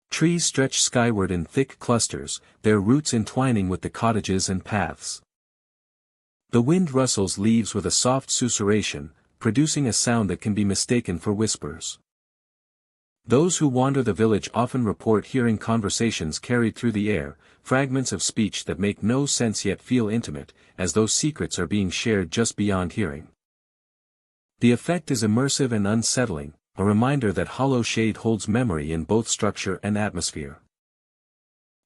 Trees stretch skyward in thick clusters, their roots entwining with the cottages and paths. The wind rustles leaves with a soft susurration, producing a sound that can be mistaken for whispers. Those who wander the village often report hearing conversations carried through the air, fragments of speech that make no sense yet feel intimate, as though secrets are being shared just beyond hearing. The effect is immersive and unsettling, a reminder that Hollow Shade holds memory in both structure and atmosphere.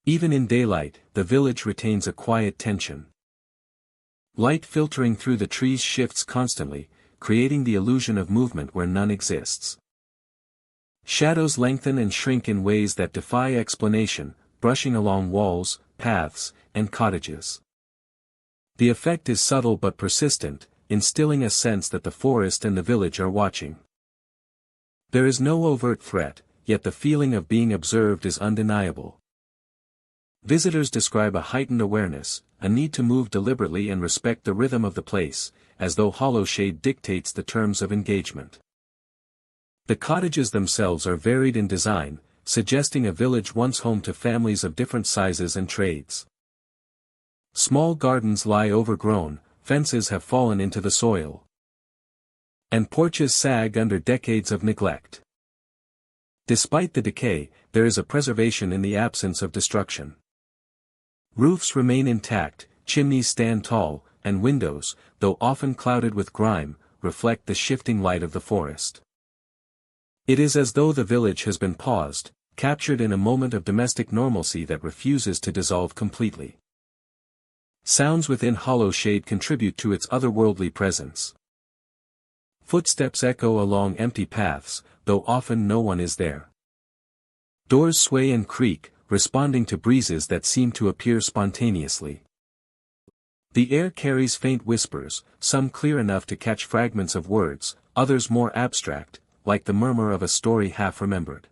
Even in daylight, the village retains a quiet tension. Light filtering through the trees shifts constantly, creating the illusion of movement where none exists. Shadows lengthen and shrink in ways that defy explanation, brushing along walls, paths, and cottages. The effect is subtle but persistent, instilling a sense that the forest and the village are watching. There is no overt threat, yet the feeling of being observed is undeniable. Visitors describe a heightened awareness, a need to move deliberately and respect the rhythm of the place, as though Hollow Shade dictates the terms of engagement. The cottages themselves are varied in design, suggesting a village once home to families of different sizes and trades. Small gardens lie overgrown, fences have fallen into the soil, and porches sag under decades of neglect. Despite the decay, there is a preservation in the absence of destruction. Roofs remain intact, chimneys stand tall, and windows, though often clouded with grime, reflect the shifting light of the forest. It is as though the village has been paused, captured in a moment of domestic normalcy that refuses to dissolve completely. Sounds within Hollow Shade contribute to its otherworldly presence. Footsteps echo along empty paths, though often no one is there. Doors sway and creak, responding to breezes that seem to appear spontaneously. The air carries faint whispers, some clear enough to catch fragments of words, others more abstract, like the murmur of a story half-remembered.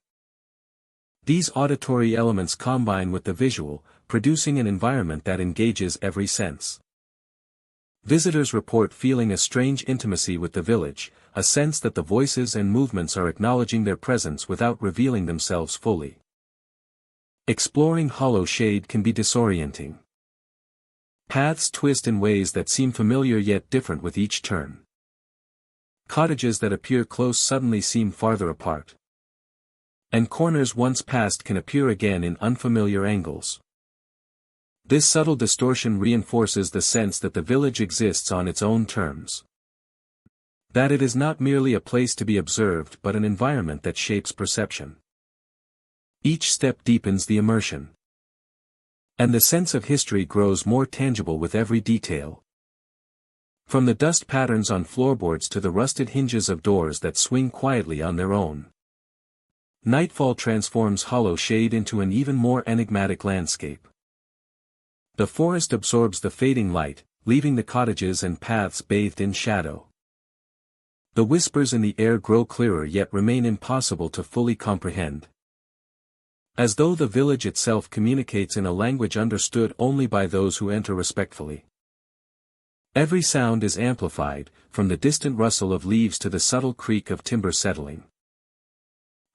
These auditory elements combine with the visual, producing an environment that engages every sense. Visitors report feeling a strange intimacy with the village, a sense that the voices and movements are acknowledging their presence without revealing themselves fully. Exploring Hollow Shade can be disorienting. Paths twist in ways that seem familiar yet different with each turn. Cottages that appear close suddenly seem farther apart. And corners once passed can appear again in unfamiliar angles. This subtle distortion reinforces the sense that the village exists on its own terms. That it is not merely a place to be observed but an environment that shapes perception. Each step deepens the immersion. And the sense of history grows more tangible with every detail. From the dust patterns on floorboards to the rusted hinges of doors that swing quietly on their own. Nightfall transforms Hollow Shade into an even more enigmatic landscape. The forest absorbs the fading light, leaving the cottages and paths bathed in shadow. The whispers in the air grow clearer yet remain impossible to fully comprehend. As though the village itself communicates in a language understood only by those who enter respectfully. Every sound is amplified, from the distant rustle of leaves to the subtle creak of timber settling.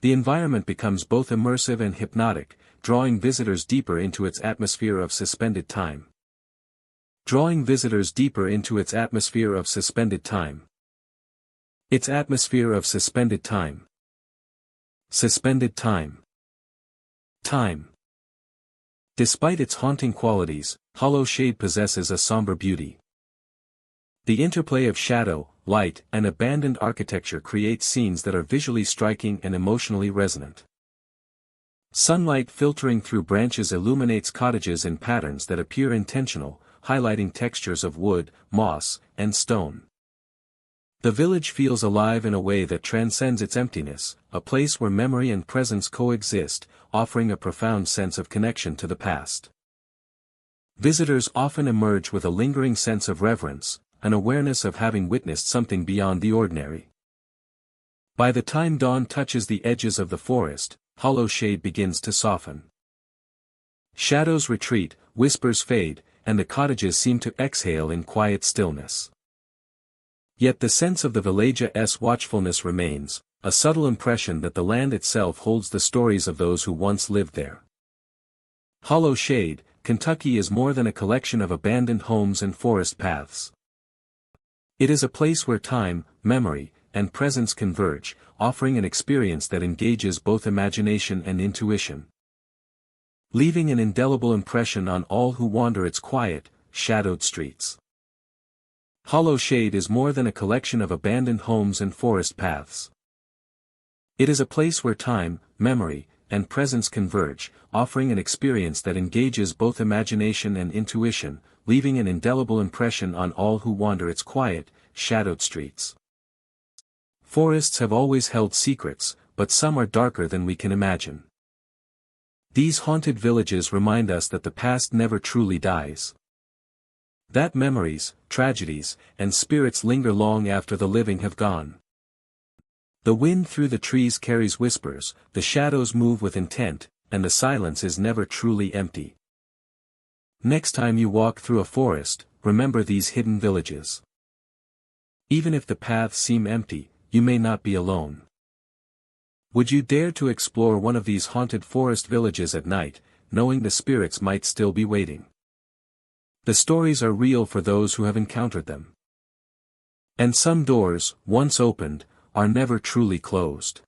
The environment becomes both immersive and hypnotic, drawing visitors deeper into its atmosphere of suspended time. Its atmosphere of suspended time. Suspended time. Time. Despite its haunting qualities, Hollow Shade possesses a somber beauty. The interplay of shadow, light, and abandoned architecture creates scenes that are visually striking and emotionally resonant. Sunlight filtering through branches illuminates cottages in patterns that appear intentional, highlighting textures of wood, moss, and stone. The village feels alive in a way that transcends its emptiness, a place where memory and presence coexist, offering a profound sense of connection to the past. Visitors often emerge with a lingering sense of reverence, an awareness of having witnessed something beyond the ordinary. By the time dawn touches the edges of the forest, Hollow Shade begins to soften. Shadows retreat, whispers fade, and the cottages seem to exhale in quiet stillness. Yet the sense of the village's watchfulness remains, a subtle impression that the land itself holds the stories of those who once lived there. Hollow Shade, Kentucky is more than a collection of abandoned homes and forest paths. It is a place where time, memory, and presence converge, offering an experience that engages both imagination and intuition. Leaving an indelible impression on all who wander its quiet, shadowed streets. Hollow Shade is more than a collection of abandoned homes and forest paths. It is a place where time, memory, and presence converge, offering an experience that engages both imagination and intuition, leaving an indelible impression on all who wander its quiet, shadowed streets. Forests have always held secrets, but some are darker than we can imagine. These haunted villages remind us that the past never truly dies. That memories, tragedies, and spirits linger long after the living have gone. The wind through the trees carries whispers, the shadows move with intent, and the silence is never truly empty. Next time you walk through a forest, remember these hidden villages. Even if the paths seem empty, you may not be alone. Would you dare to explore one of these haunted forest villages at night, knowing the spirits might still be waiting? The stories are real for those who have encountered them. And some doors, once opened, are never truly closed.